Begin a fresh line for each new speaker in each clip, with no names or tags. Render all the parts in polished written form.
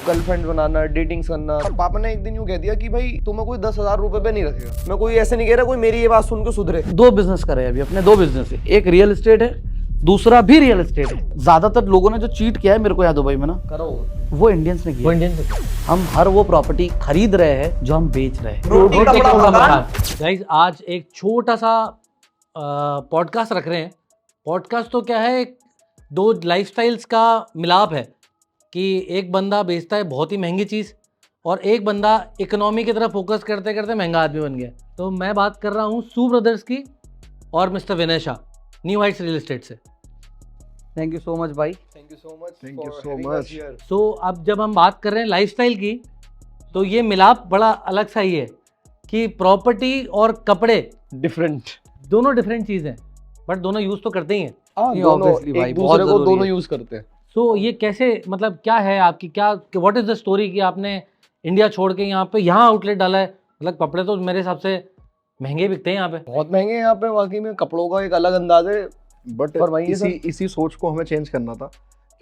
Girlfriend बनाना, dating करना। पापा ने एक दिन यूं कह दिया कि भाई तुम्हें कोई 10,000 रुपए पे नहीं रखेगा। मैं कोई ऐसे नहीं कह रहा कोई मेरी ये बात सुन के सुधरे।
दो बिजनेस करे अभी अपने, दो बिजनेस है, एक रियल एस्टेट है, दूसरा भी रियल एस्टेट है। ज्यादातर लोगों ने जो चीट किया है मेरे को यहाँ दुबई में ना,
करो
वो इंडियंस ने किया। हम हर वो प्रॉपर्टी खरीद रहे हैं जो हम बेच रहे हैं।
गाइस आज एक छोटा सा पॉडकास्ट रख रहे हैं। पॉडकास्ट तो क्या है, दो लाइफस्टाइल्स का मिलाप है कि एक बंदा बेचता है बहुत ही महंगी चीज़ और एक बंदा इकोनॉमी की तरफ फोकस करते करते महंगा आदमी बन गया। तो मैं बात कर रहा हूँ सू ब्रदर्स की और mister Vinay Shah, new heights real estate से।
थैंक यू सो मच भाई।
Thank you so much.
Thank you so much.
तो अब जब हम बात कर रहे हैं लाइफस्टाइल की, तो ये मिलाप बड़ा अलग सा ही है कि प्रॉपर्टी और कपड़े
डिफरेंट,
दोनों डिफरेंट चीज़ हैं, बट दोनों यूज़ तो करते ही हैं।
obviously भाई,
एक
बहुत
दूसरे को
जरूरी
दोनों
है।
यूज करते हैं।
सो ये कैसे, मतलब क्या है आपकी, क्या व्हाट इज द स्टोरी कि आपने इंडिया छोड़ के यहाँ आउटलेट डाला है? मतलब कपड़े तो मेरे हिसाब से महंगे बिकते हैं यहाँ पे।
बहुत महंगे हैं यहाँ पे, वाकई में कपड़ों का एक अलग अंदाज है।
बट
फरमाइए
इसी सोच को हमें चेंज करना था,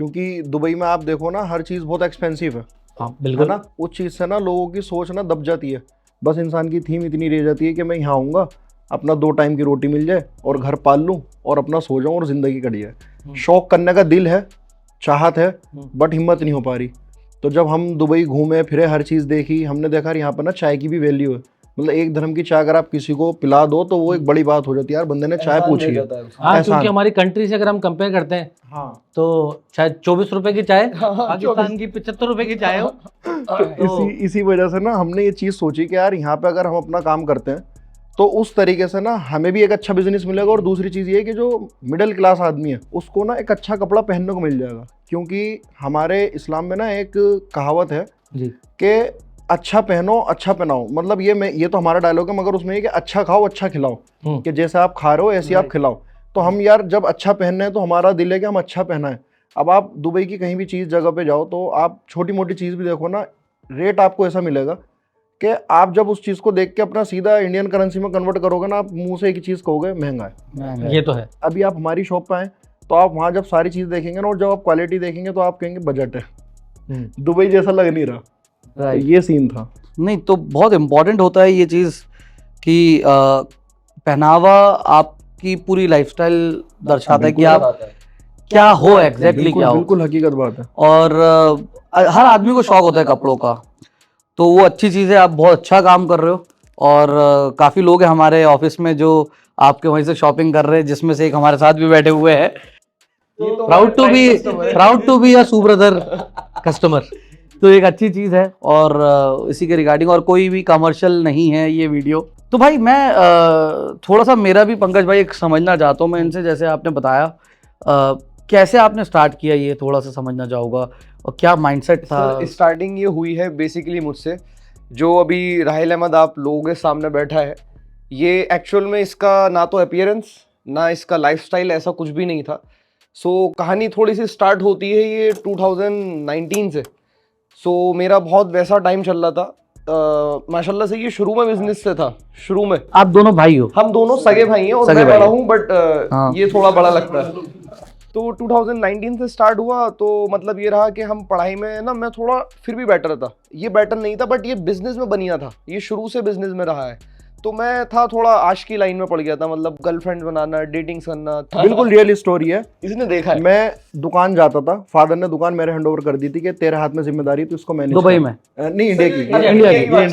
क्योंकि दुबई में आप देखो ना, हर चीज़ बहुत एक्सपेंसिव है।
हाँ
है
बिल्कुल
ना, उस चीज़ से ना लोगों की सोच ना दब जाती है। बस इंसान की थीम इतनी रह जाती है कि मैं यहाँ आऊँगा, अपना 2 टाइम की रोटी मिल जाए और घर पाल लूँ और अपना सो जाऊँ और ज़िंदगी कट जाए। शौक करने का दिल है, चाहत है, बट हिम्मत नहीं हो पा रही। तो जब हम दुबई घूमे फिरे, हर चीज़ देखी, हमने देखा यहाँ पर ना चाय की भी वैल्यू है। मतलब 1 dirham की चाय अगर आप किसी को पिला दो तो वो एक बड़ी बात हो जाती है, यार बंदे ने चाय पूछी है।
हाँ,
एहसान।
क्योंकि हमारी कंट्री से अगर हम कंपेयर करते हैं
हाँ,
तो शायद 24 रुपए की चाय पाकिस्तान की 75 रुपए की चाय हो।
तो इसी वजह से ना हमने ये चीज़ सोची कि यार यहाँ पे अगर हम अपना काम करते हैं तो उस तरीके से ना हमें भी एक अच्छा बिजनेस मिलेगा, और दूसरी चीज़ ये है कि जो मिडिल क्लास आदमी है उसको ना एक अच्छा कपड़ा पहनने को मिल जाएगा। क्योंकि हमारे इस्लाम में ना एक कहावत है
जी।
कि अच्छा पहनो अच्छा पहनाओ। मतलब ये तो हमारा डायलॉग है, मगर उसमें ये कि अच्छा खाओ अच्छा खिलाओ, कि जैसे आप खा रहे हो ऐसे आप खिलाओ। तो हम यार जब अच्छा पहनना है तो हमारा दिल है कि हम अच्छा पहना है। अब आप दुबई की कहीं भी चीज़ जगह पे जाओ तो आप छोटी मोटी चीज़ भी देखो ना, रेट आपको ऐसा मिलेगा कि आप जब उस चीज़ को देख के अपना सीधा इंडियन करेंसी में कन्वर्ट करोगे ना, आप मुंह से एक ही चीज़ कहोगे महंगा है।
ये तो है।
अभी आप हमारी शॉप पे आए तो आप वहाँ जब सारी चीज़ देखेंगे ना और जब आप क्वालिटी देखेंगे तो आप कहेंगे बजट है, दुबई जैसा लग नहीं रहा। तो ये सीन था।
नहीं तो बहुत इम्पोर्टेंट होता है ये चीज़ कि पहनावा आपकी पूरी लाइफस्टाइल दर्शाता है कि आप क्या हो, एग्जैक्टली क्या हो।
बिल्कुल हकीकत बात है।
और हर आदमी को शौक होता है कपड़ों का, तो वो अच्छी चीज़ है। आप बहुत अच्छा काम कर रहे हो और काफ़ी लोग हैं हमारे ऑफिस में जो आपके वहीं से शॉपिंग कर रहे हैं, जिसमें से एक हमारे साथ भी बैठे हुए हैं। Proud to be a Sue brother customer. तो एक अच्छी चीज़ है और इसी के रिगार्डिंग, और कोई भी कमर्शियल नहीं है ये वीडियो। तो भाई मैं थोड़ा सा, मेरा भी पंकज भाई एक समझना चाहता हूँ मैं इनसे, जैसे आपने बताया कैसे आपने स्टार्ट किया, ये थोड़ा सा समझना चाहूँगा, और क्या माइंडसेट था।
स्टार्टिंग ये हुई है बेसिकली मुझसे। जो अभी राहिल अहमद आप लोगों के सामने बैठा है, ये एक्चुअल में इसका ना तो अपीयरेंस ना इसका लाइफस्टाइल ऐसा कुछ भी नहीं था। सो कहानी थोड़ी सी स्टार्ट होती है ये 2019 से। सो मेरा बहुत वैसा टाइम चल रहा था। माशाल्लाह से ये शुरू में बिजनेस से था। शुरू में
आप दोनों भाई हो?
हम दोनों सगे भाई हैं और
सगे
मैं
भाई
बड़ा
हैं।
हूँ, बट
हाँ।
ये थोड़ा बड़ा लगता है। तो 2019 से स्टार्ट हुआ, तो मतलब ये रहा कि हम पढ़ाई में ना, मैं थोड़ा फिर भी बेटर था, ये बेटर नहीं था, बट ये बिजनेस में बनिया था, ये शुरू से बिजनेस में रहा है। तो मैं था थोड़ा आशिकी लाइन में पड़ गया था, मतलब गर्लफ्रेंड बनाना, डेटिंग करना।
बिल्कुल रियल स्टोरी है,
इसने देखा है।
मैं दुकान जाता था, फादर ने दुकान मेरे हैंडओवर कर दी थी कि तेरे हाथ में जिम्मेदारी, तो इसको मैनेज
दुबई में?
नहीं, इंडिया की,
इंडिया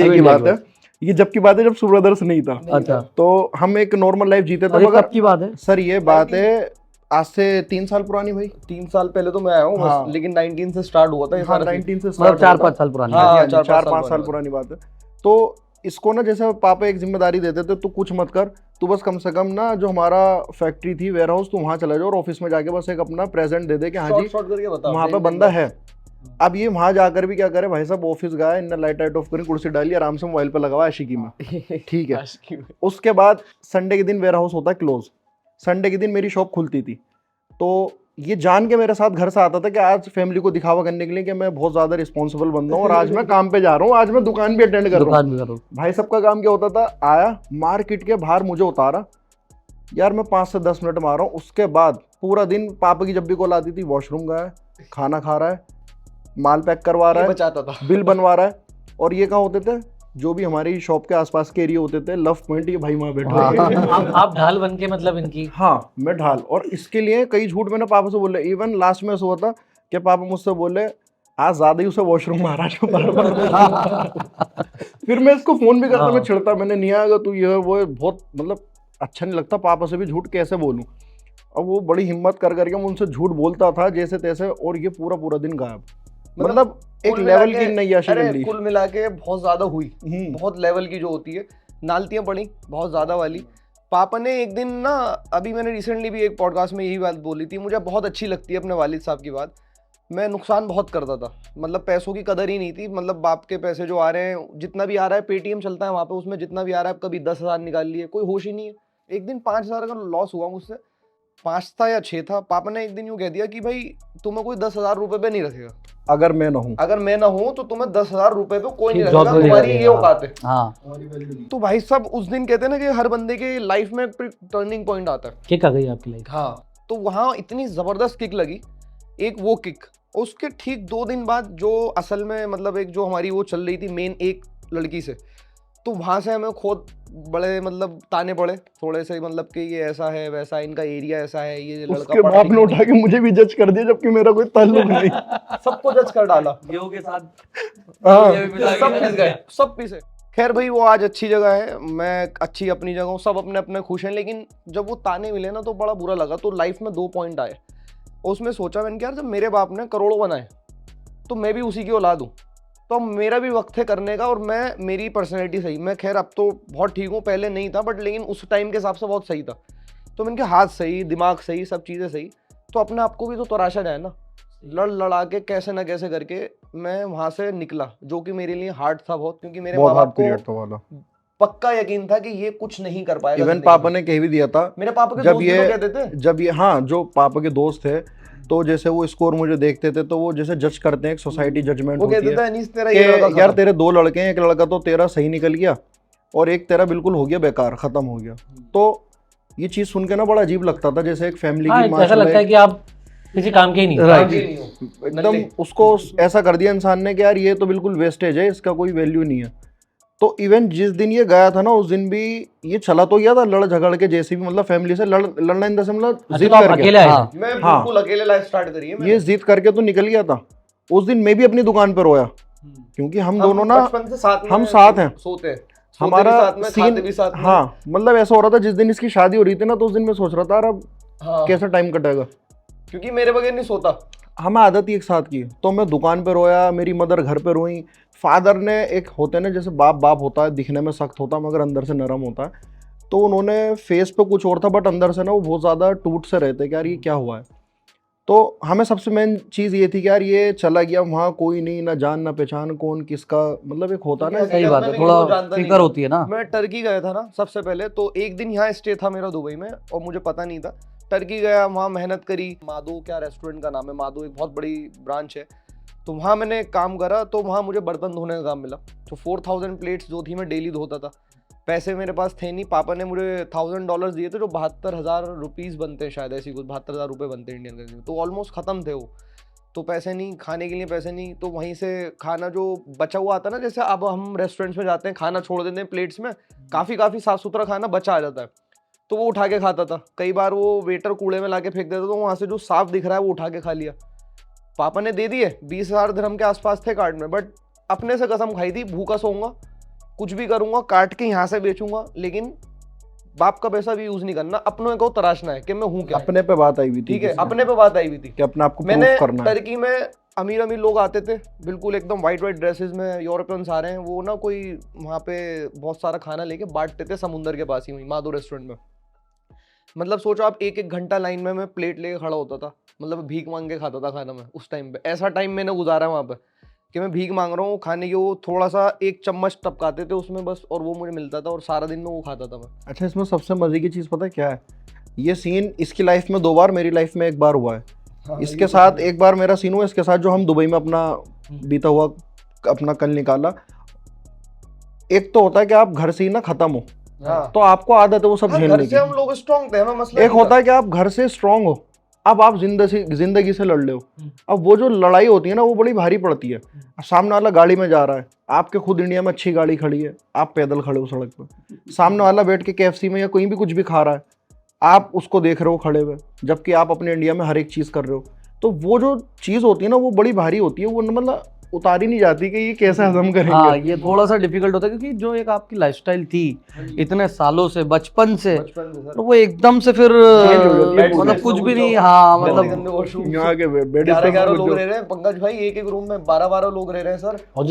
की बात है ये। जब की बात है जब सू ब्रदर्स नहीं था।
अच्छा।
तो हम एक नॉर्मल लाइफ जीते थे,
अरे
मगर
कब की बात है
सर ये बात है आज से 3 साल पुरानी भाई।
3 साल पहले तो मैं आया हूँ,
हाँ।
लेकिन 19 से स्टार्ट हुआ था ये
हाँ,
सारा चीज़।
19 से
मतलब 4-5 साल पुरानी
हाँ,
बात है।
4-5 साल पुरानी बात है। तो इसको ना, जैसे पापा एक जिम्मेदारी देते थे, तो कुछ मत कर, तू बस कम से कम ना जो हमारा फैक्ट्री थी, वेयर हाउस, तू वहाँ चला जाओ और ऑफिस में जाके बस एक अपना प्रेजेंट दे दे कि हाँ जी
शॉर्ट करके बता,
वहाँ पे बंदा है। अब ये वहाँ जाकर भी क्या करे भाई साहब, ऑफिस गया, इन्हें लाइट ऑफ करी, कुर्सी डाली, आराम से मोबाइल पे लगा हुआ आशिकी में, ठीक है। उसके बाद संडे के दिन वेयर हाउस होता है क्लोज, संडे के दिन मेरी शॉप खुलती थी। तो ये जान के मेरे साथ घर से आता था कि आज फैमिली को दिखावा करने के लिए कि मैं बहुत ज्यादा रिस्पॉन्सिबल बंदा हूँ और आज मैं काम पे जा रहा हूँ, आज मैं दुकान भी अटेंड कर रहा हूँ। भाई सबका काम क्या होता था, आया मार्केट के बाहर मुझे उतारा, यार मैं 5 से 10 मिनट मार रहा हूँ। उसके बाद पूरा दिन पापा की जब भी कॉल आती थी, वॉशरूम गया है, खाना खा रहा है, माल पैक करवा रहा
ये
है,
बचाता था।
बिल बनवा रहा है। और ये कहाँ होते थे, जो भी हमारी शॉप के आसपास के एरिया होते थे, लव पॉइंट, ये भाई वहाँ बैठे हैं।
आप ढाल बन के मतलब इनकी।
हाँ, मैं ढाल। और इसके लिए कई झूठ मैंने पापा से बोले। इवन लास्ट में ऐसा हुआ था कि पापा मुझसे बोले आज ज्यादा ही उसे वॉशरूम मारा जो बार-बार। फिर मैं इसको फोन भी करता, मैं चिढ़ता, मैंने नहीं आएगा तू, ये वो बहुत मतलब अच्छा नहीं लगता, पापा से भी झूठ कैसे बोलूं। अब वो बड़ी हिम्मत कर करके मैं उनसे झूठ बोलता था जैसे तैसे, और ये पूरा पूरा दिन गायब। मतलब एक
कुल मिला
लेवल
के-
की नैयाशी कर
अरे
ली।
कुल मिला के बहुत ज्यादा हुई,
हम्म।
बहुत लेवल की जो होती है, नालतियां पड़ी बहुत ज्यादा वाली। पापा ने एक दिन ना, अभी मैंने रिसेंटली भी एक पॉडकास्ट में यही बात बोली थी, मुझे बहुत अच्छी लगती है अपने वालिद साहब की बात। मैं नुकसान बहुत करता था, मतलब पैसों की कदर ही नहीं थी। मतलब बाप के पैसे जो आ रहे हैं, जितना भी आ रहा है, पेटीएम चलता है वहाँ पे, उसमें जितना भी आ रहा है, कभी 10,000 निकाल लिए, कोई होश ही नहीं है। एक दिन 5,000 का लॉस हुआ मुझसे, 5 था या 6 था। पापा ने एक दिन यूँ कह दिया कि भाई तुम्हें कोई 10,000 रुपए पे नहीं रखेगा,
अगर मैं ना हूँ,
अगर मैं ना हूँ तो तुम्हें 10,000 रुपए पे कोई नहीं
ठीक,
रखेगा,
जॉब नहीं
तुम्हारी ये
करेगा।
औकात है।
हाँ,
तो भाई साहब उस दिन कहते हैं ना कि हर बंदे के लाइफ में टर्निंग पॉइंट आता है।
किक आ गई आपकी लाइफ।
हाँ, तो वहाँ इतनी जबरदस्त किक लगी, एक वो किक। उसके ठीक 2 दिन बाद जो असल में मतलब एक जो हमारी वो चल रही थी मेन एक लड़की से, तो वहां से हमें खुद बड़े मतलब ताने पड़े थोड़े से, मतलब कि ये ऐसा है वैसा है, इनका एरिया ऐसा है, ये लड़का
उसके
पढ़ा
बाप ने
लिखा
उठा के मुझे भी जज कर दिया, जबकि मेरा कोई ताल्लुक नहीं।
नहीं। सबको जज कर डाला,
के साथ
हाँ,
सब पिस गए, सब पिसे। खैर भाई वो आज अच्छी जगह है, मैं अच्छी अपनी जगह हूँ, सब अपने अपने खुश हैं। लेकिन जब वो ताने मिले ना तो बड़ा बुरा लगा। तो लाइफ में 2 पॉइंट आए, उसमें सोचा मैंने कि यार जब मेरे बाप ने करोड़ों बनाए तो मैं भी उसी की औलाद हूँ, तो मेरा भी वक्त है करने का। और मैं, मेरी पर्सनैलिटी सही, मैं खैर अब तो बहुत ठीक हूँ, पहले नहीं था, बट लेकिन उस टाइम के हिसाब से बहुत सही था। तो मैंने कहा हाथ सही, दिमाग सही, सब चीज़ें सही, तो अपने आप को भी तो तराशा जाए ना। लड़ लड़ा के कैसे ना कैसे करके मैं वहाँ से निकला, जो कि मेरे लिए हार्ड था बहुत, क्योंकि मेरे
बहुत
माँ
हार्ड
बाप को
पीरियड था वाला।
पक्का यकीन था कि ये कुछ नहीं कर पाएगा।
इवन
जिंदगी
पापा
में।
ने कह भी दिया था,
मेरे पापा के
जब
दोस्त भी
ये-
तो कहते थे।
जब ये, हाँ, जो पापा के दोस्त थे, तो जैसे वो स्कोर मुझे देखते थे तो वो जैसे जज करते हैं, एक सोसाइटी जजमेंट
वो
होती
कहते
है
थे अनीस तेरा ये लड़का
कि यार
खत्म।
तेरे 2 लड़के हैं, एक लड़का तो तेरा सही निकल गया और एक तेरा बिल्कुल हो गया बेकार, खत्म हो गया। तो ये चीज सुन के ना बड़ा अजीब लगता था, जैसे एक फैमिली
हाँ,
की
ऐसा
माशाल्लाह
लगता है कि आप किसी काम के ही नहीं।
Right.
आगे नहीं हो।
एकदम
नल्ले।
उसको ऐसा कर दिया इंसान ने कि यार ये तो बिल्कुल वेस्टेज है, इसका कोई वैल्यू नहीं है। तो इवन जिस दिन ये गया था ना, उस दिन भी ये चला तो गया था लड़ झगड़ के, जैसे भी मतलब फैमिली से लड़ना इन द सेंस, मतलब
अच्छा,
जिद
तो आप
करके,
अकेले आए
हाँ।
थे?
मैं
हाँ।
बिल्कुल अकेले लाइफ स्टार्ट करी है मैंने।
ये जिद करके तो निकल गया था। उस दिन मैं भी अपनी दुकान पर रोया, क्योंकि हम दोनों ना,
बचपन से साथ में
हम साथ हैं।
सोते हैं,
हमारा
साथ में, खाते भी
सीन,
साथ में।
हाँ, मतलब ऐसा हो रहा था जिस दिन इसकी शादी हो रही थी ना, तो उस दिन मैं सोच रहा था यार अब
हाँ,
कैसा टाइम कटेगा।
क्योंकि मेरे बगैर नहीं सोता।
हमें आदत ही एक साथ की, तो मैं दुकान पे रोया, मेरी मदर घर पे रोई। फादर ने, एक होते ना जैसे बाप बाप होता है, दिखने में सख्त होता है मगर अंदर से नरम होता है, तो उन्होंने फेस पे कुछ और था बट अंदर से ना वो बहुत ज़्यादा टूट से रहते कि यार ये क्या हुआ है। तो हमें सबसे मेन चीज़ ये थी कि यार ये चला गया वहाँ, कोई नहीं, ना जान ना पहचान, कौन किसका, मतलब एक होता ना।
सही बात है,
मैं किसी को
थोड़ा
जानता नहीं
फिक्र
था।
होती है ना।
मैं टर्की गया था ना सबसे पहले, तो एक दिन यहाँ स्टे था मेरा दुबई में और मुझे पता नहीं था। टर्की गया, वहाँ मेहनत करी, मादो क्या रेस्टोरेंट का नाम है, मादो एक बहुत बड़ी ब्रांच है, तो वहाँ मैंने काम करा। तो वहाँ मुझे बर्तन धोने का काम मिला, तो 4,000 प्लेट्स जो थी मैं डेली धोता था। पैसे मेरे पास थे नहीं, पापा ने मुझे $1,000 दिए थे, जो 72,000 रुपीज़ बनते हैं शायद, ऐसी कुछ 72,000 रुपये बनते हैं इंडियन करेंसी में, तो ऑलमोस्ट ख़त्म थे वो। तो पैसे नहीं, खाने के लिए पैसे नहीं, तो वहीं से खाना जो बचा हुआ आता ना, जैसे अब हम रेस्टोरेंट्स में जाते हैं, खाना छोड़ देते हैं प्लेट्स में, काफ़ी साफ़ सुथरा खाना बचा आ जाता है, तो वो उठा के खाता था। कई बार वो वेटर कूड़े में ला के फेंक देता, तो वहाँ से जो साफ दिख रहा है वो उठा के खा लिया। पापा ने दे दिए, 20,000 दिरहम के आसपास थे कार्ड में, बट अपने से कसम खाई थी भूखा सोऊंगा, कुछ भी करूंगा, काट के यहाँ से बेचूंगा, लेकिन बाप का पैसा भी यूज नहीं करना, अपनों को तराशना है कि मैं हूँ क्या।
अपने पे बात आई हुई थी,
ठीक है,
किसी
अपने पे बात आई हुई थी
कि अपने आप को
मैंने
प्रूफ करना है।
टर्की में अमीर अमीर लोग आते थे, बिल्कुल एकदम वाइट ड्रेसेस में, यूरोपियंस आ रहे हैं, वो ना कोई वहाँ पे बहुत सारा खाना लेके बांटते थे समुंदर के पास ही वहीं मादो रेस्टोरेंट में। मतलब सोचो आप, 1-1 घंटा लाइन में मैं प्लेट लेके खड़ा होता था, मतलब भीख मांग के खाता था खाना मैं उस टाइम पे। ऐसा टाइम मैंने गुजारा वहाँ पे कि मैं भीख मांग रहा हूँ खाने की, वो थोड़ा सा 1 चम्मच टपकाते थे उसमें बस, और वो मुझे मिलता था और सारा दिन में वो खाता था मैं।
अच्छा, इसमें सबसे मजे की चीज़ पता है क्या है? ये सीन इसकी लाइफ में 2 बार, मेरी लाइफ में 1 बार हुआ है। इसके साथ 1 बार मेरा सीन हुआ, इसके साथ जो हम दुबई में अपना बीता हुआ अपना कल निकाला। एक तो होता है कि आप घर से ही ना खत्म हो,
हाँ,
तो आपको आदत है वो सब
हाँ,
झेलने
घर से हम
की।
लोग स्ट्रॉन्ग थे, हमें मसला
एक
नहीं
होता
था।
है कि आप घर से स्ट्रांग हो, अब आप जिंदगी से लड़ रहे हो। अब वो जो लड़ाई होती है ना, वो बड़ी भारी पड़ती है। सामने वाला गाड़ी में जा रहा है, आपके खुद इंडिया में अच्छी गाड़ी खड़ी है, आप पैदल खड़े हो सड़क पे, सामने वाला बैठ के KFC में या कहीं भी कुछ भी खा रहा है, आप उसको देख रहे हो खड़े हुए, जबकि आप अपने इंडिया में हर एक चीज़ कर रहे हो। तो वो जो चीज़ होती है ना, वो बड़ी भारी होती है, वो मतलब उतारी नहीं जाती कि ये कैसे हजम करेंगे।
हाँ, ये थोड़ा सा डिफिकल्ट होता है, क्योंकि जो एक आपकी लाइफस्टाइल थी इतने सालों से, बचपन से, तो वो एकदम से फिर मतलब कुछ भी नहीं। हाँ, मतलब
यहाँ के बेड
11 लोग रह रहे हैं पंकज भाई, एक रूम में 12 लोग रह रहे हैं सर।
और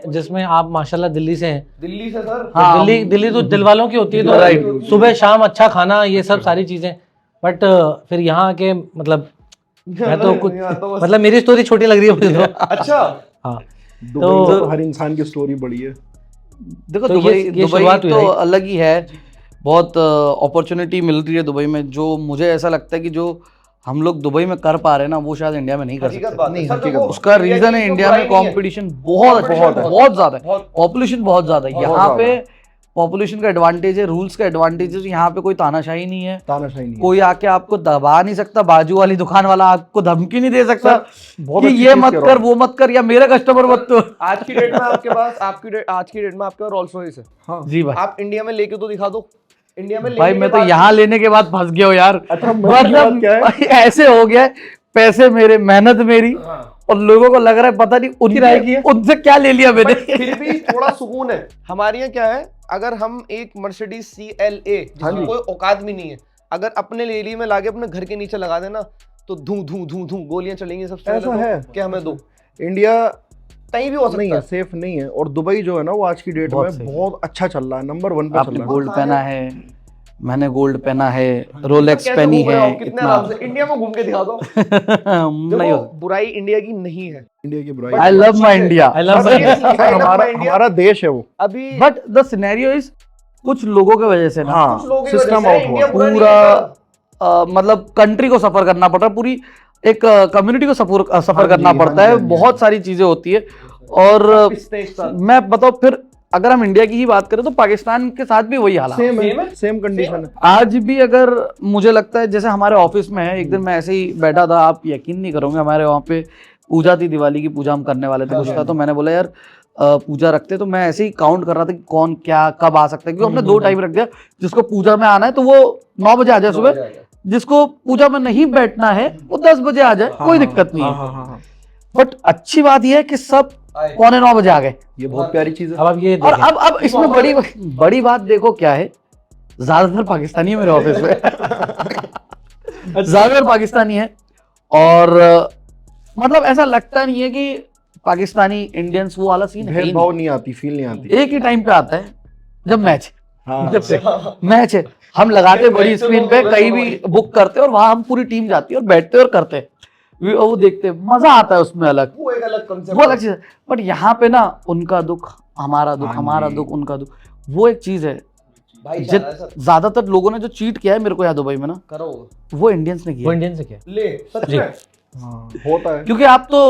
जिसमें आप माशाल्लाह दिल्ली से हैं।
दिल्ली से सर।
हाँ, दिल्ली तो दिल वालों की होती है, तो सुबह शाम अच्छा खाना, ये सब सारी चीजें। बट फिर यहाँ के मतलब मैं तो कुछ मतलब मेरी स्टोरी छोटी लग रही है मुझे तो।
अच्छा।
हाँ,
दुबई में तो हर इंसान की स्टोरी बड़ी है।
देखो
तो
दुबई
ये शुरुआत हुई
तो
है।
अलग ही है, बहुत अपॉर्चुनिटी मिल रही है दुबई में। जो मुझे ऐसा लगता है कि जो हम लोग दुबई में कर पा रहे हैं ना, वो शायद इंडिया में नहीं कर
हकीकत
सकते।
बात है
नहीं,
सर,
हकीकत
देखो,
उसका रीजन है इंडिया में कंपटीशन बहुत ज्यादा है, पॉपुलेशन बहुत ज्यादा है। यहाँ पे पॉपुलेशन का एडवांटेज है, रूल्स का एडवांटेज है। यहाँ पे कोई तानाशाही नहीं है,
तानाशाही नहीं है।
कोई आके आपको दबा नहीं सकता, बाजू वाली दुकान वाला आपको धमकी नहीं दे सकता
बहुत
कि
अच्छी
ये
चीज़
मत
कह रहा
कर,
हूँ।
वो मत कर, या मेरे कस्टमर मत तो।
आज की डेट में आपके पास रोल्स रॉयस है।
हाँ।
जी भाई,
आप इंडिया में लेके तो दिखा दो। इंडिया में
भाई
लेने
मैं
के
तो
बाद-
यहाँ लेने के बाद फंस गया हूँ यार।
अच्छा, मजे की बात क्या है?
भाई ऐसे हो गया है, पैसे मेरे, मेहनत मेरी, और लोगों को लग रहा है पता नहीं उनसे क्या ले लिया मैंने।
बट फिर भी थोड़ा सुकून है। हमारे यहाँ क्या है, अगर हम एक मर्सिडीज CLA जिसकी कोई औकात भी नहीं है, अगर अपने लेली में लाके अपने घर के नीचे लगा देना, तो धू धू धू धू गोलियां चलेंगी सबसे
ऐसा
पहले
है?
तो, कि हमें दो।
इंडिया
कहीं भी हो
नहीं
सकता
है,
है।
सेफ नहीं है। और दुबई जो है ना, वो आज की डेट
बहुत
में
सही है।
बहुत अच्छा चल रहा है, नंबर 1 पे चल
आपने
रहा है।
गोल्ड पहना है, मैंने गोल्ड पहना है, रोलेक्स
कैसे
पहनी
घूम रहे
है,
हो? कितने
इतना
आराम से इंडिया में घूम के दिखा दो।
नहीं
देखो,
होता।
बुराई इंडिया की नहीं है।
इंडिया की बुराई।
I love my India,
I love
Seriously,
my-
I love
हमारा
my India।
हमारा देश है वो।
अभी
बट द सिनेरियो इज कुछ लोगों की वजह से ना
हाँ,
कुछ लोगों की वजह
सिस्टम
से
आउट
इंडिया
हुआ।
बुरा नहीं
पूरा
है सर।
मतलब कंट्री को सफर करना पड़ रहा है, पूरी एक कम्युनिटी को सफर
हाँ
करना
जी,
पड़ता
हाँ
है।
जी, हाँ जी।
बहुत सारी चीजें होती है। और
पिसते हैं एक साथ।
मैं बताऊं, फिर अगर हम इंडिया की ही बात करें तो पाकिस्तान के साथ भी वही हालात है।
सेम है, सेम कंडीशन है।
आज भी अगर मुझे लगता है, जैसे हमारे ऑफिस में है, एक दिन मैं ऐसे ही बैठा था, आप यकीन नहीं करोगे, हमारे वहाँ पे पूजा थी, दिवाली की पूजा हम करने वाले थे, कुछ था, तो मैंने बोला यार पूजा रखते, तो मैं ऐसे ही काउंट कर रहा था कि कौन क्या कब आ सकता है, क्योंकि हमने 2 टाइम रख दिया। जिसको पूजा में आना है तो वो 9 बजे आ जाए सुबह, जिसको पूजा में नहीं बैठना है वो 10 बजे आ जाए, कोई दिक्कत नहीं है।
हाँ।
बट अच्छी बात यह है कि सब 8:45 बजे आ गए।
ये बहुत प्यारी चीज है।
अब आप ये
और
देखें,
अब इसमें बड़ी बात देखो क्या है, ज्यादातर पाकिस्तानी है मेरे ऑफिस में। ज्यादातर पाकिस्तानी है, और मतलब ऐसा लगता नहीं है कि पाकिस्तानी इंडियंस वो वाला सीन है ही
भेदभाव नहीं आती, फील नहीं आती।
नहीं। एक ही टाइम पे आता है जब मैच
हाँ,
जब मैच है, हम लगाते बड़ी स्क्रीन पे, कहीं भी बुक करते हैं, और वहां हम पूरी टीम जाती है और बैठते हैं और करते हैं, वो देखते हैं, मजा आता है उसमें अलग,
वो एक अलग कंसेप्ट
वो अलग चीज है। बट यहाँ पे ना उनका दुख हमारा दुख,
हाँ
हमारा
जी।
दुख उनका दुख, वो एक चीज है।
भाई
ज्यादातर लोगों ने जो चीट किया है मेरे को यहाँ दुबई में ना,
करो
वो इंडियंस ने
वो
किया है।
इंडियन से क्या
ले सच
जी।
में।
हाँ, होता है।
क्योंकि आप तो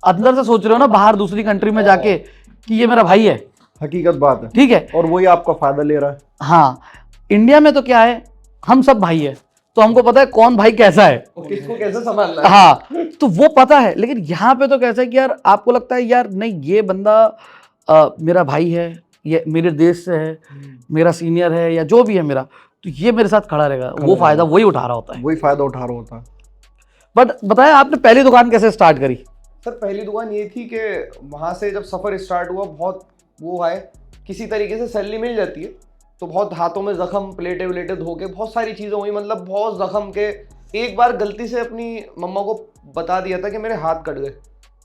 अंदर से सोच रहे हो ना, बाहर दूसरी कंट्री में जाके कि ये मेरा भाई है,
हकीकत बात है।
ठीक है,
और वही आपका फायदा ले रहा है।
हाँ। इंडिया में तो क्या है, हम सब भाई है, तो हमको पता है कौन भाई कैसा है,
किसको कैसे संभालना है।
हाँ, तो वो पता है। लेकिन यहाँ पे तो कैसा है कि यार आपको लगता है यार नहीं, ये बंदा मेरा भाई है, ये मेरे देश से है, मेरा सीनियर है, या जो भी है मेरा, तो ये मेरे साथ खड़ा रहेगा, वो फायदा वही उठा रहा होता है।
वही फायदा उठा रहा होता है।
बट बताया आपने पहली दुकान कैसे स्टार्ट करी?
सर पहली दुकान ये थी कि वहाँ से जब सफ़र स्टार्ट हुआ, बहुत वो है, किसी तरीके से सैलरी मिल जाती है, तो बहुत हाथों में जख्म, प्लेटें वलेटें धो के बहुत सारी चीज़ें हुई, मतलब बहुत जख्म के। एक बार गलती से अपनी मम्मा को बता दिया था कि मेरे हाथ कट गए।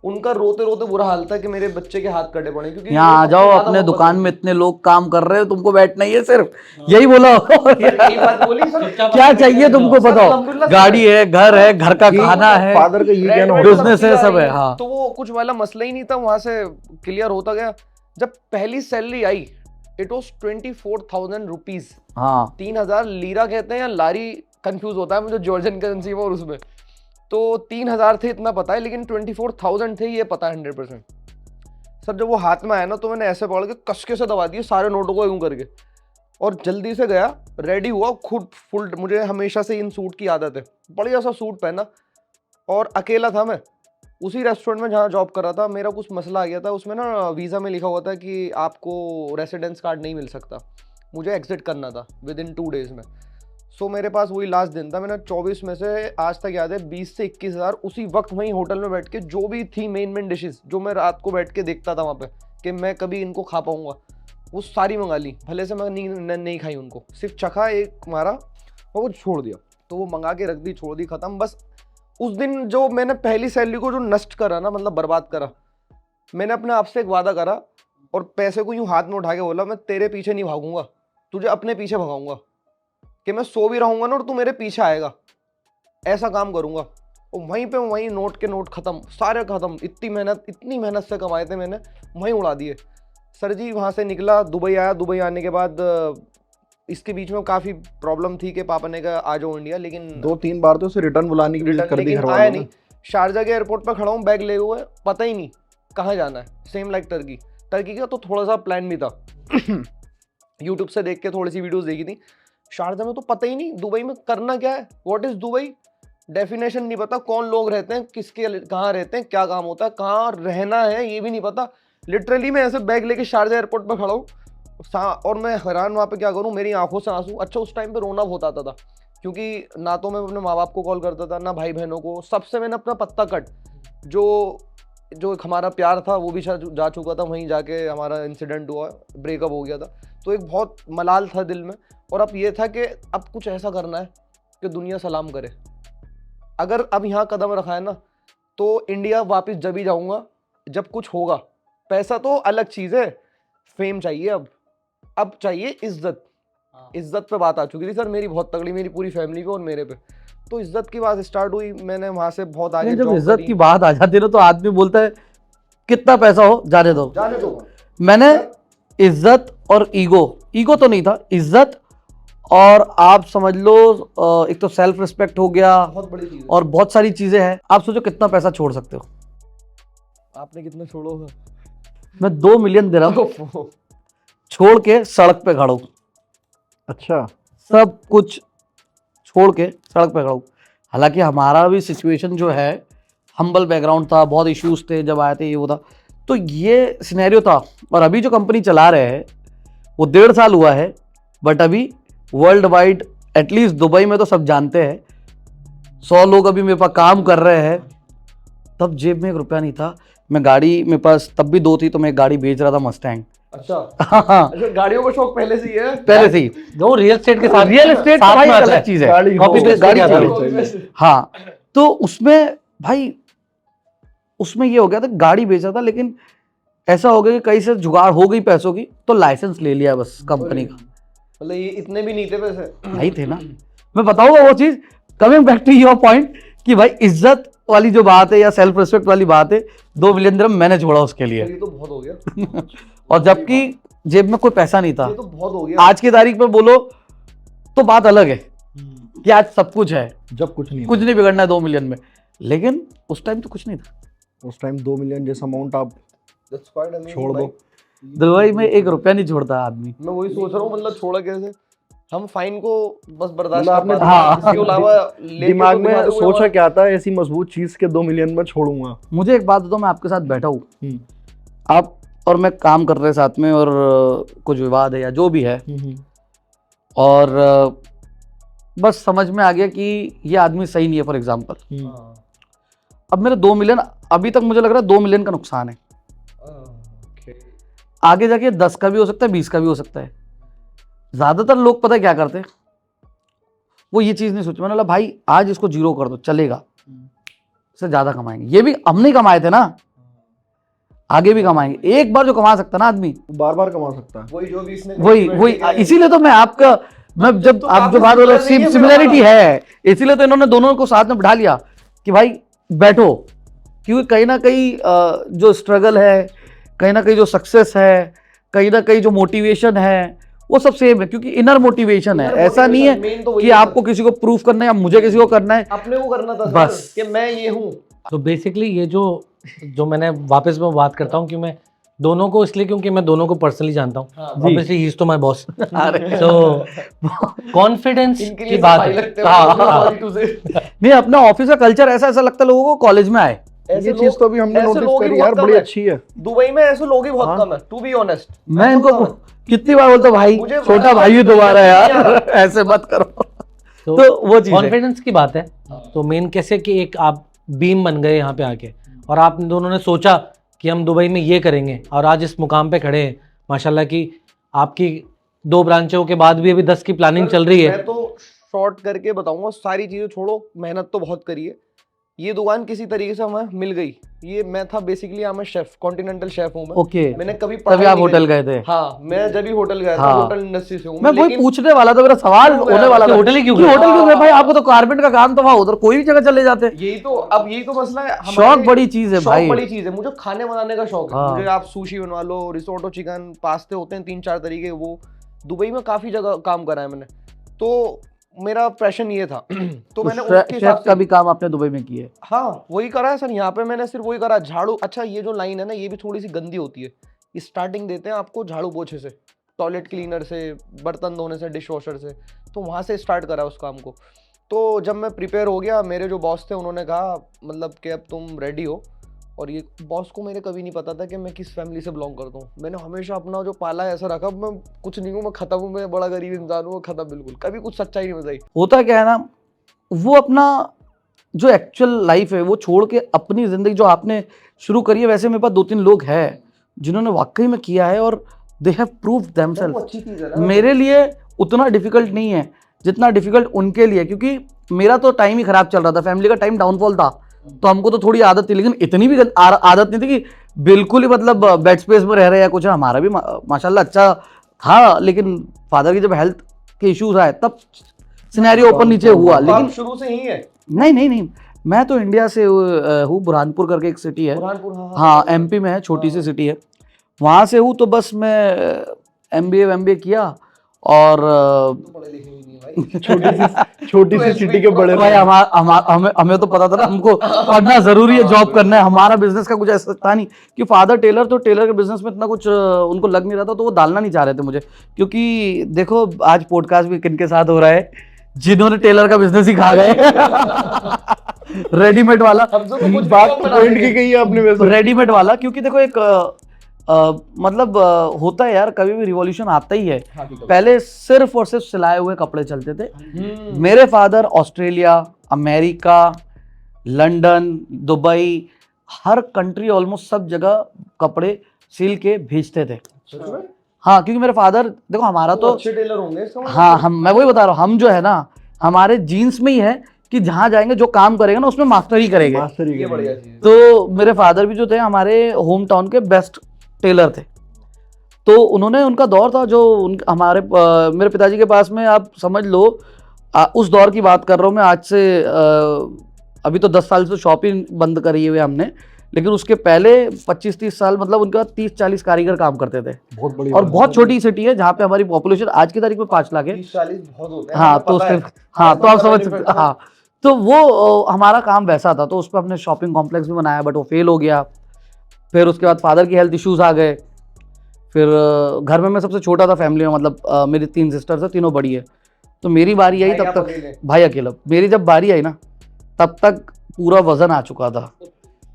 उनका रोते रोते बुरा हाल था कि मेरे बच्चे के हाथ कटे पड़े, क्योंकि
यहाँ आ जाओ, अपने दुकान में इतने लोग काम कर रहे हो, तुमको बैठना ही है सिर्फ, यही बोला।
यही बात बोली सर।
क्या चाहिए तुमको बताओ,
अल्हम्दुलिल्लाह
गाड़ी है, घर है, घर का खाना है,
फादर का ये
रेंट
कहना
वेंट
होता है।
business है, सब है, हाँ।
तो वो कुछ वाला मसला ही नहीं था, वहां से क्लियर होता गया। जब पहली salary I, it was 24,000 rupees.
हाँ,
3,000 लीरा कहते हैं या लारी, कंफ्यूज होता है मुझे जॉर्जियन करेंसी में और उसमें। तो 3,000 थे इतना पता है, लेकिन 24,000 थे ये पता है 100%। सर जब वो हाथ में आया ना, तो मैंने ऐसे पकड़ के कसके से दबा दिए सारे नोटों को यूं करके, और जल्दी से गया, रेडी हुआ खुद फुल, मुझे हमेशा से इन सूट की आदत है, बढ़िया सा सूट पहना और अकेला था मैं उसी रेस्टोरेंट में जहाँ जॉब कर रहा था। मेरा कुछ मसला आ गया था, उसमें ना वीज़ा में लिखा हुआ था कि आपको रेसिडेंस कार्ड नहीं मिल सकता, मुझे एग्जिट करना था विद इन 2 डेज़ में। सो मेरे पास वही लास्ट दिन था, मैंने 24 में से आज तक याद है 20 से 21 हज़ार उसी वक्त वहीं होटल में बैठ के, जो भी थी मेन डिशेस जो मैं रात को बैठ के देखता था वहाँ पे कि मैं कभी इनको खा पाऊँगा, वो सारी मंगा ली। भले से मैं नहीं खाई उनको, सिर्फ चखा एक मारा और वो छोड़ दिया। तो वो मंगा के रख दी, छोड़ दी, ख़त्म। बस उस दिन जो मैंने पहली सैलरी को जो नष्ट करा ना, मतलब बर्बाद करा, मैंने अपने आप से एक वादा करा और पैसे को यूँ हाथ में उठा के बोला, मैं तेरे पीछे नहीं भागूंगा, तुझे अपने पीछे भगाऊंगा, कि मैं सो भी रहूंगा ना और तू मेरे पीछे आएगा, ऐसा काम करूंगा। और वहीं पे वहीं नोट के नोट ख़त्म, सारे ख़त्म। इतनी मेहनत से कमाए थे मैंने, वहीं उड़ा दिए सर जी। वहाँ से निकला, दुबई आया। दुबई आने के बाद इसके बीच में काफ़ी प्रॉब्लम थी कि पापा ने कहा आ जाओ इंडिया, लेकिन
2-3 बार तो उसे रिटर्न बुलाने की कोशिश कर दी घर
लेकिन
वालों
आया
ने।
नहीं। शारजा के एयरपोर्ट पर खड़ा हूँ, बैग ले हुए, पता ही नहीं कहाँ जाना है। सेम लाइक टर्की का तो थोड़ा सा प्लान भी था यूट्यूब से देख के थोड़ी सी वीडियोस देखी थी। शारजा में तो पता ही नहीं दुबई में करना क्या है, व्हाट इज दुबई, डेफिनेशन नहीं पता, कौन लोग रहते हैं, किसके कहाँ रहते हैं, क्या काम होता है, कहाँ रहना है ये भी नहीं पता। लिटरली मैं ऐसे बैग लेके शारजा एयरपोर्ट पर खड़ा हूँ और मैं हैरान वहाँ पे क्या करूँ, मेरी आंखों से आंसू। अच्छा उस टाइम पे रोना बहुत आता था, क्योंकि ना तो मैं अपने माँ बाप को कॉल करता था, ना भाई बहनों को। सबसे मैंने अपना पत्ता कट, जो हमारा प्यार था वो भी जा चुका था, वहीं जाके हमारा इंसिडेंट हुआ, ब्रेकअप हो गया था। तो एक बहुत मलाल था दिल में। और अब ये था कि अब कुछ ऐसा करना है कि दुनिया सलाम करे। अगर अब यहाँ कदम रखा है ना, तो इंडिया वापस जब ही जाऊँगा जब कुछ होगा। पैसा तो अलग चीज़ है, फेम चाहिए अब चाहिए इज्जत। इज्जत पे बात आ चुकी थी सर मेरी बहुत तगड़ी, मेरी पूरी फैमिली पे और मेरे पे। तो इज्जत की बात स्टार्ट हुई, मैंने वहाँ से बहुत आगे
जब
जॉब
इज्जत
करी।
की बात आ जाती है ना तो आदमी बोलता है कितना पैसा हो जाने दो।
जाने दो।
मैंने इज्जत और ईगो तो नहीं था, इज्जत और आप समझ लो एक तो सेल्फ रिस्पेक्ट हो गया
बहुत बड़ी चीज़ है।
और बहुत सारी चीजें हैं। आप सोचो कितना पैसा छोड़ सकते हो।
आपने कितना छोड़ोगे?
मैं 2 मिलियन दिरहम छोड़ के सड़क पे खड़ा हूँ,
अच्छा,
सब कुछ छोड़ के सड़क पे खड़ा हूँ। हालांकि हमारा भी सिचुएशन जो है हम्बल बैकग्राउंड था, बहुत इश्यूज थे जब आए थे, ये वो था, तो ये सिनेरियो था। और अभी जो कंपनी चला रहे हैं वो 1.5 साल हुआ है, बट अभी वर्ल्ड वाइड एटलीस्ट दुबई में तो सब जानते हैं, 100 लोग अभी मेरे पास काम कर रहे हैं। तब जेब में 1 रुपया नहीं था, मैं गाड़ी मेरे पास तब भी 2 थी तो मैं एक गाड़ी बेच रहा था, मस्टैंग।
अच्छा
हाँ,
अच्छा, गाड़ियों का शौक पहले से ही है।
पहले से ही।
वो रियल एस्टेट के साथ,
रियल एस्टेट
साथ
भाई
में
एक
आता है।
अलग चीज है,
गाड़ी
कॉपी
हो,
पेस्ट
गाड़ी
करके आता
चाहिए।
है।
हाँ, तो उसमें भाई उसमें ये हो गया था, गाड़ी बेचा था, लेकिन ऐसा हो गया कि कहीं से जुगाड़ हो गई पैसों की, तो लाइसेंस ले लिया बस कंपनी का।
मतलब ये इतने भी नहीं थे पैसे।
नहीं थे ना, मैं बताऊंगा वो चीज। Coming back to your point कि भाई इज्जत वाली जो बात है या सेल्फ रिस्पेक्ट वाली बात है, 2 मिलियन दिरहम मैंने छोड़ा उसके लिए।
ये तो बहुत हो गया।
और जबकि जेब में कोई पैसा नहीं था।
ये तो बहुत हो गया।
आज की तारीख में बोलो तो बात अलग है कि आज सब कुछ है,
जब कुछ नहीं
कुछ नहीं बिगड़ना है 2 मिलियन में, लेकिन उस टाइम तो कुछ नहीं था।
था। उस टाइम 2 मिलियन जैसा अमाउंट आप
That's quite amazing,
छोड़
भाई।
दो।
दुबई में 1 रुपया नहीं छोड़ता आदमी।
मैं वही सोच रहा हूँ, मतलब छोड़ा कैसे। हम फाइन को बस बर्दाश्त
मतलब
कर
आपने
पाते हैं,
हाँ।
इसके अलावा लेके
दिमाग
तो दिखा
में
दो
सोचा
हमारा।
क्या था ऐसी मजबूत चीज के 2 मिलियन में छोड़ूंगा।
मुझे एक बात बताओ, मैं आपके साथ बैठा हूँ,
हम्म,
आप और मैं काम कर रहे हैं साथ में, और कुछ विवाद है या जो भी है, और बस समझ में आ गया कि ये आदमी सही नहीं है, फॉर एग्जाम्पल।
हाँ,
अब मेरे 2 मिलियन, अभी तक मुझे लग रहा है 2 मिलियन का नुकसान है।
okay।
आगे जाके 10 का भी हो सकता है, 20 का भी हो सकता है। ज्यादातर लोग पता है क्या करते हैं, वो ये चीज नहीं सोचते, मैंने बोला भाई आज इसको 0 कर दो चलेगा, इससे ज्यादा कमाएंगे। ये भी हम नहीं कमाए थे ना, आगे भी कमाएंगे। एक बार जो कमा सकता ना आदमी,
बार बार कमा सकता है।
वही जो भी इसने
वही इसीलिए तो मैं आपका, मैं जब
तो
आप जो
आप
बात बोल रहे
similar नहीं है,
सिमिलरिटी
फिर
है, इसीलिए तो इन्होंने दोनों को साथ में बिठा लिया कि भाई बैठो, क्योंकि कहीं ना कहीं जो स्ट्रगल है, कहीं ना कहीं जो सक्सेस है, कहीं ना कहीं जो मोटिवेशन है, वो सब सेम है, क्योंकि इनर मोटिवेशन है। ऐसा नहीं है
मेन तो वही
कि
है
आपको किसी को प्रूफ करना है या मुझे किसी को करना है।
अपने को करना था
बस।
सर, कि मैं ये हूँ।
तो बेसिकली ये जो मैंने वापस मैं बात करता हूँ कि मैं दोनों को इसलिए क्योंकि मैं दोनों को पर्सनली जानता हूँ,
हाँ,
ऑब्वियसली ही इज तो माय बॉस।
अरे
सो कॉन्फिडेंस
इनके
की
लिए
बात
सफाई
है।
लगते हैं,
हाँ,
मैं
हाँ।
sorry to say।
नहीं, अपना ऑफिस का कल्चर ऐसा ऐसा लगता है लोगों को कॉलेज में आए।
ऐसे
ये चीज तो अभी हमने
ऐसे
नोटिस
लोग ही
करी
बहुत
यार,
कम
बड़ी
है।
अच्छी है।
दुबई में ऐसे लोग ही बहुत
हाँ।
कम है, टू बी ऑनेस्ट।
मैं इनको कितनी बार बोलता हूँ, भाई
मुझे
छोटा भाई ही दोबारा यार, ऐसे मत करो।
तो
तो वो चीज है।
कॉन्फिडेंस की बात है। तो मेन कैसे कि एक आप बीम बन गए यहाँ पे आके, और आप दोनों ने सोचा कि हम दुबई में ये करेंगे, और आज इस मुकाम पे खड़े हैं माशाल्लाह की। आपकी 2 ब्रांचों के बाद भी अभी 10 की प्लानिंग चल रही है।
मैं तो शॉर्ट करके बताऊंगा, सारी चीजें छोड़ो, मेहनत तो बहुत करी है। ये दुकान किसी तरीके से हमें मिल गई। ये मैं था बेसिकली, मैं शेफ, कॉन्टिनेंटल शेफ हूँ मैं।
ओके,
मैंने कभी
तभी
पढ़ाई
आप
नहीं
होटल
करी।
गए थे।
हाँ, मैं जब भी होटल गया था,
हाँ।
होटल इंडस्ट्री से हूँ
मैं वही
लेकिन
पूछने वाला था, मेरा सवाल
क्यों
होने
गया?
वाला था,
होटल ही क्यों
कि
गए?
होटल क्यों गए भाई?
हाँ।
आपको तो कारपेंट का काम था, वहां उधर कोई भी जगह चले जाते।
यही तो, अब यही तो मसला है।
शौक बड़ी चीज है
शौक
भाई।
बड़ी चीज है। मुझे खाने बनाने का शौक है।
हाँ।
मुझे आप सुशी बनवा लो, रिसोटो चिकन, पास्ते होते हैं 3-4 तरीके, वो दुबई में काफी जगह काम करा है मैंने। तो मेरा पैशन ये था। तो मैंने उसके हिसाब
शेफ का
से,
भी काम आपने दुबई में किया है?
हाँ वही करा है सर। यहाँ पे मैंने सिर्फ वही करा, झाड़ू। अच्छा, ये जो लाइन है ना, ये भी थोड़ी सी गंदी होती है। ये स्टार्टिंग देते हैं आपको झाड़ू पोछे से, टॉयलेट क्लीनर से, बर्तन धोने से, डिश वॉशर से। तो वहाँ से स्टार्ट करा उस काम को। तो जब मैं प्रिपेयर हो गया, मेरे जो बॉस थे उन्होंने कहा मतलब कि अब तुम रेडी हो। और ये बॉस को मेरे कभी नहीं पता था कि मैं किस फैमिली से बिलोंग करता हूँ। मैंने हमेशा अपना जो पाला है ऐसा रखा, मैं कुछ नहीं हूँ, मैं खत्म हूँ, मैं बड़ा गरीब इंसान हूँ, खत्म बिल्कुल। कभी कुछ सच्चाई नहीं बताई।
होता क्या है ना, वो अपना जो एक्चुअल लाइफ है वो छोड़ के अपनी जिंदगी जो आपने शुरू करी है, वैसे मेरे पास 2-3 लोग हैं जिन्होंने वाकई में किया है और दे हैव प्रूव्ड
वो
देमसेल्फ।
अच्छी चीज है ना।
मेरे लिए उतना डिफिकल्ट नहीं है जितना डिफिकल्ट उनके लिए, क्योंकि मेरा तो टाइम ही खराब चल रहा था, फैमिली का टाइम डाउनफॉल था, तो हमको तो थोड़ी आदत थी, लेकिन इतनी भी आदत नहीं थी कि बिल्कुल ही मतलब बेड स्पेस में रह रहे या कुछ। हमारा भी माशाल्लाह अच्छा था, लेकिन फादर की जब हेल्थ के इश्यूज आए तब सिनेरियो ऊपर नीचे हुआ।
तो
लेकिन
आप शुरू से ही है?
नहीं, मैं तो इंडिया से हूँ, बुरहानपुर करके एक सिटी है,
बुरहानपुर,
हाँ एमपी में है, छोटी सी सिटी है, वहाँ से हूँ। तो बस मैं एमबीए किया और
पढ़े लिखे भी नहीं भाई।
छोटी सी सिटी के बड़े
भाई हमें तो पता था ना, हमको पढ़ना जरूरी है, जॉब करना है। हमारा बिजनेस का कुछ ऐसा था नहीं कि फादर टेलर, तो टेलर के बिजनेस में इतना कुछ उनको लग नहीं रहा था, तो वो डालना नहीं चाह रहे थे मुझे। क्योंकि देखो आज पॉडकास्ट भी किनके साथ हो रहा है, जिन्होंने टेलर का बिजनेस ही खा गए। रेडीमेड वाला,
हमसे तो कुछ
बात
भी कम बना
पॉइंट
देंगे।
की गई है आपने वैसे।
रेडीमेड वाला, क्योंकि देखो एक मतलब होता है यार, कभी भी रिवॉल्यूशन आता ही है। पहले सिर्फ और सिर्फ सिलाए हुए कपड़े चलते थे। मेरे father Australia, America, London, Dubai, हर कंट्री ऑलमोस्ट सब जगह कपड़े सिल के भेजते थे।
सच में?
हाँ, क्योंकि मेरे फादर, देखो हमारा
तो
तो,
अच्छे टेलर होंगे इसका मतलब।
हाँ मैं वही बता रहा हूँ, हम जो है ना, हमारे जीन्स में ही है कि जहाँ जाएंगे जो काम करेगा ना उसमें मास्टर ही करेंगे।
मास्टर ही
ये
करेंगे।
बढ़िया चीज है।
तो मेरे फादर भी जो थे हमारे होम टाउन के बेस्ट टेलर थे। तो उन्होंने, उनका दौर था जो मेरे पिताजी के पास में, आप समझ लो उस दौर की बात कर रहा हूँ मैं। आज से अभी तो 10 साल से शॉपिंग बंद करी हुई हमने, लेकिन उसके पहले 25-30 साल मतलब उनका 30-40 कारीगर काम करते थे।
बहुत बड़ी
और
बात
बहुत
है।
छोटी सिटी है जहाँ पे हमारी पॉपुलेशन आज की तारीख में 5 लाख है।
30-40 बहुत होते हैं।
हाँ
हमें
तो
पता है।
सिर्फ, हाँ तो आप
हमें
समझ
पता
सकते,
है।
हाँ तो वो हमारा काम वैसा था। तो उस पर हमने शॉपिंग कॉम्प्लेक्स भी बनाया, बट वो फेल हो गया। फिर उसके बाद फादर की हेल्थ इश्यूज आ गए। फिर घर में मैं सबसे छोटा था फैमिली में, मतलब मेरी 3 सिस्टर्स है, तीनों बड़ी है। तो मेरी बारी आई
भाई
तब
आप
तक,
अकेले?
भाई अकेला। मेरी जब बारी आई ना तब तक पूरा वजन आ चुका था।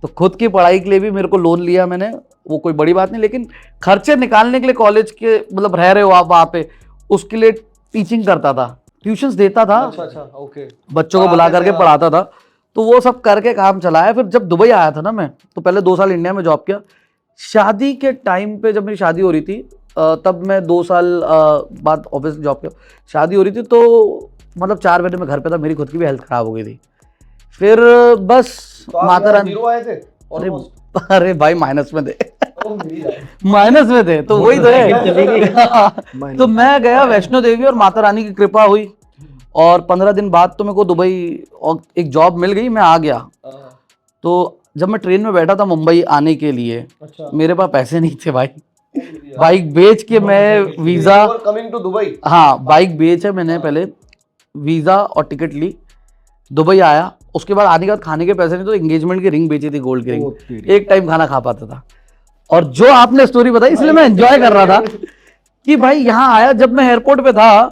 तो खुद की पढ़ाई के लिए भी मेरे को लोन लिया मैंने, वो कोई बड़ी बात नहीं, लेकिन खर्चे निकालने के लिए कॉलेज के, मतलब रह रहे हो आप वहाँ पे, उसके लिए टीचिंग करता था, ट्यूशंस देता था,
अच्छा ओके।
बच्चों को बुला करके पढ़ाता था। तो वो सब करके काम चलाया। फिर जब दुबई आया था ना मैं, तो पहले 2 साल इंडिया में जॉब किया। शादी के टाइम पे, जब मेरी शादी हो रही थी, तब मैं 2 साल बाद ऑफिस जॉब किया। शादी हो रही थी तो मतलब 4 महीने में घर पे था, मेरी खुद की भी हेल्थ खराब हो गई थी। फिर बस
तो आप
माता रानी,
जीरो आए थे
अरे
ऑलमोस्ट।
अरे भाई माइनस में थे,
ओ मेरी जान।
माइनस में थे, तो वही तो है।
माइनस।
तो मैं गया वैष्णो देवी और माता रानी की कृपा हुई, और 15 दिन बाद तो मेरे को दुबई और एक जॉब मिल गई, मैं आ गया। तो जब मैं ट्रेन में बैठा था मुंबई आने के लिए,
अच्छा।
मेरे पास पैसे नहीं थे भाई। बाइक बेच के मैं वीज़ा,
कमिंग टू दुबई।
हाँ बाइक बेचे मैंने, पहले वीज़ा और टिकट ली, दुबई आया। उसके बाद आने के बाद खाने के पैसे नहीं, तो एंगेजमेंट की रिंग बेची थी, गोल्ड की रिंग, एक टाइम खाना खा पाता था। और जो आपने स्टोरी बताई इसलिए मैं एंजॉय कर रहा था कि भाई यहाँ आया, जब मैं एयरपोर्ट पे था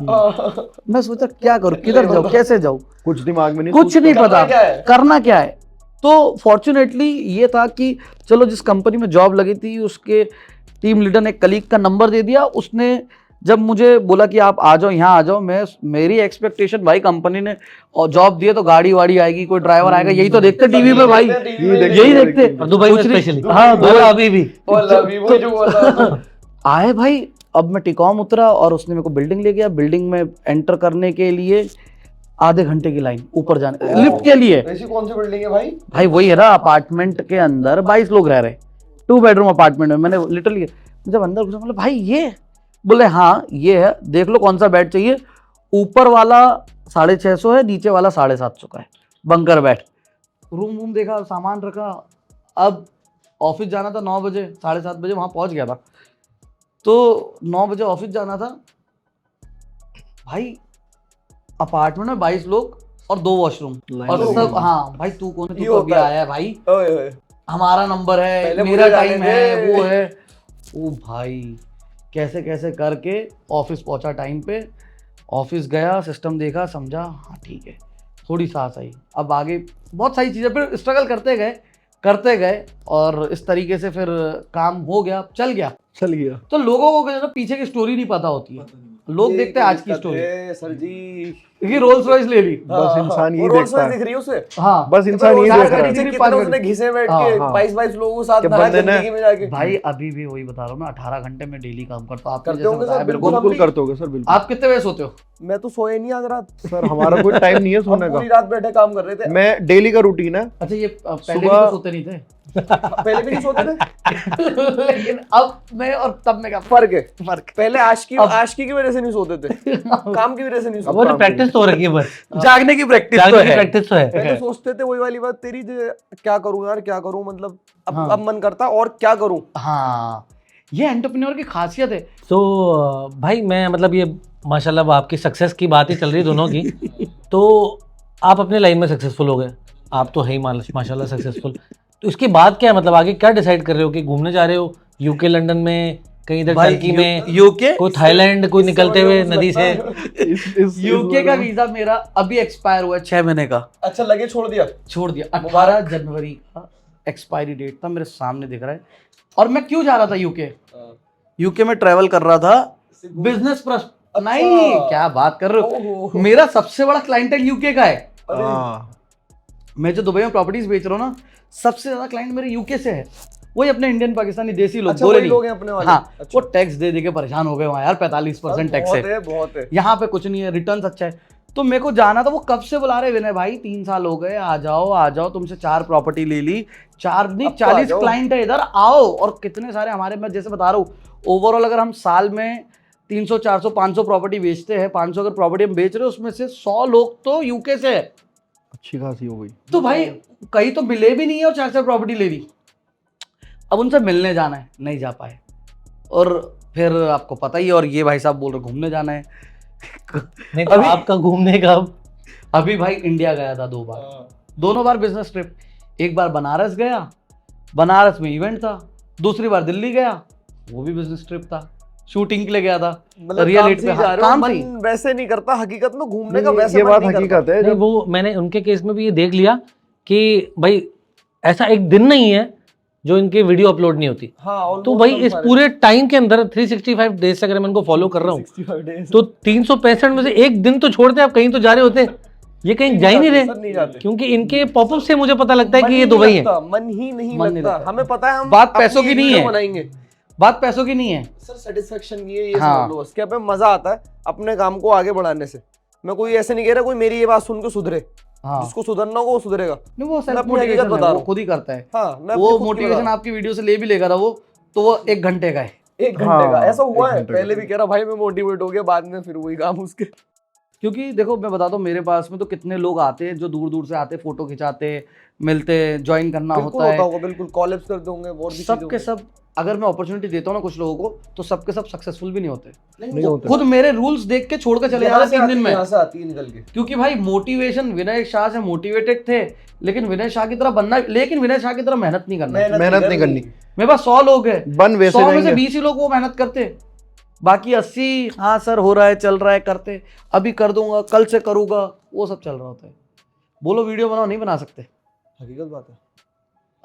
मैं सोचा क्या करूं, किधर जाऊं, कैसे जाऊं,
कुछ दिमाग में नहीं,
कुछ नहीं
करना
पता
क्या है?
करना क्या है। तो फॉर्चुनेटली ये था कि चलो जिस कंपनी में जॉब लगी थी उसके टीम लीडर ने एक कलीग का नंबर दे दिया। उसने जब मुझे बोला कि आप आ जाओ, यहाँ आ जाओ, मेरी एक्सपेक्टेशन भाई कंपनी ने और जॉब दिए तो गाड़ी वाड़ी आएगी, कोई ड्राइवर आएगा, यही तो देखते टीवी पे भाई, यही देखते।
और दुबई में
कुछ नहीं।
स्पेशली
हाँ, दुबई।
अभी भी
वो जो बोला
आए भाई, अब मैं टिकॉम उतरा और उसने मेरे को बिल्डिंग ले गया। बिल्डिंग में एंटर करने के लिए आधे घंटे की लाइन ऊपर जाने लिफ्ट के लिए।
ऐसी कौन सी बिल्डिंग है भाई?
भाई वही है ना, अपार्टमेंट के अंदर 22 लोग रह रहे, 2 बेडरूम अपार्टमेंट में। मैंने लिटरली जब अंदर घुसा बोला भाई ये, बोले हाँ ये है, देख लो कौन सा बेड चाहिए। ऊपर वाला 650 है, नीचे वाला 750 का है, बंकर बेड। रूम वूम देखा, सामान रखा। अब ऑफिस जाना था 9 बजे, 7:30 बजे वहाँ पहुँच गया था। तो 9 बजे ऑफिस जाना था भाई। अपार्टमेंट में 22 लोग और 2 वॉशरूम और
लगी
सब।
हुई।
हाँ भाई तू कौन है,
ये
तू तो अभी
होता है।
आया है भाई,
ओए ओए
हमारा नंबर है,
पहले
मेरा
मुझे जाने
टाइम है,
दे।
वो है। ओ भाई कैसे कैसे करके ऑफिस पहुंचा टाइम पे। ऑफिस गया, सिस्टम देखा, समझा, हाँ ठीक है, थोड़ी सांस आई। अब आगे बहुत सारी चीज़ें फिर स्ट्रगल करते गए और इस तरीके से फिर काम हो गया, चल गया।
चल गया।
तो लोगों को क्या, पीछे की स्टोरी नहीं पता होती है, लोग देखते हैं आज की स्टोरी।
सर जी
क्योंकि रोल्स रॉयस ले ली।
बस इंसान यही
वो रोल्स
देखता
रॉयस
है।
दिख रही है उसे।
हाँ
बस इंसान यही
कार
देख रहा
के
है
नीचे
है।
कितना उसने घिसे बैठ
हाँ,
के
हाँ।
22 लोगों के साथ
कि
नहा
बंदे ने-
जिंदगी में जाके
भाई अभी भी वही बता रहा हूँ मैं, 18 घंटे में डेली काम करता हूँ। आपने
करते
जैसे
होंगे
बताया
सर,
मेरे को।
बिल्कुल।
बिल्कुल करते होगे सर, बिल्कुल।
आप कितने बजे सोते हो?
मैं तो सोया नहीं आज रात।
सर हमारा कोई टाइम नहीं है
हम
सोने
पूरी
का।
रात बैठे काम कर रहे थे।
मैं डेली का रूटीन है।
अच्छा ये पहले भी
सुबह-
तो सोते नहीं थे।
पहले भी नहीं सोते थे।
लेकिन अब मैं और तब में क्या
फर्क है।
फर्क?
पहले
अब-
आशिकी की वजह से नहीं सोते थे, काम की वजह से नहीं
वो
सोते
तो प्रैक्टिस तो हो रखी है बस,
जागने की प्रैक्टिस तो
जागने की
है।
प्रैक्टिस तो है।
पहले सोचते थे वही वाली बात तेरी, क्या करूं यार, क्या करूं, मतलब
हाँ।
अब मन करता और क्या करूं।
हाँ ये एंटरप्रेन्योर की खासियत है।
तो भाई मैं मतलब ये माशाल्लाह अब आपकी सक्सेस की बात ही चल रही है दोनों की। तो आप अपने लाइफ में सक्सेसफुल हो गए, आप तो है ही माशाल्लाह सक्सेसफुल। तो इसके बाद क्या है, मतलब आगे क्या डिसाइड कर रहे हो कि घूमने जा रहे हो यूके, लंदन में, कहीं इधर टर्की में,
यूके
कोई थाईलैंड, कोई निकलते हुए नदी से?
यूके का वीजा मेरा अभी एक्सपायर हुआ है 6 महीने का,
अच्छा लगे छोड़ दिया।
छोड़ दिया। 18 जनवरी का एक्सपायरी डेट था, मेरे सामने दिख रहा है। और मैं क्यों जा रहा था यूके? यूके में ट्रैवल कर रहा था बिजनेस नहीं, क्या बात कर रहे हो,
ओहो।
मेरा सबसे बड़ा क्लाइंटेल यूके का है।
हाँ।
मैं जो दुबई में प्रॉपर्टीज बेच रहा हूँ ना, सबसे ज्यादा क्लाइंट मेरे यूके से है। वही अपने इंडियन पाकिस्तानी देसी लोग,
अच्छा
बोले
वही
नहीं।
लोग हैं अपने वाले।
हाँ
अच्छा।
वो टैक्स दे के परेशान हो गए वहाँ यार, 45% टैक्स
बहुत
है।
है, बहुत है।
यहाँ पे कुछ नहीं है, रिटर्न अच्छा है। तो मेरे को जाना था, वो कब से बुला रहे विनय भाई, 3 साल हो गए, आ जाओ, तुमसे 4 प्रॉपर्टी ले ली, 4 नहीं
अब तो आ
40
जाओ।
क्लाइंट है इधर, आओ। और कितने सारे हमारे, मैं जैसे बता रहा हूँ, ओवरऑल अगर हम साल में 300 400 500 प्रॉपर्टी बेचते हैं, 500 अगर प्रॉपर्टी हम बेच रहे हैं, उसमें से 100 लोग तो यूके से है।
अच्छी खासी हो गई।
तो भाई कहीं तो मिले भी नहीं है और 4 प्रॉपर्टी ले ली। अब उनसे मिलने जाना है, नहीं जा पाए। और फिर आपको पता ही है, और ये भाई साहब बोल रहे घूमने जाना है।
नहीं तो
अभी-
आपका घूमने का
अभी भाई इंडिया गया था 2 बार, दोनों बार बिजनेस ट्रिप। एक बार बनारस गया, बनारस में इवेंट था। दूसरी बार दिल्ली गया, वो भी बिजनेस ट्रिप था, शूटिंग के लिए गया था।
मतलब
रियल
काम
एट
से
पे
ही जा रहे हो,
काम
मन
से ही।
वैसे नहीं करता हकीकत में घूमने का,
नहीं,
वैसे
ये
मन
बात
नहीं करता।
हकीकत है।
नहीं,
जब
वो मैंने उनके केस में भी ये देख लिया कि भाई ऐसा एक दिन नहीं है जो इनके वीडियो अपलोड नहीं होती।
हाँ, almost
तो भाई
हम
इस
सारे-
पूरे टाइम के अंदर 365 डेज से अगर मैं इनको फॉलो कर रहा हूँ
65 days।
तो 365 में से एक दिन तो छोड़ते आप कहीं तो जा रहे होते, ये कहीं जा ही नहीं
सर नहीं
रहे।
जाते।
क्योंकि इनके पॉपअप से मुझे पता लगता है
मन
कि
ही
ये
नहीं
दुबई है।
लगता, मन ही नहीं
मन नहीं
लगता।
लगता।
हमें पता है हम
बात पैसों
अपनी
की नहीं
वीडियो
है।
बनाएंगे
बात पैसों की नहीं है।
सर, सेटिस्फेक्शन की है, ये
हाँ।
समझ लो बस कि हमें मजा आता है अपने काम को आगे बढ़ाने से। मैं कोई ऐसे नहीं कह रहा कोई मेरी ये बात सुन के सुधरे,
हाँ
जिसको सुधरना होगा वो सुधरेगा।
नहीं, वो
मैं
सेल्फ
अपनी
मोटिवेशन
हकीकत बता रहा
वो
हूँ।
खुद ही करता है।
हाँ, मैं
वो
अपनी खुद की
मोटिवेशन
बता
आपकी वीडियो से ले भी लेगा ना वो, तो वो 1 घंटे का है।
1 घंटे
हाँ,
का ऐसा हुआ
1
है।
घंटे का।
पहले भी कह रहा भाई मैं मोटिवेट हो गया, बाद में फिर वही काम उसके।
क्योंकि देखो मैं बताता हूँ, मेरे पास में तो कितने लोग आते हैं जो दूर दूर से आते, फोटो खिंचाते, मिलते, ज्वाइन करना
बिल्कुल
होता है।
होगा, बिल्कुल कॉलेब्स कर दोगे और भी
सब
चीजें
के
होंगी।
सब अगर मैं अपॉर्चुनिटी देता हूँ ना कुछ लोगों को, तो सब के सब सक्सेसफुल भी नहीं होते।
नहीं होता।
खुद मेरे रूल्स देख के छोड़ के चले
यहाँ
जाते
से
3 दिन में।
यहाँ से आती है निकल के।
क्योंकि भाई मोटिवेशन, विनय शाह से मोटिवेटेड थे, लेकिन विनय शाह की तरह बनना, लेकिन विनय शाह की तरह मेहनत नहीं करना।
मेहनत नहीं करनी।
मेरे पास 100 लोग हैं,
बन वैसे
100 में से
जाएंगे।
20 ही लोग वो मेहनत करते, बाकी 80 हाँ सर हो रहा है, चल रहा है, करते, अभी कर दूंगा, कल से करूंगा, वो सब चल रहा होता है। बोलो वीडियो बनाओ, नहीं बना सकते।
हकीकत बात है।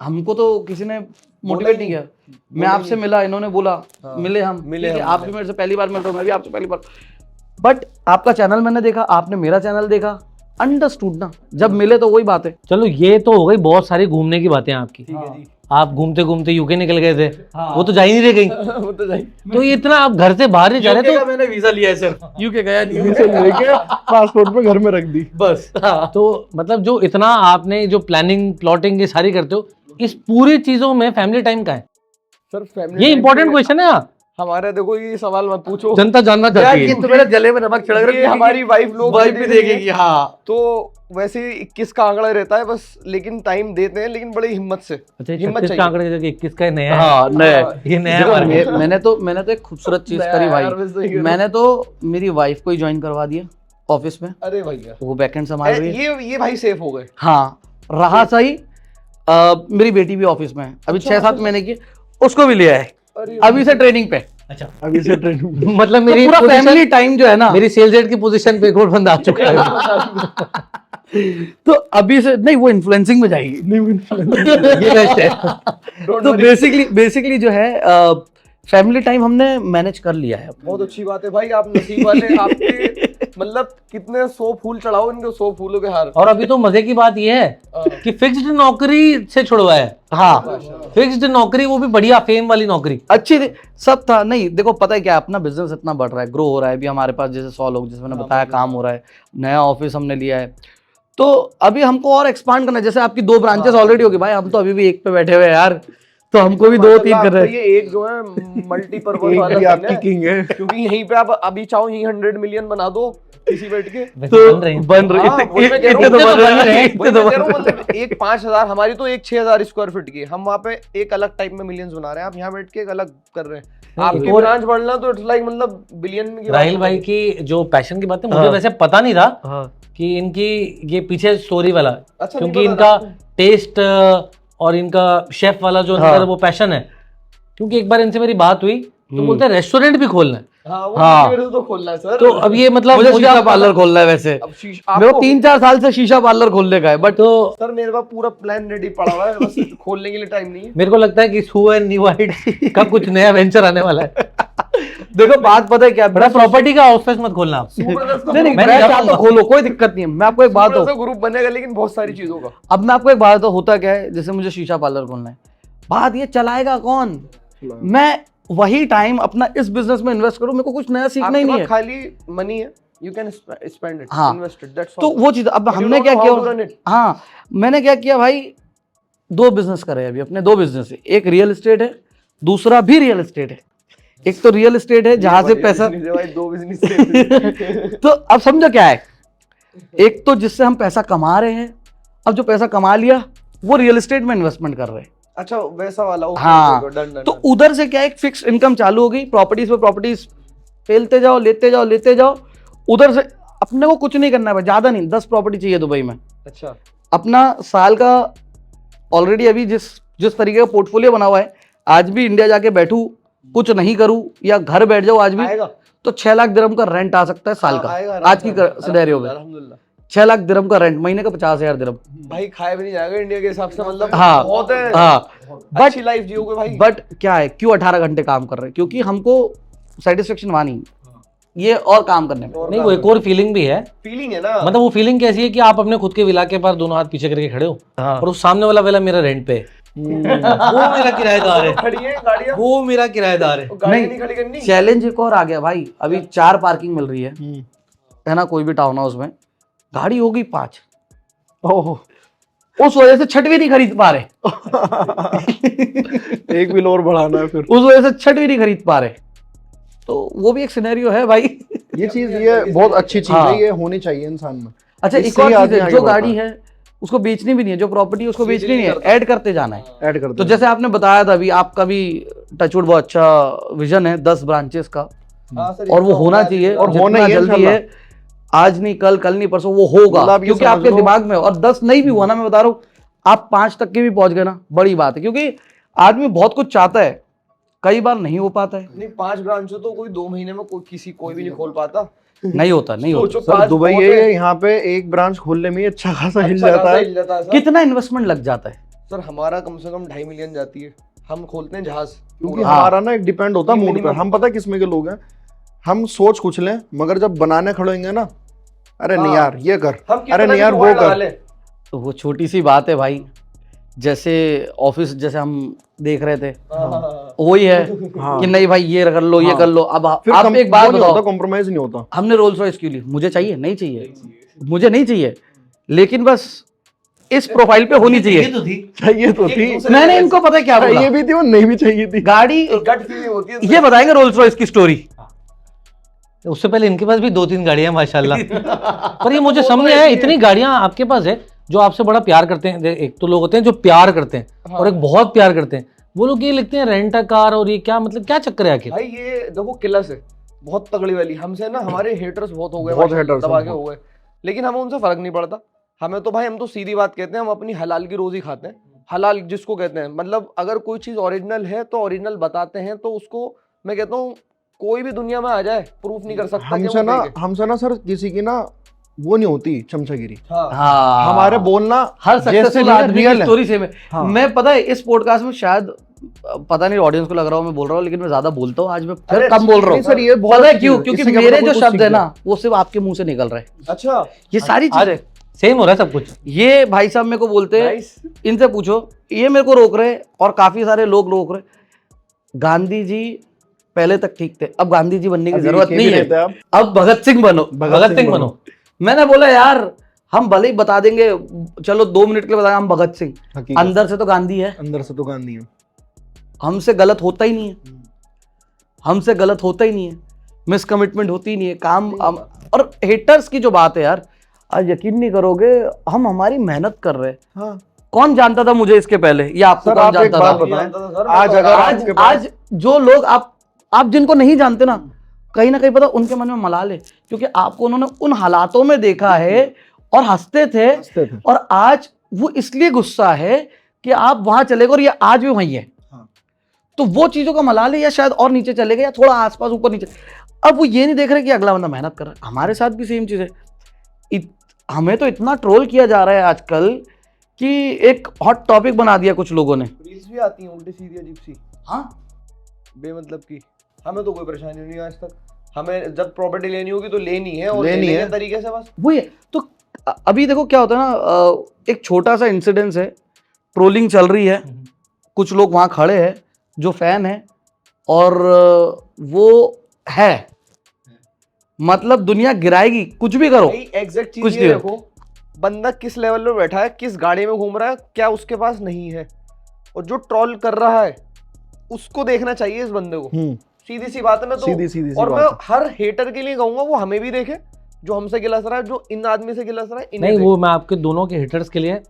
हमको तो किसी ने मोटिवेट नहीं किया। मैं आपसे मिला, इन्होंने बोला,
हाँ,
मिले हम,
मिले
ठीक है,
हम,
आप भी मेरे से पहली बार मिल रहे हो, मैं भी आपसे पहली बार। बट आपका चैनल मैंने देखा, आपने मेरा चैनल देखा, अंडरस्टूड ना, जब मिले तो वही बात है।
चलो ये तो हो गई बहुत सारी घूमने की बातें आपकी।
ठीक है जी।
आप घूमते घूमते यूके निकल गए थे,
हाँ।
वो तो जा ही नहीं रहे कहीं।
वो तो जाए।
तो ये इतना आप घर से बाहर नहीं जा रहे,
UK का
तो
मैंने वीजा लिया है सर, यूके गया नहीं।
इसे लेके पासपोर्ट पे घर में रख दी।
बस हाँ।
तो मतलब जो इतना आपने जो प्लानिंग प्लॉटिंग ये सारी करते हो, इस पूरी चीजों में फैमिली टाइम का है?
सर फैमिली
ये इंपॉर्टेंट क्वेश्चन है।
हमारे, देखो ये सवाल मत पूछो,
जनता जानना
यार
चाहती
ये
है।
तो मेरे जले में नमक छिड़क रहा
ये
है,
हमारी वाइफ लोग
वाइफ भी देखेगी। हाँ,
तो वैसे 21 का आंकड़ा रहता है बस, लेकिन टाइम देते हैं, लेकिन बड़ी हिम्मत से।
अच्छा,
हिम्मत
36 का आंकड़े की जगह 21 का नया है।
हाँ नए।
ये नया
देखो,
मार्केट।
मैंने तो एक खूबसूरत चीज
नया
करी
है यार,
भाई,
वैसे ही करो।
मैंने तो मेरी वाइफ को ही ज्वाइन करवा दिया ऑफिस में,
अरे भैया,
वो बैकएंड संभाल रही है।
ये भाई सेफ हो गए।
हाँ रहा सही। मेरी बेटी भी ऑफिस में है, अभी 6-7 महीने की, उसको भी लिया है
अरे
अभी से ट्रेनिंग पे।
अच्छा,
अभी से ट्रेनिंग।
मतलब
तो
मेरी
पूरा
position-
फैमिली टाइम जो है ना,
मेरी सेल्स हेड की पोजीशन पे एक और बंदा आ चुका है।
तो अभी से नहीं, वो इन्फ्लुएंसिंग में जाएगी।
ये बेस्ट है।
तो बेसिकली जो है फैमिली टाइम हमने मैनेज कर लिया है।
बहुत अच्छी बात है भाई, आप नसीब वाले। आपके मतलब कितने 100 फूल चढ़ाओ इनके, 100 फूलों के हार।
और अभी तो मजे की बात यह है कि फिक्स्ड नौकरी से छुड़वाया है।
हाँ
फिक्स्ड नौकरी, वो भी बढ़िया फेम वाली नौकरी।
अच्छी थी, सब था। नहीं देखो पता है क्या, अपना बिजनेस इतना बढ़ रहा है, ग्रो हो रहा है। अभी हमारे पास जैसे 100 लोग, जैसे मैंने बताया, काम हो रहा है, नया ऑफिस हमने लिया है, तो अभी हमको और एक्सपांड करना है। जैसे आपकी 2 ब्रांचेस ऑलरेडी होगी भाई, हम तो अभी भी एक पे बैठे हुए हैं यार, तो हमको भी 2-3 कर रहे हैं।
ये एक जो है मल्टीपर्पज
एक
वाला
भी
सीन
आपकी
है,
किंग है।
क्योंकि यहीं पे आप अभी चाहो यहीं 100 मिलियन बना दो किसी बैठ के।
वैसे बन रही है।
बन रही
हाँ,
है,
वही मैं कह रहा
इतने
हूँ,
तो बन रही है,
वही
इतने
मैं
तो
कह रहा हूँ,
बन रही है।
मतलब एक 5000, हमारी तो एक 6000 स्क्वायर फीट की है, हम वहाँ पे एक अलग टाइप में मिलियंस बना रहे हैं, आप यहाँ बैठ के एक अलग कर रहे हैं। आपकी
और-
ब्रांच बढ़ना तो इट्स लाइक मतलब बिलियन की बात
राहिल
है।
भाई की जो पैशन की बात है, मुझे
हाँ।
वैसे पता नहीं था
हाँ।
कि इनकी ये पीछे स्टोरी वाला,
अच्छा,
क्योंकि
नहीं पता
इनका
था।
टेस्ट और इनका शेफ वाला जो
हाँ।
अंदर वो पैशन है। क्योंकि एक बार इनसे मेरी बात हुई तो बोलते हैं रेस्टोरेंट भी खोलना है।
हाँ, वो
हाँ।
मेरे से तो खोलना है सर।
तो अब ये मतलब
मुझे शीशा
आप-
पार्लर खोलना है वैसे,
अब
मेरे को 3-4 साल से शीशा पार्लर खोलने का है, बट
तो
सर मेरे पास पूरा प्लान रेडी पड़ा हुआ है, बस खोलने के लिए टाइम नहीं है।
मेरे को लगता है कि सू एंड न्यू हाइट का कुछ नया वेंचर आने वाला है।
देखो बात पता है क्या,
बड़ा प्रॉपर्टी का ऑफिस मत खोलना आप।
नहीं
मैं
ब्रांच
नहीं
आप तो खोलो, कोई दिक्कत नहीं है। मैं आपको एक बात हो,
ग्रुप बनेगा, लेकिन बहुत सारी चीजों का।
अब मैं आपको एक बात हो, होता क्या है, जैसे मुझे शीशा पार्लर खोलना है, बात ये चलाएगा कौन, मैं वही टाइम अपना इस बिजनेस में इन्वेस्ट करूं, मेरे को कुछ नया सीखना ही
आपके
नहीं
पास
है।
खाली मनी है, यू कैन स्पेंड इट,
हाँ।
इन्वेस्ट इट, दैट्स
तो वो चीज, अब हमने क्या किया, हाँ मैंने क्या किया भाई, 2 बिजनेस करे अभी अपने, 2 बिजनेस है, एक रियल एस्टेट है, दूसरा भी रियल एस्टेट है। एक तो रियल एस्टेट है जहां से पैसा
भाई 2 बिजनेस।
तो अब समझो क्या है, एक तो जिससे हम पैसा कमा रहे हैं, अब जो पैसा कमा लिया वो रियल एस्टेट में इन्वेस्टमेंट कर रहे हैं।
अच्छा, वैसा वाला, ओके,
हाँ,
ओके, डन, डन,
तो
डन।
उधर से क्या एक फिक्स इनकम चालू हो गई, प्रॉपर्टीज पे प्रॉपर्टीज फेलते जाओ, लेते जाओ। उधर से अपने को कुछ नहीं करना है, ज्यादा नहीं, 10 प्रॉपर्टी चाहिए दुबई में।
अच्छा,
अपना साल का ऑलरेडी अभी जिस तरीके का पोर्टफोलियो बना हुआ है, आज भी इंडिया जाके बैठूं, कुछ नहीं करूं या घर बैठ जाओ आज भी,
आएगा,
तो 6 लाख दिरहम का रेंट आ सकता है साल
हाँ,
का।
आएगा,
आज की सिनेरियो में
अल्हम्दुलिल्लाह।
6 लाख दिरहम का रेंट, महीने का 50,000 दिरहम।
भाई खाया भी नहीं जाएगा इंडिया के हिसाब से, मतलब
हाँ,
बहुत है।
हाँ,
अच्छी लाइफ जियोगे भाई।
बट क्या है, क्यों 18 घंटे काम कर रहे हैं, क्योंकि हमको सेटिस्फेक्शन वहां नहीं, ये और काम करने में।
नहीं, वो एक और फीलिंग भी है।
फीलिंग है ना,
मतलब वो फीलिंग कैसी है कि आप अपने खुद के विला के पास दोनों हाथ पीछे करके खड़े हो, और उस सामने वाला विला मेरा रेंट पे है। वो मेरा किराएदार है,
खड़ी है गाड़ियां,
वो मेरा किराएदार है।
गाड़ियां नहीं खड़ी करनी।
चैलेंज एक और आ गया भाई, अभी 4 पार्किंग मिल रही है ना, कोई भी टाउन हाउस में, गाड़ी होगी 5,
ओह,
उस वजह से छठ भी नहीं खरीद पा रहे।
एक बिल और बढ़ाना है फिर।
उस वजह से छठ भी नहीं खरीद पा रहे, तो वो भी एक सिनेरियो है भाई।
ये चीज ये बहुत अच्छी चीज
हाँ।
है, ये होनी चाहिए इंसान में।
अच्छा एक
इससे
और
ही
चीज
आदमी
है,
आगे
जो
बढ़ता
गाड़ी है उसको बेचनी भी नहीं है, जो प्रॉपर्टी है उसको
सीधे
बेचनी नहीं है,
करता।
ऐड करते जाना है।
ऐड कर
तो जैसे आपने बताया था अभी, आपका भी टचवुड बहुत अच्छा विजन है 10 ब्रांचेस का,
हाँ सर,
और वो
इसका
होना
होगा
चाहिए,
और
जितना
होना ही है
जल्दी
इंशाल्लाह।
है, आज नहीं कल, कल नहीं परसों वो होगा,
मतलब आप ये
क्योंकि
समझ
आपके
लो-
दिमाग में, और 10 नहीं भी हुआ ना, मैं बता रहा हूँ, आप 5 तक के भी पहुंच गए ना, बड़ी बात है, क्योंकि आदमी बहुत कुछ चाहता है, कई बार नहीं हो पाता है।
नहीं 5 ब्रांच तो कोई 2 महीने में कोई भी नहीं खोल पाता।
नहीं होता, नहीं होता।
सोचो
सर
5
दुबई
बहुत
है, यहाँ पे एक ब्रांच खोलने में ही अच्छा खासा हिल
अच्छा
जाता
खासा
है।
हिल जाता है सर।
कितना इन्वेस्टमेंट लग जाता है?
सर हमारा कम से कम 2.5 मिलियन जाती है, हम खोलते हैं जहाज
क्योंकि
हाँ।
हमारा ना एक डिपेंड होता है
ये
मूड पे।
minimum-
हम पता है किसमें के लोग हैं, हम सोच कुछ लें मगर जब बनाने खड़े होंगे ना, अरे नहीं
हाँ।
यार ये कर,
हम
अरे
कितना
नहीं
भी
यार वो
जुगाड़ लगा
कर।
लें।
तो वो छोटी सी बात है भाई, जैसे ऑफिस जैसे हम देख रहे थे,
हाँ।
वही है
हाँ।
कि नहीं भाई ये कर लो, ये
हाँ।
कर लो। अब
फिर
आप एक बात
वो नहीं होता,
बताओ,
कॉम्प्रोमाइज नहीं होता।
हमने रोल्स रॉयस क्यों ली? मुझे चाहिए? नहीं चाहिए, मुझे नहीं चाहिए, लेकिन बस इस प्रोफाइल पे होनी चाहिए।
तो थी
चाहिए तो
एक
थी,
दूसरे-
मैंने इनको पता है क्या बोला,
चाहिए भी थी और नहीं भी चाहिए थी।
गाड़ी
गट फीलिंग होती है।
ये बताएंगे रोल्स रॉयस की स्टोरी।
उससे पहले इनके पास भी 2-3 गाड़ियां माशाल्लाह। पर ये मुझे
वो तो
समझ नहीं आया,
ऐसी है।
इतनी गाड़ियां आपके पास है जो आपसे बड़ा प्यार करते हैं। एक तो लोग होते हैं जो प्यार करते हैं और एक बहुत प्यार करते हैं, वो लोग ये लिखते हैं रेंट अ कार, और ये क्या मतलब क्या चक्कर है आखिर?
भाई ये देखो किलस है बहुत तगड़ी वाली। हमसे ना हमारे हेटर्स बहुत हो गए,
बहुत
माशाल्लाह,
haters हैं,
दबा के
बहुत।
हो गए, लेकिन हमें उनसे फर्क नहीं पड़ता। हमें तो भाई, हम तो सीधी बात कहते हैं, हम अपनी हलाल की रोजी खाते हैं। हलाल जिसको कहते हैं, मतलब अगर कोई चीज ओरिजिनल है तो ओरिजिनल बताते हैं, तो उसको मैं कहता हूँ कोई भी दुनिया में आ जाए प्रूफ नहीं कर सकता कि
हमसे
वो
ना
fake है।
हमसे ना सर किसी की ना वो नहीं होती चमचागिरी।
हाँ
हाँ,
हमारे बोलना
हर
जैसे
सक्सेसफुल
नहीं है,
आदमी
real
की
है।
स्टोरी सेम है।
हाँ।
मैं पता है इस पॉडकास्ट में शायद पता नहीं ऑडियंस को लग रहा हो मैं बोल रहा हूँ, लेकिन मैं ज्यादा बोलता हूँ आज, मैं फिर
अरे
कम बोल रहा
नहीं
हूँ।
सर ये बहुत
पता है
अच्छी
क्यों?
चीज़ है।
क्योंकि
इससे क्या
मेरे
पता
जो
कुछ
शब्द
सीख
है
जाए।
ना वो सिर्फ आपके मुंह से निकल रहे हैं,
अच्छा
ये सारी
आज
चीजें।
सेम हो रहा है सब कुछ।
ये भाई साहब मेरे को बोलते हैं,
नाइस।
इनसे पूछो, ये मेरे को रोक रहे और काफी सारे लोग रोक रहे। गांधी जी पहले तक ठीक थे, अब गांधी जी बनने की
अभी
जरूरत
के
नहीं
भी
है,
रहते हैं आप।
अब भगत सिंह बनो।
भगत सिंह बनो।
मैंने बोला यार हम भले ही बता देंगे, चलो 2 मिनट के लिए बताएं हम भगत सिंह,
हकीकत।
अंदर से तो गांधी है।
अंदर से तो गांधी है।
हमसे गलत होता ही नहीं है, हमसे गलत होता ही नहीं है, मिस कमिटमेंट होती ही नहीं है काम। और हेटर्स की जो बात है यार, आज यकीन नहीं करोगे, हम हमारी मेहनत कर रहे हैं।
हाँ
कौन जानता था मुझे इसके पहले, या आपको
सर
कौन
आप एक
जानता
बात
था?
बताएं, आज अगर
आज
आपके पास
आज जो लोग आप जिनको नहीं जानते ना, कहीं ना कहीं पता उनके मन में मलाल है, क्योंकि आपको उन्होंने उन हालातों में देखा है और हंसते थे,
हंसते थे।
और आज वो इसलिए गुस्सा है कि आप वहां चले गए और ये आज भी वहीं है।
हाँ।
तो वो चीजों का मलाल है, या शायद और नीचे चले गए, या थोड़ा आसपास ऊपर नीचे। अब वो ये नहीं देख रहे कि अगला बंदा मेहनत कर रहा है। हमारे साथ भी सेम चीज है। हमें तो इतना ट्रोल किया जा रहा है आजकल कि एक हॉट टॉपिक बना दिया कुछ लोगों ने।
रील्स भी आती हैं उल्टी सीधी अजीब सी,
हाँ,
बेमतलब की। हमें तो कोई परेशानी नहीं है आज तक। हमें जब प्रॉपर्टी लेनी होगी तो लेनी है, और
लेनी
लेने
है।
के तरीके से बस।
वही है। तो अभी देखो क्या होता है ना, एक छोटा सा इंसिडेंस है, ट्रोलिंग चल रही है, कुछ लोग वहां खड़े हैं जो फैन है, और वो है, मतलब दुनिया गिराएगी कुछ भी करो।
एग्जैक्ट
कुछ
चीज ये
नहीं
देखो, बंदा किस लेवल पे बैठा है, किस गाड़ी में घूम रहा है, क्या उसके पास नहीं है, और जो ट्रोल कर रहा है उसको देखना चाहिए इस बंदे को। सीधी सी बात है। मैं तो
सीधी सीधी सी
और मैं
बात है।
हर हेटर के लिए कहूंगा वो हमें भी देखे, जो हमसे गिलस रहा है, जो इन आदमी से गिलस रहा है इन्हें
नहीं, वो मैं आपके दोनों के हिटर्स के लिए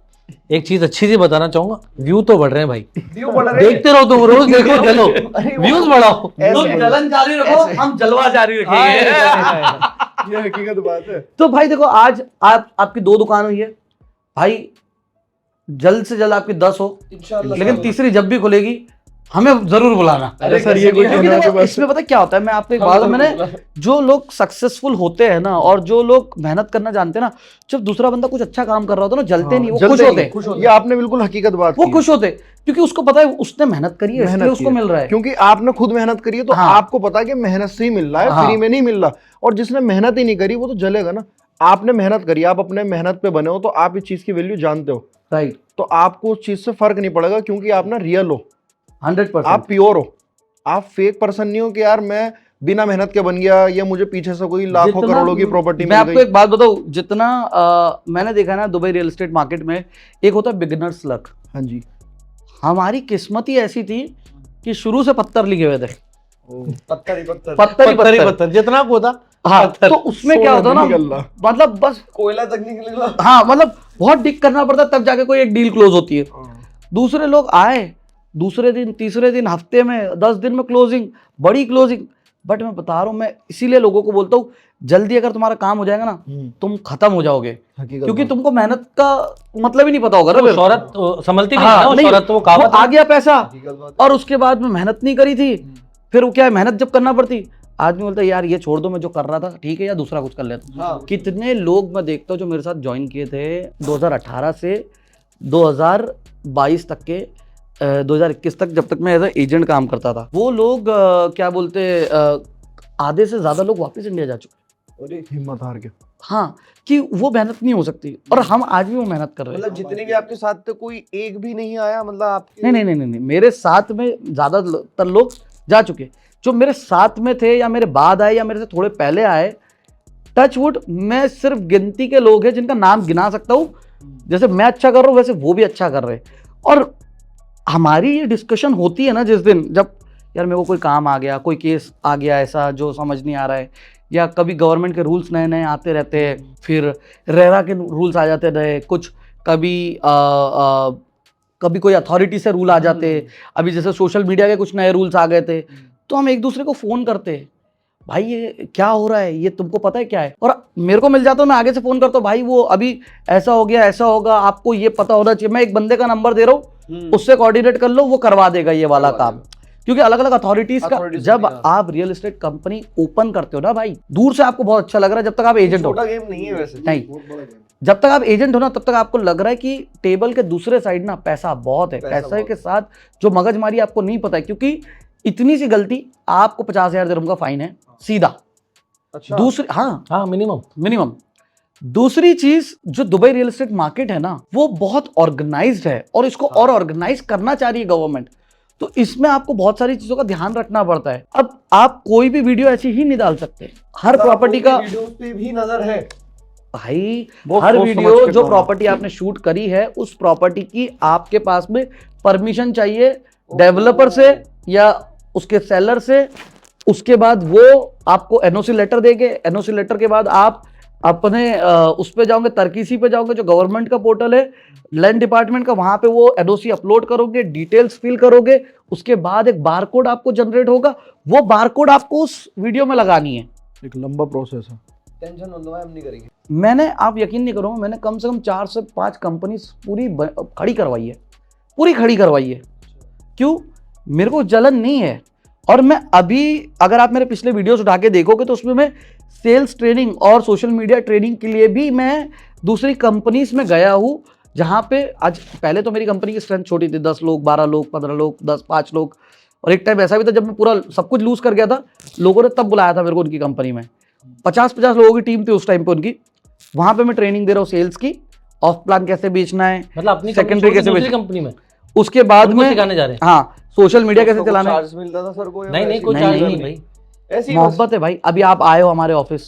एक चीज अच्छी सी बताना चाहूंगा, व्यू तो बढ़ रहे हैं भाई।
व्यू बढ़ रहे हैं।
देखते रहो तुम, रोज देखो, चलो
अरे वो-
व्यूज बढ़ाओ।
ऐसे
तुम जलन जारी रखो, हम जलवा जारी रखेंगे।
ये हकीकत बात है।
तो भाई देखो, आज आपकी 2 दुकान हुई है भाई, जल्द से जल्द आपकी 10 हो,
इंशाल्लाह।
लेकिन तीसरी जब भी खुलेगी हमें जरूर बुलाना।
अरे सर ये कुछ
क्योंकि
होने
देखो,
के बाद
इसमें पता क्या होता है, मैं आपको एक बात, मैंने जो लोग सक्सेसफुल होते हैं ना, और जो लोग मेहनत करना जानते हैं ना, जब दूसरा बंदा कुछ अच्छा काम कर रहा होता है ना, जलते नहीं, वो खुश होते हैं।
ये आपने बिल्कुल हकीकत बात
वो
की।
खुश होते हैं, क्योंकि उसको पता है उसने मेहनत करी है, इसलिए
मेहनत
उसको
की है।
मिल रहा है।
क्योंकि आपने खुद मेहनत करी है, तो
हाँ।
आपको पता है कि मेहनत से ही मिल रहा है,
हाँ।
फ्री में नहीं मिल रहा। और जिसने मेहनत ही नहीं करी वो तो जलेगा ना। आपने मेहनत करी, आप अपने मेहनत पे बने हो, तो आप इस चीज की वैल्यू जानते हो,
राइट,
तो आपको उस चीज से फर्क नहीं पड़ेगा, क्योंकि आप ना रियल हो,
100%।
आप प्योर हो, आप फेक पर्सन नहीं हो कि यार मैं बिना मेहनत के बन गया, या मुझे पीछे से कोई लाखों
जितना-
करोड़ों की प्रॉपर्टी
मैं
मिल
आपको
गई।
एक बात बताऊं, जितना मैंने देखा है ना दुबई रियल एस्टेट मार्केट में, एक होता है बिगिनर्स लक।
हाँ जी।
हमारी किस्मत ही ऐसी थी कि शुरू से पत्थर लिखे हुए थे,
पत्थर ही पत्थर।
पत्थर ही
पत्थर ही
पत्थर।
पत्थर, जितना को था
हाँ, तो उसमें क्या होता है
निकल
ना,
रहा।
मतलब बस
कोयला तक नहीं निकला।
हाँ, मतलब बहुत डिक करना पड़ता है तब जाके कोई एक डील क्लोज होती है। दूसरे लोग आए दूसरे दिन तीसरे दिन हफ्ते में 10 दिन में क्लोजिंग, बड़ी क्लोजिंग। बट मैं बता रहा हूँ, मैं इसीलिए लोगों को बोलता हूँ जल्दी अगर तुम्हारा काम हो जाएगा ना तुम खत्म हो जाओगे,
हकीकत
क्योंकि
बात।
तुमको मेहनत का मतलब ही नहीं पता होगा ना
वो
फिर।
शोहरत संभलती भी
हाँ,
नहीं ना, वो
नहीं,
शोहरत तो वो
वो
कहावत
आ
है।
गया पैसा
हकीकत बात है।
और उसके बाद में मेहनत नहीं करी थी, फिर वो क्या है, मेहनत जब करना पड़ती आदमी बोलता है यार ये छोड़ दो, मैं जो कर रहा था ठीक है, या दूसरा कुछ कर लेता हूं।
हाँ।
कितने लोग मैं देखता हूँ जो मेरे साथ ज्वाइन किए थे 2018 से 2022 तक के 2021 तक, जब तक मैं एज एजेंट काम करता था, वो लोग क्या बोलते आधे से ज्यादा लोग वापस इंडिया जा चुके।
अरे
हिम्मत हार के।
हाँ, कि वो मेहनत नहीं हो सकती और हम आज भी वो मेहनत कर रहे हैं।
मतलब जितने भी आपके साथ थे कोई एक भी नहीं आया, मतलब आपके?
नहीं नहीं नहीं नहीं नहीं, मेरे साथ में ज्यादातर लोग जा चुके। जो मेरे साथ में थे या मेरे बाद आए या मेरे से थोड़े पहले आए, टच वुड, मैं सिर्फ गिनती के लोग हैं जिनका नाम गिना सकता हूँ। जैसे मैं अच्छा कर रहा हूँ वैसे वो भी अच्छा कर रहे हैं। और हमारी ये डिस्कशन होती है ना जिस दिन, जब यार मेरे को कोई काम आ गया, कोई केस आ गया ऐसा जो समझ नहीं आ रहा है, या कभी गवर्नमेंट के रूल्स नए नए आते रहते हैं, फिर रेरा के रूल्स आ जाते रहे कुछ, कभी कभी कोई अथॉरिटी से रूल आ जाते, अभी जैसे सोशल मीडिया के कुछ नए रूल्स आ गए थे, तो हम एक दूसरे को फ़ोन करते हैं, भाई ये क्या हो रहा है, ये तुमको पता है क्या है? और मेरे को मिल जाता है, मैं आगे से फ़ोन करता हूँ, भाई वो अभी ऐसा हो गया, ऐसा होगा, आपको ये पता होना चाहिए। मैं एक बंदे का नंबर दे रहा हूँ, उससे कोऑर्डिनेट कर लो, वो करवा देगा ये वाला
करवा
काम। क्योंकि अलग अलग अथॉरिटीज का,
Authorities
जब
होती हैं।
आप रियल एस्टेट कंपनी ओपन करते हो ना भाई, दूर से आपको बहुत अच्छा लग रहा है, जब तक आप एजेंट हो,
छोटा गेम नहीं है वैसे।
नहीं, जब तक आप एजेंट हो ना तब तक आपको लग रहा है कि टेबल के दूसरे साइड ना पैसा बहुत है,
पैसा
पैसे
बहुत
के साथ जो मगजमारी आपको नहीं पता है, क्योंकि इतनी सी गलती आपको 50,000 दिरहम का फाइन है सीधा।
अच्छा।
दूसरी, हाँ,
हाँ, मिनिमम।
मिनिमम। दूसरी चीज, जो दुबई रियल एस्टेट मार्केट है ना, वो बहुत ऑर्गेनाइज्ड है और इसको और ऑर्गेनाइज करना चाह रही है गवर्नमेंट। तो इसमें आपको बहुत सारी चीजों का ध्यान रखना पड़ता है। अब आप कोई भी वीडियो ऐसी ही नहीं डाल सकते, हर प्रॉपर्टी का
वीडियोस पे भी नजर है
भाई,
बहुत
हर
सोच समझ
वीडियो
के
जो
काम
प्रॉपर्टी आपने शूट करी है उस प्रॉपर्टी की आपके पास में परमिशन चाहिए डेवलपर से या उसके सेलर से। उसके बाद वो आपको एनओसी लेटर देंगे, एनओसी लेटर के बाद आप अपने उस पे जाओगे, तरकीसी पे जाओगे, जो गवर्नमेंट का पोर्टल है लैंड डिपार्टमेंट का, वहां पे वो एनओसी अपलोड करोगे, डिटेल्स फिल करोगे, उसके बाद एक बारकोड आपको जनरेट होगा, वो बारकोड आपको उस वीडियो में लगानी है।
एक लंबा प्रोसेस है।
टेंशन मत लो भाई, हम नहीं करेंगे।
मैंने, आप यकीन नहीं करोगे, मैंने कम से कम 4 से 5 कंपनी पूरी खड़ी करवाई है, पूरी खड़ी करवाई है। क्यों? मेरे को जलन नहीं है। और मैं अभी, अगर आप मेरे पिछले वीडियोस उठा के देखोगे तो उसमें मैं सेल्स ट्रेनिंग और सोशल मीडिया ट्रेनिंग के लिए भी मैं दूसरी कंपनीज में गया हूँ, जहाँ पे आज, पहले तो मेरी कंपनी की स्ट्रेंथ छोटी थी, 10 लोग, 12 लोग, 15 लोग, 10, 5 लोग। और एक टाइम ऐसा भी था जब मैं पूरा सब कुछ लूज कर गया था, लोगों ने तब बुलाया था मेरे को उनकी कंपनी में। 50-50 लोगों की टीम थी उस टाइम पे उनकी। वहां पे मैं ट्रेनिंग दे रहा हूँ सेल्स की, ऑफ प्लान कैसे बेचना है,
मतलब अपनी
सेकेंडरी कैसे
दूसरी
बेचना,
कंपनी में
उसके बाद
उनको
में
सिखाने जा रहे हैं।
हाँ, सोशल मीडिया कैसे
उसको कुछ
चलाना है।
चार्ज मिलता था सर को? या
नहीं नहीं,
ऐसे
कोई
ही?
चार्ज
नहीं,
नहीं भाई।
ऐसी ही बस।
मोहब्बत है भाई। अभी आप आए हो हमारे ऑफिस,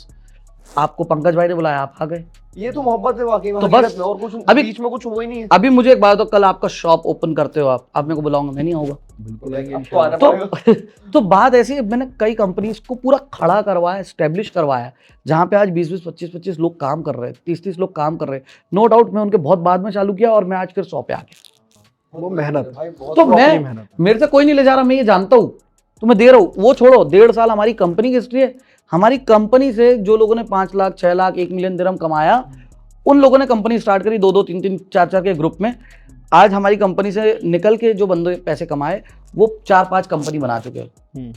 आपको पंकज भाई ने बुलाया, आप आ गए।
ये तो मोहब्बत है वाकई में,
तो
हकीकत
बस,
में, और कुछ
अभी-
बीच में कुछ हुआ ही नहीं है।
अभी मुझे एक बात, तो कल आपका शॉप ओपन करते हो आप मेरे को बुलाऊंगा, मैं नहीं आऊंगा।
बिल्कुल
अब तो आना
तो
पड़ेगा।
तो बात ऐसी है, मैंने कई कंपनीज को पूरा खड़ा करवाया, एस्टेब्लिश करवाया, जहां पे आज 20-20, 25-25 लोग काम कर रहे हैं, 30-30 लोग काम कर रहे हैं। नो डाउट मैं उनके बहुत बाद में चालू किया और मैं आज फिर 100 पे आ गया।
वो मेहनत।
भाई बहुत
तो
अपनी
मैं,
मेहनत।
मेरे से कोई नहीं ले जा रहा, मैं ये जानता हूँ, तो मैं दे रहा हूँ। वो छोड़ो, 1.5 साल हमारी कंपनी की हिस्ट्री है। हमारी कंपनी से जो लोगों ने 5 लाख, 6 लाख, 1 मिलियन दिरहम कमाया, उन लोगों ने कंपनी स्टार्ट करी 2-2, 3-3, 4-4 के ग्रुप में। आज हमारी कंपनी से निकल के जो बंदे पैसे कमाए, वो 4-5 कंपनी बना चुके हैं।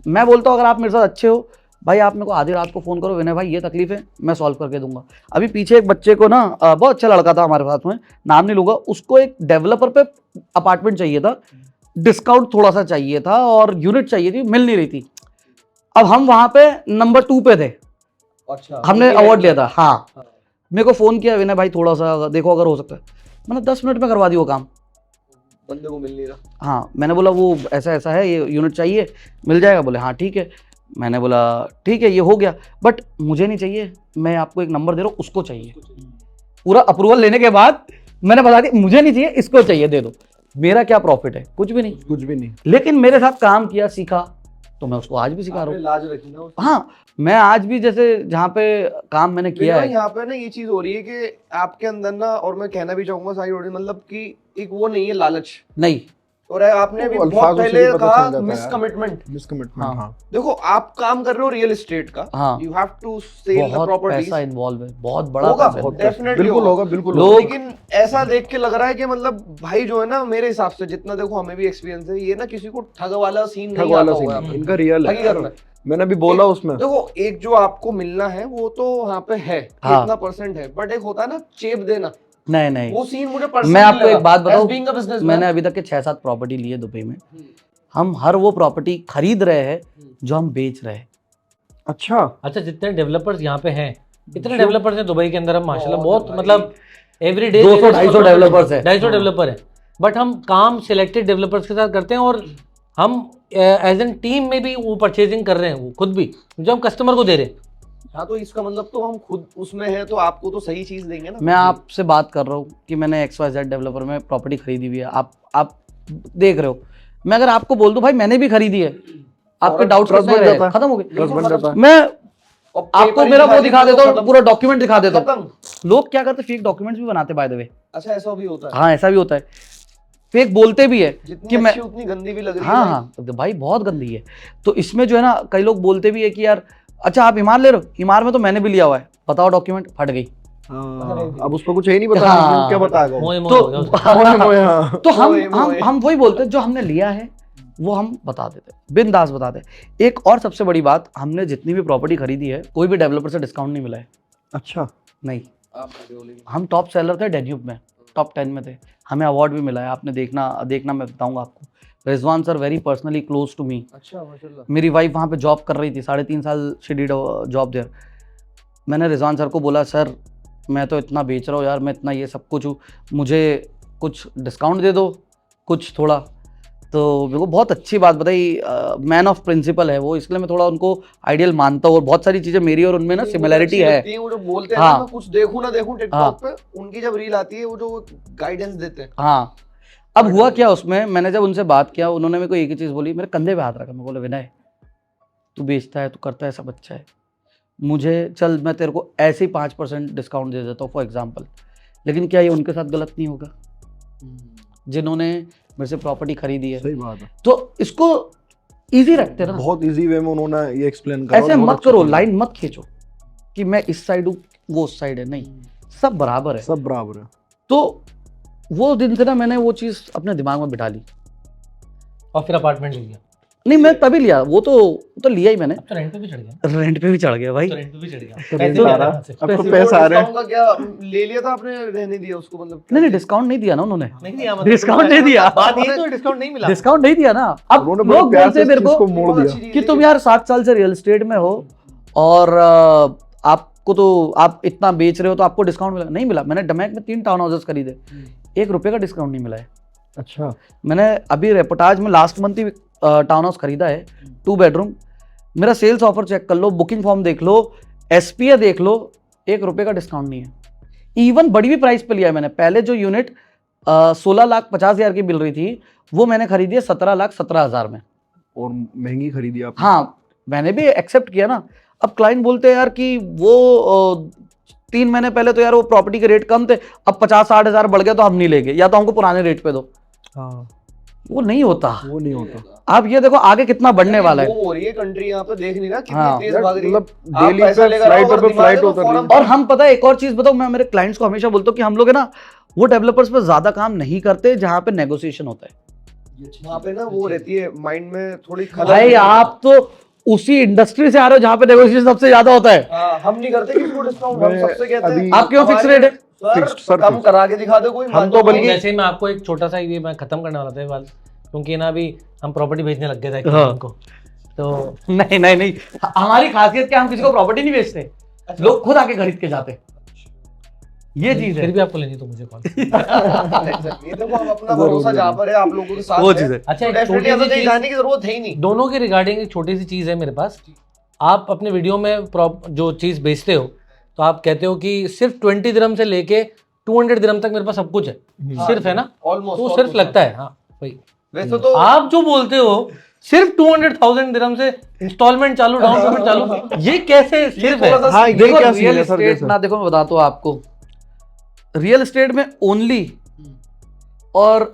मैं बोलता हूँ अगर आप मेरे साथ अच्छे हो भाई, आप मेरे को आधी रात को फ़ोन करो, विनय भाई ये तकलीफ है, मैं सॉल्व करके दूंगा। अभी पीछे एक बच्चे को ना, बहुत अच्छा लड़का था हमारे साथ में, नाम नहीं लूँगा, उसको एक डेवलपर पे अपार्टमेंट चाहिए था, डिस्काउंट थोड़ा सा चाहिए था और यूनिट चाहिए थी, मिल नहीं रही थी। अब हम वहाँ पे नंबर 2 पे थे,
अच्छा,
हमने
उनकी
अवार्ड लिया था। हाँ,
हाँ।
मेरे को फ़ोन किया, विनय भाई थोड़ा सा देखो अगर हो सकता है। मैंने 10 मिनट में करवा दी वो काम।
बंदे को मिल नहीं रहा।
हाँ, मैंने बोला वो ऐसा ऐसा है, ये यूनिट चाहिए, मिल जाएगा? बोले हाँ ठीक है। मैंने बोला ठीक है, ये हो गया, बट मुझे नहीं चाहिए, मैं आपको एक नंबर दे रहा हूँ, उसको चाहिए। पूरा अप्रूवल लेने के बाद मैंने बता दिया मुझे नहीं चाहिए, इसको चाहिए, दे दो। मेरा क्या प्रॉफिट है? कुछ भी नहीं।
कुछ भी नहीं।
लेकिन मेरे साथ काम किया, सीखा, तो मैं उसको आज भी सिखा रहा
आपने
हूँ।
लाज रखी ना उसकी।
हाँ, मैं आज भी जैसे जहाँ पे काम मैंने किया
लेकिन
है,
यहाँ पे ना ये चीज हो रही है कि आपके अंदर ना, और मैं कहना भी चाहूंगा सारी ऑडियंस, मतलब कि एक वो नहीं है लालच,
नहीं,
और आपने अभी
वो
बहुत
अल्फाजों से
पहले
भी पता
कहा
चल जाता है
मिस
यार।
कमिटमेंट।
मिसकमिटमेंट,
हाँ।
हाँ।
देखो आप काम कर रहे हो रियल एस्टेट का,
हाँ,
you have to sell the
बहुत
प्रॉपर्टीज,
पैसा इन्वॉल्व है, बहुत बड़ा
होगा
पैसा
बहुत,
है।
डेफिनेटली
बिल्कुल होगा, बिल्कुल
लोग-
होगा।
लेकिन ऐसा देख के लग रहा है कि मतलब भाई जो है ना, मेरे हिसाब से जितना देखो हमें भी एक्सपीरियंस है, ये ना किसी को ठग वाला सीन
ठग
नहीं
वाला
आता
सीन
होगा
है,
यहाँ पे।
इनका रियल
हकीकत
है।
में
मैंने अभी बोला उसमें,
देखो एक जो आपको मिलना है वो तो वहाँ पे है कि
हाँ।
इतना परसेंट है, बट एक होता है ना चेप देना,
नहीं नहीं,
वो सीन मुझे
मैं
पर्सनली
आपको एक बात बताऊं,
बिजनेस
मैंने अभी तक के 6-7 प्रॉपर्टी ली है दुबई में। हम हर वो प्रॉपर्टी खरीद रहे हैं जो हम बेच रहे हैं।
अच्छा,
अच्छा, जितने डेवलपर्स यहाँ पे हैं, इतने
जो-
डेवलपर्स हैं दुबई के अंदर, हम माशाल्लाह
बहुत
बहुत
भाई।
मतलब एवरी डे
200-250 डेवलपर्स हैं।
250 डेवलपर हैं, बट हम काम सिलेक्टेड डेवलपर्स के साथ करते हैं, और हम एज एन टीम में भी वो परचेजिंग कर रहे हैं, वो खुद भी जो हम कस्टमर को दे रहे हैं।
हाँ, तो इसका मतलब तो हम खुद उसमें है तो आपको तो सही चीज देंगे ना।
मैं आपसे बात कर रहा हूँ कि मैंने XYZ डेवलपर में प्रॉपर्टी खरीदी हुई है, आप देख रहे हो। मैं अगर आपको बोल दूं भाई मैंने भी खरीदी है, आपके डाउट्स
trust बन जाता है।
खत्म हो गए।
ट्रस्ट बन जाता है।
मैं
और
आपको
paper
मेरा वो
ही
दिखा देता हूँ,
खत्म।
पूरा डॉक्यूमेंट दिखा देता हूँ।
खत्म।
लोग क्या करते हैं, फेक डॉक्यूमेंट्स भी बनाते बाय द वे।
अच्छा, ऐसा भी होता है।
हाँ, ऐसा भी होता है, फेक बोलते भी है
जितनी
कि मैं,
अच्छी उतनी गंदी भी लग रही
हाँ
है।
हाँ तो भाई बहुत गंदी है। तो इसमें जो है ना, कई लोग बोलते भी है कि यार अच्छा आप हिमार ले रहे हो, हिमार में तो मैंने भी लिया हुआ है, बताओ डॉक्यूमेंट, फट गई।
हाँ, अब उस पर कुछ है ही नहीं पता,
हाँ।
क्या बताएगा वो।
मोए मोए
तो
हो गया उसका।
मोए मोए, हाँ।
तो हम
मोए, मोए।
हम वही बोलते हैं, जो हमने लिया है वो हम बता देते हैं, बिंदास बताते हैं। एक और सबसे बड़ी बात, हमने जितनी भी प्रॉपर्टी खरीदी है, कोई भी डेवलपर से डिस्काउंट नहीं मिला है।
अच्छा,
नहीं,
आप आगे बोलिए।
हम टॉप सेलर थे डेन्यूब में, टॉप 10 में थे, हमें अवार्ड भी मिला है। आपने देखना मैं बताऊंगा आपको। Rizwan sir very personally close to me.
अच्छा, माशाल्लाह।
मेरी वाइफ वहाँ पे जॉब कर रही थी, 3.5 साल शी डिड जॉब देयर। मैंने रिजवान सर को बोला, सर मैं तो इतना बेच रहा हूँ यार, मैं इतना ये सब कुछ हूँ, मुझे कुछ डिस्काउंट दे दो कुछ थोड़ा। तो मेरे को बहुत अच्छी बात बताई, मैन ऑफ प्रिंसिपल है वो, इसलिए मैं थोड़ा उनको आइडियल मानता हूँ, और बहुत सारी चीज़ें मेरी और उनमें ना सिमिलैरिटी है।
वो जो बोलते हैं
हाँ।
ना, मैं कुछ देखूं ना देखूं
हाँ।
टिकटॉक पे, उनकी जब रील आती है वो जो गाइडेंस देते हैं।
हाँ, अब हुआ क्या उसमें, मैंने जब उनसे बात किया, उन्होंने मेरे को एक ही चीज़ बोली, मेरे कंधे पे हाथ रखा, मैं बोला विनय तू बेचता है, तू करता है, सब अच्छा है, मुझे चल मैं तेरे को ऐसे ही 5% डिस्काउंट दे देता हूँ फॉर एग्जाम्पल, लेकिन क्या ये उनके साथ गलत नहीं होगा जिन्होंने मेरे से प्रॉपर्टी खरीदी है?
सही बात है।
तो इसको इजी रखते हैं ना,
बहुत इजी वे में उन्होंने ये एक्सप्लेन करा।
ऐसे
और बहुत
मत
अच्छा
करो,
किया।
लाइन मत खींचो कि मैं इस साइड हूँ वो उस साइड है, नहीं, सब बराबर है।
सब बराबर है।
तो वो दिन से ना मैंने वो चीज़ अपने दिमाग में बिठा ली।
और फिर अपार्टमेंट ले लिया,
नहीं मैं तभी लिया, वो तो लिया ही मैंने,
अब तो रेंट पे भी चढ़ गया,
रेंट पे भी चढ़ गया भाई।
तो रेंट पे भी चढ़ गया।
तो
पैसे
रेंट
भी
आ
आ
रहा
रहे हैं वहाँ से।
अब तो
वो
पैसा आ रहे हैं।
discount का क्या ले लिया था आपने, रहने दिया उसको, मतलब
नहीं डिस्काउंट नहीं दिया ना उन्होंने,
नहीं दिया, मतलब
डिस्काउंट नहीं दिया,
बात ये तो डिस्काउंट नहीं मिला।
डिस्काउंट नहीं दिया ना। अब
उन्होंने बड़े
लोग
प्यार
बोलते
से
हैं
इस
मेरे
चीज को
को
मोड़
बहुत
दिया।
अच्छी चीज़
कि
है
तुम
ये।
यार 7 साल से रियल एस्टेट में हो और आपको तो आप इतना बेच रहे हो तो आपको डिस्काउंट मिला, नहीं मिला। मैंने डमैक में 3 टाउन हाउसेस खरीदे, 1 रुपये का डिस्काउंट नहीं मिला है।
अच्छा,
मैंने अभी रेपोटाज में लास्ट मंथ ही टाउन हाउस खरीदा है, 2 बेडरूम। मेरा सेल्स ऑफर चेक कर लो, बुकिंग फॉर्म देख लो, SPA देख लो, 1 रुपये का डिस्काउंट नहीं है। इवन बड़ी भी प्राइस पे लिया है मैंने। पहले जो यूनिट 16,50,000 की मिल रही थी, वो मैंने खरीदी है 17,17,000 में।
और महंगी खरीदी आपने।
हाँ, मैंने भी एक्सेप्ट किया ना। अब क्लाइंट बोलते हैं यार कि वो 3 महीने पहले तो यार वो प्रॉपर्टी के रेट कम थे, अब 50-60 हज़ार बढ़ गया तो हम नहीं लेंगे, या तो हमको पुराने रेट पे दो।
हाँ,
वो नहीं होता।
वो नहीं होता।
आप ये देखो आगे कितना बढ़ने वाला है।
वो हो रही है कंट्री, यहाँ पे देख नहीं रहा कितनी
हाँ।
तेज
यार,
भाग रही है।
मतलब
आप
डेली
पैसा
पे
लेकर आओ,
फ्लाइट
अगर
पे
दिमाग
फ्लाइट
है तो
उतर रही
फौरन
है।
और हम पता है एक और चीज बताओ, मैं मेरे क्लाइंट्स को हमेशा बोलता हूँ कि हम लोग है ना वो डेवलपर्स पे ज्यादा काम नहीं करते जहां पे नेगोशिएशन होता है।
वहाँ पे ना वो रहती है माइंड में थोड़ी खलल।
भाई आप तो उसी इंडस्ट्री से आ रहे हो जहां पे नेगोशिएशन सबसे ज्यादा होता है।
हाँ, हम नहीं करते किसी को डिस्काउंट, हम
मैं
सबसे कहते हैं
अभी-
आप क्यों फिक्स रेट है?
Fixed,
सर
sir,
कम
fixed।
करा के दिखा दो कोई।
हम तो बल्कि-
वैसे ही मैं आपको एक छोटा सा ये मैं खत्म करने वाला था ये बात, क्योंकि ना अभी हम प्रॉपर्टी बेचने लग गए थे
हाँ।
उनको, तो
नहीं हमारी खासियत क्या, हम किसी को प्रॉपर्टी नहीं बेचते, लोग खुद आके खरीद के जाते, ये चीज
फिर
है।
भी आपको लेनी तो मुझे कॉल।
ये देखो हम अपना भरोसा जहाँ पर है आप लोगों के साथ
वो
है।
चीज है।
अच्छा, एक
तो
छोटी
definitely
सी
ऐसा
चीज
जाने की जरूरत है ही नहीं।
दोनों के रिगार्डिंग एक छोटी सी चीज है मेरे पास। आप अपने वीडियो में जो चीज बेचते हो तो आप कहते हो कि सिर्फ 20 दिरहम से लेके 200 दिरहम तक मेरे पास सब कुछ है, सिर्फ है ना,
ऑलमोस्ट
तो सिर्फ लगता है। हाँ भाई,
वैसे तो
आप जो बोलते हो सिर्फ 200,000 दिरहम से इंस्टॉलमेंट चालू, डाउन पेमेंट चालू, ये कैसे सिर्फ है?
थोड़ा सा
हाँ, ये
देखो
क्या
रियल
सीन है सर?
एस्टेट
जैसे
ना, देखो मैं बताता हूँ आपको, रियल एस्टेट में ओनली और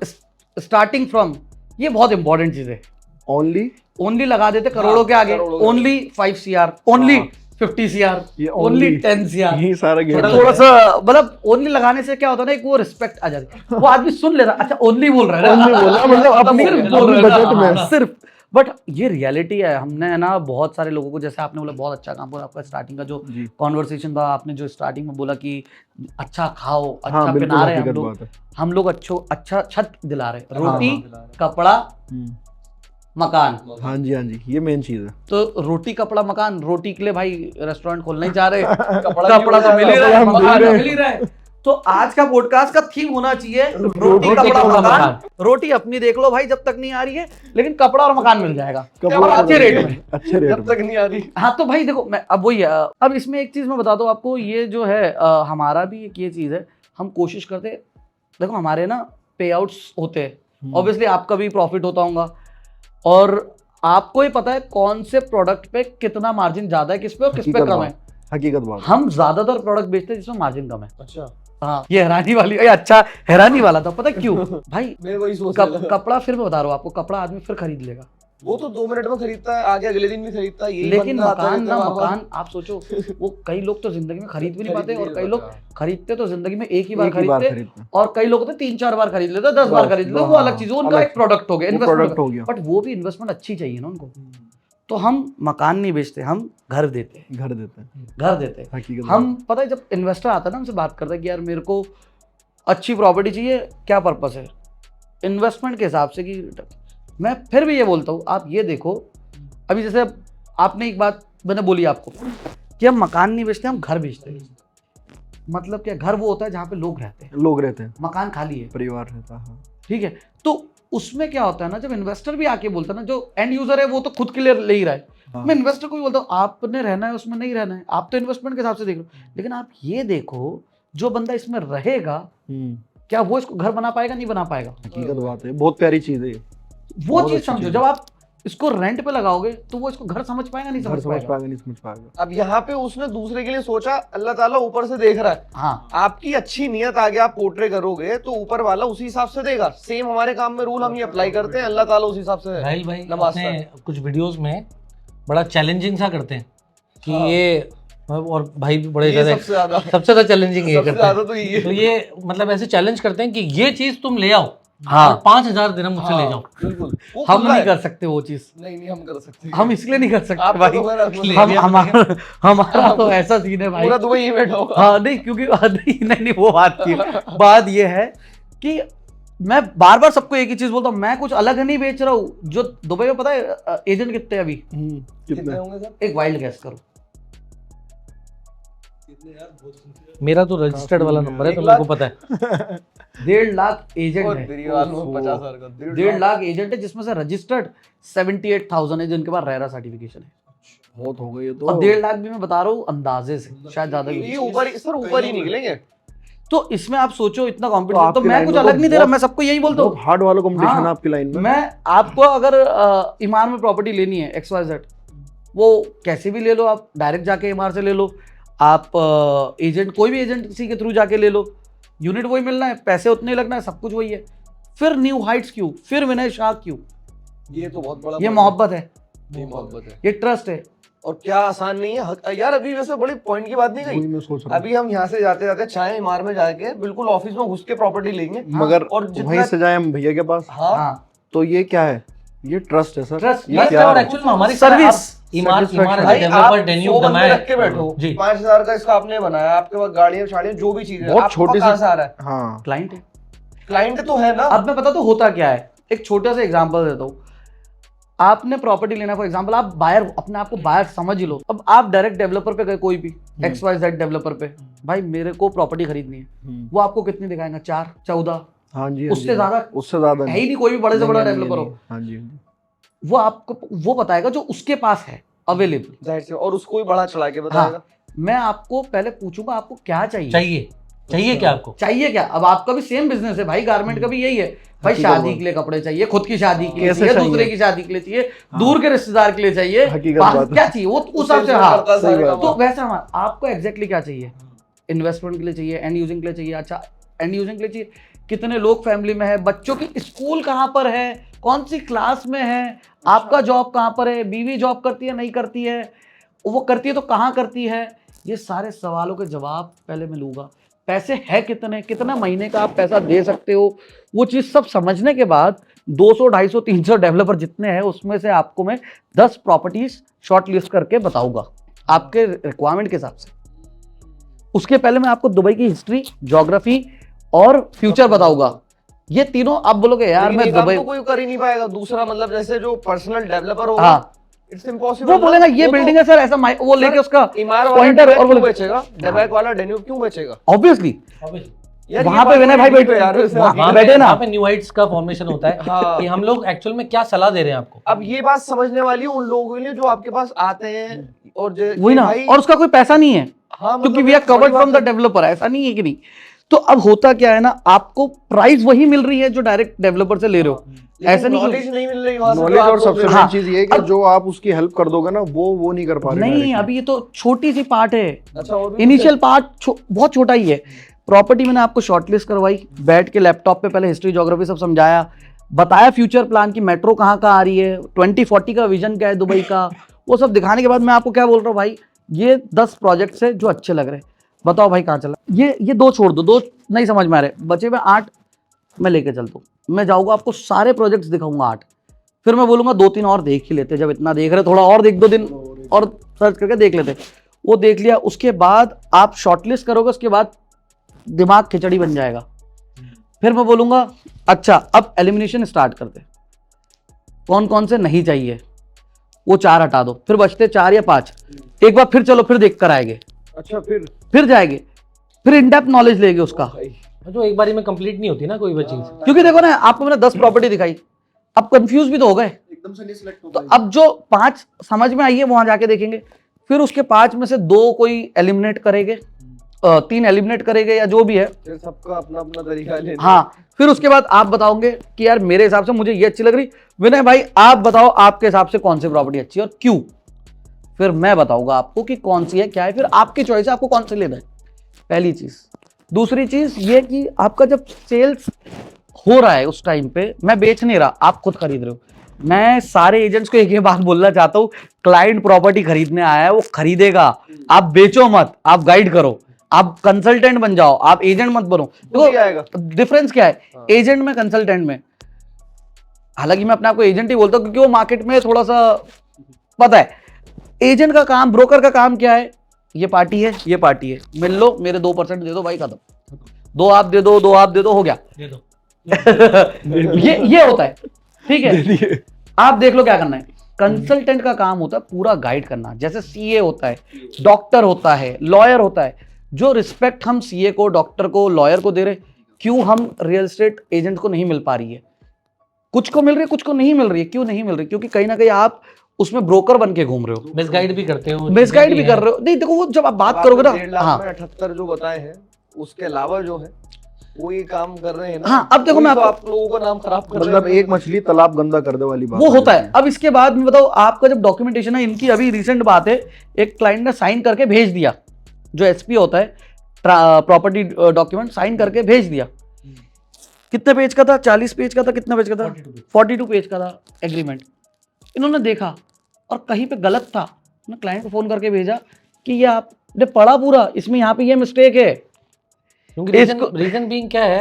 स्टार्टिंग फ्रॉम, ये बहुत इंपॉर्टेंट चीज है।
ओनली
ओनली लगा देते करोड़ों के आगे,
करोड़ों के
ओनली 5 CR, ओनली
हाँ।
50 CR,
ये
ओनली
only
10 CR।
यही सारा गेम
थोड़ा-
थोड़ा सा मतलब ओनली लगाने से क्या होता है ना, एक वो रिस्पेक्ट आ जाती है, वो आदमी सुन ले रहा, अच्छा ओनली बोल रहा है ना,
ओनली बोला मतलब अपनी
सिर्फ बोल
अपनी
रहा है
बजट
ना,
में।
सिर्फ। बट ये रियलिटी है, हमने है ना बहुत सारे लोगों को, जैसे आपने बोला बहुत अच्छा काम करा, आपका स्टार्टिंग का जो
जी
कॉन्वर्सेशन था, आपने जो स्टार्टिंग में बोला कि अच्छा खाओ, अच्छा
हाँ बिल्कुल
पहना रहे हम
हकीकत
लोग,
बात है।
हम लोग अच्छा छत दिला रहे,
हाँ,
रोटी
हाँ।
कपड़ा
हम्म,
मकान।
हाँ जी हाँ जी, ये मेन चीज है।
तो रोटी कपड़ा मकान, रोटी के लिए भाई रेस्टोरेंट खोलना ही चाह रहे,
कपड़ा
कपड़ा तो मिल ही रहा है,
कपड़ा हम
मकान
दे
तो
रहे
मिल ही रहा है। तो आज का पॉडकास्ट का थीम होना चाहिए रोटी
रोटी,
कपड़ा
कपड़ा,
मकान।
मकान।
रोटी अपनी देख लो भाई जब तक नहीं आ रही है, लेकिन कपड़ा और मकान मिल जाएगा
कपड़ा
अच्छे रेट में।
अच्छे रेट
जब
में।
तक नहीं आ रही।
हाँ तो भाई देखो, मैं अब वही है, अब इसमें एक चीज मैं बता दूं आपको, ये जो है हमारा भी एक ये चीज है, हम कोशिश करते, देखो हमारे ना पे आउट्स होते हैं, ऑब्वियसली आपका भी प्रॉफिट होता होगा, और आपको ही पता है कौन से प्रोडक्ट पे कितना मार्जिन ज्यादा है, किस पे और किस पे
हकीकत
कम है।
हकीकत बात।
हम ज्यादातर प्रोडक्ट बेचते हैं जिसमें मार्जिन कम है।
अच्छा,
हाँ ये हैरानी वाली, ये अच्छा हैरानी वाला था, पता है क्यों भाई?
मैं वही सोच रहा था।
कपड़ा फिर मैं बता रहा हूँ आपको, कपड़ा आदमी फिर खरीद लेगा,
वो तो 2 मिनट में खरीदता है, आगे अगले दिन भी खरीदता है, यही
लेकिन
बंदा आता
मकान
रहता
ना,
है बार-बार।
मकान आप सोचो, वो कई लोग तो जिंदगी में खरीद भी नहीं पाते, और कई लोग
खरीद
खरीदते तो जिंदगी में एक ही बार
एक ही बार
खरीदते,
खरीदते हैं।
और कई लोग तो 3-4 बार खरीद लेते, 10 बार
बस,
खरीद लेते,
हाँ,
वो अलग चीज है, उनका
अलग
एक प्रोडक्ट हो गया,
वो
इन्वेस्टमेंट
प्रोडक्ट हो गया।
बट वो भी इन्वेस्टमेंट अच्छी चाहिए ना उनको। तो हम मकान नहीं बेचते, हम घर देते हैं,
घर देते हैं,
घर देते हैं।
हकीकत
हम पता है जब इन्वेस्टर आता है ना, हमसे बात करता है कि यार मेरे को अच्छी प्रॉपर्टी चाहिए, क्या पर्पस है इन्वेस्टमेंट के हिसाब से, कि मैं फिर भी ये बोलता हूँ, आप ये देखो, अभी जैसे आपने एक बात मैंने बोली आपको कि हम मकान नहीं बेचते, हम घर बेचते हैं। मतलब क्या, घर वो होता है जहाँ पे लोग रहते हैं,
लोग रहते हैं,
मकान खाली है,
परिवार रहता है।
ठीक है। तो उसमें क्या होता है ना, जब इन्वेस्टर भी आके बोलता है ना, जो एंड यूजर है वो तो खुद के लिए ले ही रहा है,
हाँ।
मैं इन्वेस्टर को भी बोलता हूँ आपने रहना है उसमें, नहीं रहना है आप तो इन्वेस्टमेंट के हिसाब से देख लो, लेकिन आप ये देखो जो बंदा इसमें रहेगा, क्या वो इसको घर बना पाएगा, नहीं बना पाएगा,
हकीकत बात है, बहुत प्यारी चीज है ये।
वो
बहुत
चीज
अच्छी
समझो।
चीज
जब आप इसको रेंट पे लगाओगे तो वो इसको घर समझ पाएगा, नहीं
घर
समझ
समझ
पाएगा।
पाएगा नहीं समझ पाएगा।
अब यहाँ पे उसने दूसरे के लिए सोचा, अल्लाह ताला ऊपर से देख रहा है,
हाँ
आपकी अच्छी नियत आगे आप पोर्ट्रे करोगे तो ऊपर वाला उसी हिसाब से देगा। सेम हमारे काम में रूल हम ये अप्लाई करते हैं, अल्लाह ताला उसी हिसाब से
राहिल भाई
नवाजता
अपने
है।
कुछ वीडियोस में बड़ा चैलेंजिंग सा करते हैं कि
हाँ।
ये, और भाई भी बड़े
ये
ज्यादा
सबसे ज्यादा
सबसे ज्यादा चैलेंजिंग ये
सबसे
करते
ज्यादा
हैं।
तो ये
तो ये मतलब ऐसे चैलेंज करते हैं कि ये चीज तुम ले आओ,
हाँ।
और 5,000 दिरहम मुझसे ले जाओ।
बिल्कुल वो
हम
खुला
नहीं
है।
कर सकते वो चीज,
नहीं हम कर सकते हैं।
हम इसलिए नहीं कर सकते
आप
भाई,
तो मेरा ले
हम
लिया
हमारा तो ऐसा सीन है भाई।
पूरा दुबई ही बैठा होगा।
हाँ नहीं, क्योंकि नहीं वो बात की बात ये है कि मैं बार बार सबको एक ही चीज बोलता हूँ, मैं कुछ अलग नहीं बेच रहा हूँ। जो दुबई में पता है एजेंट कितने हैं अभी,
कितने
कितने
होंगे सर?
एक वाइल्ड गैस करो।
मेरा तो रजिस्टर्ड वाला नंबर है, तो
1
मेरे को पता है।
1.5 लाख एजेंट
और
है,
तेरी वालों में 50,000 का
1.5 लाख एजेंट है, जिसमें से रजिस्टर्ड 78,000 है जिनके पास रेरा सर्टिफिकेशन है।
बहुत हो गई ये तो।
और 1.5 लाख भी मैं बता रहा हूँ अंदाजे से, शायद ज्यादा भी।
ये ऊपर ही सर, ऊपर ही निकलेंगे।
तो इसमें आप सोचो इतना कॉम्पिटिशन, तो
आपकी
मैं
लाइन
कुछ
में
अलग
तो
नहीं दे रहा,
बहुत-
मैं सबको यही बोलता
बहुत
हूँ।
हार्ड वाला कंपटीशन
हाँ,
है आपकी लाइन में।
मैं आपको अगर इमार में प्रॉपर्टी लेनी है XYZ, वो कैसे भी ले लो, आप डायरेक्ट जाके इमार से ले लो, आप एजेंट कोई भी एजेंसी के थ्रू जाके ले लो, यूनिट वही मिलना है, पैसे उतने ही लगना है, सब कुछ वही है। फिर न्यू हाइट्स क्यों, फिर विनय शाह क्यों?
ये तो बहुत बड़ा
ये मोहब्बत है,
ये मोहब्बत है।
ये ट्रस्ट है।
और क्या आसान नहीं है यार। अभी वैसे बड़ी पॉइंट की बात नहीं
वही
गई।
मैं सोच रहा हूँ।
अभी हम यहाँ से जाते जाते चाहे इमार में जाके बिल्कुल ऑफिस में घुस के प्रॉपर्टी लेंगे,
मगर
और जितना-
वहीं से जाए हम भैया के पास,
हाँ
हाँ
तो ये क्या है? ये ट्रस्ट है सर।
Trust,
ये
trust
क्या
और
है?
एक्चुअल में हमारी
सर्विस,
इमार
satisfaction।
भाई
डेवलपर
आप 100
डेन्यूब
बंदे
दमाए
रख के बैठो,
जी।
5,000 का इसका आपने बनाया, आपके पास गाड़ियां शाड़ियां जो भी चीजें,
बहुत
आपको
छोटी
कहाँ
सी-
से आ रहा है?
हाँ
क्लाइंट है।
क्लाइंट तो है ना।
अब मैं पता तो होता क्या है, एक छोटा सा एग्जांपल देता हूँ। आपने प्रॉपर्टी लेना, फॉर एग्जांपल आप बायर, अपने आप को बायर समझ ही लो। अब आप डायरेक्ट डेवलपर पे गए, कोई भी XYZ डेवलपर पे, भाई मेरे को प्रॉपर्टी खरीदनी है, वो आपको कितनी दिखाएगा? 4, 14,
हाँ जी,
उससे ज्यादा
उससे ज्यादा
है ही नहीं कोई भी बड़े से बड़ा डेवलपर हो।
हाँ जी, हाँ जी।
वो आपको वो बताएगा जो उसके पास है अवेलेबल।
जाहिर से, और उसको भी बढ़ा चढ़ा के बताएगा।
मैं आपको पहले पूछूंगा आपको क्या चाहिए,
चाहिए। चाहिए क्या आपको?
चाहिए क्या? अब आपका भी सेम बिजनेस है भाई, गारमेंट का भी यही है भाई,
हकीकत
शादी
बात।
के लिए कपड़े चाहिए, खुद की शादी के लिए
कैसे
चाहिए,
चाहिए?
दूसरे की शादी के लिए चाहिए, दूर के रिश्तेदार के लिए चाहिए,
हकीकत
बाहर
बात है।
क्या चाहिए वो उस हिसाब से। हाँ,
सही बात
तो वैसा आपको एग्जैक्टली क्या चाहिए? इन्वेस्टमेंट के लिए चाहिए, एंड यूजिंग के लिए चाहिए। अच्छा, एंड यूजिंग के लिए चाहिए, कितने लोग फैमिली में है, बच्चों की स्कूल कहाँ पर है, कौन सी क्लास में है, आपका जॉब कहाँ पर है, बीवी जॉब करती है नहीं करती है, वो करती है तो कहाँ करती है, ये सारे सवालों के जवाब पहले मैं लूँगा। पैसे है कितने, कितना महीने का आप पैसा दे सकते हो, वो चीज़ सब समझने के बाद 200, 250, 300 डेवलपर जितने हैं उसमें से आपको मैं 10 प्रॉपर्टीज शॉर्ट लिस्ट करके बताऊंगा आपके रिक्वायरमेंट के हिसाब से। उसके पहले मैं आपको दुबई की हिस्ट्री, ज्योग्राफी और फ्यूचर बताऊंगा। ये तीनों आप बोलोगे यार मैं दुबई,
तो कोई कर ही नहीं पाएगा। दूसरा मतलब जैसे जो पर्सनल डेवलपर होगा,
हाँ
इट्स इम्पॉसिबल।
वो बोलेगा ये बिल्डिंग है सर ऐसा, वो लेके उसका पॉइंटर और
क्यों बेचेगा, डेबैक वाला डेन्यूब क्यों बेचेगा?
ऑब्वियसली
यार
वहां पे विनय भाई बैठे
यार,
वहां बैठे ना,
वहाँ पे न्यू हाइट्स का फॉर्मेशन होता है
हाँ।
कि हम लोग एक्चुअल में क्या सलाह दे रहे हैं आपको।
अब ये बात समझने वाली है उन लोगों के लिए जो आपके पास आते हैं और
वही ना, और उसका कोई पैसा नहीं है
हाँ, मतलब
क्योंकि we are covered from the developer, ऐसा नहीं है कि नहीं। तो अब होता क्या है ना, आपको प्राइस वही मिल रही है जो डायरेक्ट डेवलपर से ले रहे हो, ऐसा नहीं
नॉलेज नहीं मिल रही वहाँ से,
नॉलेज।
जो
और
आपको
सबसे
मिल-
मेन चीज ये है कि जो आप उसकी हेल्प कर दोगे ना वो नहीं कर पा रहे।
नहीं, अभी ये तो छोटी सी पार्ट है,
अच्छा, और भी
इनिशियल पार्ट बहुत छोटा ही है। प्रॉपर्टी मैंने आपको शॉर्टलिस्ट करवाई, बैठ के लैपटॉप पे पहले हिस्ट्री ज्योग्राफी सब समझाया, बताया फ्यूचर प्लान की मेट्रो कहाँ कहाँ आ रही है, 2040 का विजन क्या है दुबई का, वो सब दिखाने के बाद मैं आपको क्या बोल रहा हूँ भाई, ये 10 प्रोजेक्ट्स है जो अच्छे लग रहे हैं, बताओ भाई कहाँ चला। ये 2 छोड़ दो, 2 नहीं समझ में आ रहे, बचे में 8 मैं लेके चलता हूँ। मैं जाऊँगा आपको सारे प्रोजेक्ट्स दिखाऊंगा 8, फिर मैं बोलूँगा 2-3 और देख ही लेते, जब इतना देख रहे थोड़ा और 1-2 दिन और सर्च करके देख लेते। वो देख लिया, उसके बाद आप शॉर्टलिस्ट करोगे, उसके बाद दिमाग खिचड़ी बन जाएगा। फिर मैं बोलूँगा अच्छा अब एलिमिनेशन स्टार्ट करते, कौन कौन से नहीं चाहिए वो 4 हटा दो, फिर बचते 4 या 5, एक बार फिर चलो फिर देख कर आएंगे,
अच्छा
फिर जाएंगे, फिर इन डेप्थ नॉलेज लेंगे उसका।
जो एक बारी में कंप्लीट नहीं होती ना कोई भी चीज।
क्योंकि देखो ना, आपको मैंने 10 प्रॉपर्टी दिखाई, अब कंफ्यूज भी तो हो गए,
एकदम से नहीं सिलेक्ट
तो अब जो 5 समझ में आई है वहां जाके देखेंगे, फिर उसके 5 में से 2 कोई एलिमिनेट करेंगे, 3 एलिमिनेट करेंगे या जो भी है,
फिर सबका अपना अपना तरीका है लेने
हाँ। फिर उसके बाद आप बताओगे कि यार मेरे हिसाब से मुझे ये अच्छी लग रही, विनय भाई आप बताओ आपके हिसाब से कौन सी प्रॉपर्टी अच्छी है और क्यों, फिर मैं बताऊंगा आपको कि कौन सी है क्या है, फिर आपकी चॉइस है आपको कौन सी लेना है, पहली चीज। दूसरी चीज ये कि आपका जब सेल्स हो रहा है उस टाइम पे, मैं बेच नहीं रहा, आप खुद खरीद रहे हो, मैं सारे एजेंट्स को एक ही बात बोलना चाहता हूँ, क्लाइंट प्रॉपर्टी खरीदने आया है वो खरीदेगा, आप बेचो मत, आप गाइड करो, आप कंसल्टेंट बन जाओ, आप एजेंट मत बनो।
आएगा।
देखो डिफरेंस क्या है एजेंट में कंसल्टेंट में, हालांकि मैं अपने आप को एजेंट ही बोलता हूँ क्योंकि वो मार्केट में थोड़ा सा पता है। एजेंट का काम, ब्रोकर का काम क्या है, ये पार्टी है ये पार्टी है, मिल लो, मेरे 2% दे दो भाई, खत्म, 2 आप दे दो, 2 आप दे दो, हो गया।
दे दो।
ये होता है, ठीक है। आप देख लो क्या करना है। कंसल्टेंट का काम होता है पूरा गाइड करना, जैसे सीए होता है, डॉक्टर होता है, लॉयर होता है। जो रिस्पेक्ट हम सीए को, डॉक्टर को, लॉयर को दे रहे, क्यों हम रियल एस्टेट एजेंट को नहीं मिल पा रही है? कुछ को मिल रही है, कुछ को नहीं मिल रही है। क्यों नहीं मिल रही? क्योंकि कहीं ना कहीं आप उसमें ब्रोकर बन के घूम रहे हो,
मिसगाइड भी करते हो,
मिसगाइड भी कर रहे हो। नहीं देखो, वो जब आप बात करोगे ना,
1.5 लाख
हाँ
में 78 जो बताए हैं, उसके अलावा जो है वो ये काम कर रहे हैं ना।
हाँ, अब देखो
वही
मैं
तो
आपको-
आप लोगों का नाम खराब कर रहे
मतलब
हैं।
एक मछली तालाब गंदा कर दे वाली बात
वो
आ
होता
जाती
है। अब इसके बाद मैं बताओ, आपका जब डॉक्यूमेंटेशन है, इनकी अभी रिसेंट बात है, एक क्लाइंट ने साइन करके भेज दिया, जो एसपी होता है, प्रॉपर्टी डॉक्यूमेंट साइन करके भेज दिया। कितने पेज का था? 40 पेज का था, कितना पेज का था? 42 पेज का था एग्रीमेंट। इन्होंने देखा और कहीं पे गलत था, उन्होंने क्लाइंट को फोन करके भेजा कि ये आपने पढ़ा पूरा, इसमें यहाँ पे ये मिस्टेक है।
क्योंकि रीजन बीइंग क्या है,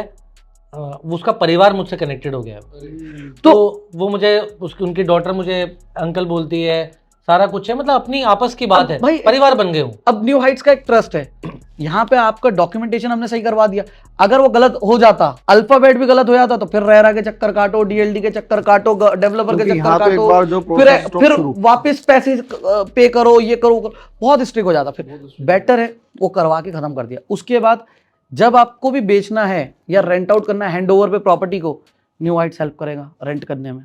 उसका परिवार मुझसे कनेक्टेड हो गया है। तो वो मुझे उनकी डॉटर मुझे अंकल बोलती है, सारा कुछ है, मतलब अपनी आपस की बात
अब
है,
भाई-
परिवार बन गए हूँ।
अब न्यू हाइट्स का एक ट्रस्ट है, यहाँ पे आपका डॉक्यूमेंटेशन हमने सही करवा दिया। अगर वो गलत हो जाता, अल्फाबेट भी गलत हो जाता, तो फिर रेरा के चक्कर काटो, डीएलडी के चक्कर काटो, डेवलपर के
क्योंकि
चक्कर
यहाँ तो एक
काटो,
बार जो
फिर
process stop
फिर
शुरू।
वापस पैसे पे करो, ये करो, बहुत स्ट्रिक्ट हो जाता। फिर बेटर है वो करवा के खत्म कर दिया। उसके बाद जब आपको भी बेचना है या रेंट आउट करना है, हैंड ओवर पे प्रॉपर्टी को, न्यू हाइट्स हेल्प करेगा रेंट करने में।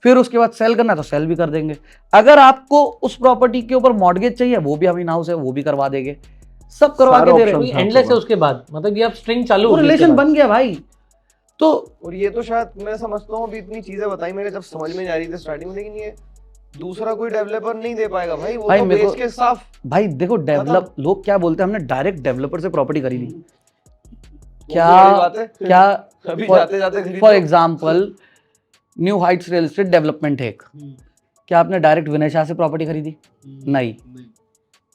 फिर उसके बाद सेल करना है तो सेल भी कर देंगे। अगर आपको उस प्रॉपर्टी के ऊपर मॉर्गेज चाहिए, वो भी हम इन हाउस है, वो भी करवा देंगे। सब करवा
सारे
के दे रहे
options
हैं।
हैं।
एंडलेस है उसके बाद, मतलब ये अब स्ट्रिंग चालू
वो
होगी उसके
रिलेशन
बाद।
बन गया भाई। तो
और ये तो शायद मैं समझता हूँ अभी इतनी चीजें बताई मेरे जब समझ में नहीं आ रही थी स्टार्टिंग में, लेकिन ये दूसरा कोई डेवलपर नहीं दे पाएगा भाई, वो
भाई
तो
मेरे
बेच
को-
के साफ।
भाई देखो डेवलप, लोग क्या बोलते हैं हमने डायरेक्ट डेवलपर से प्रॉपर्टी खरीदी,
वो
क्या
भी बड़ी बात है।
क्या
अभी
for-
जाते जाते खरीद
for
low.
Example new heights real estate development है एक, क्या आपने डायरेक्ट विनय शाह से प्रॉपर्टी खरीदी? नहीं,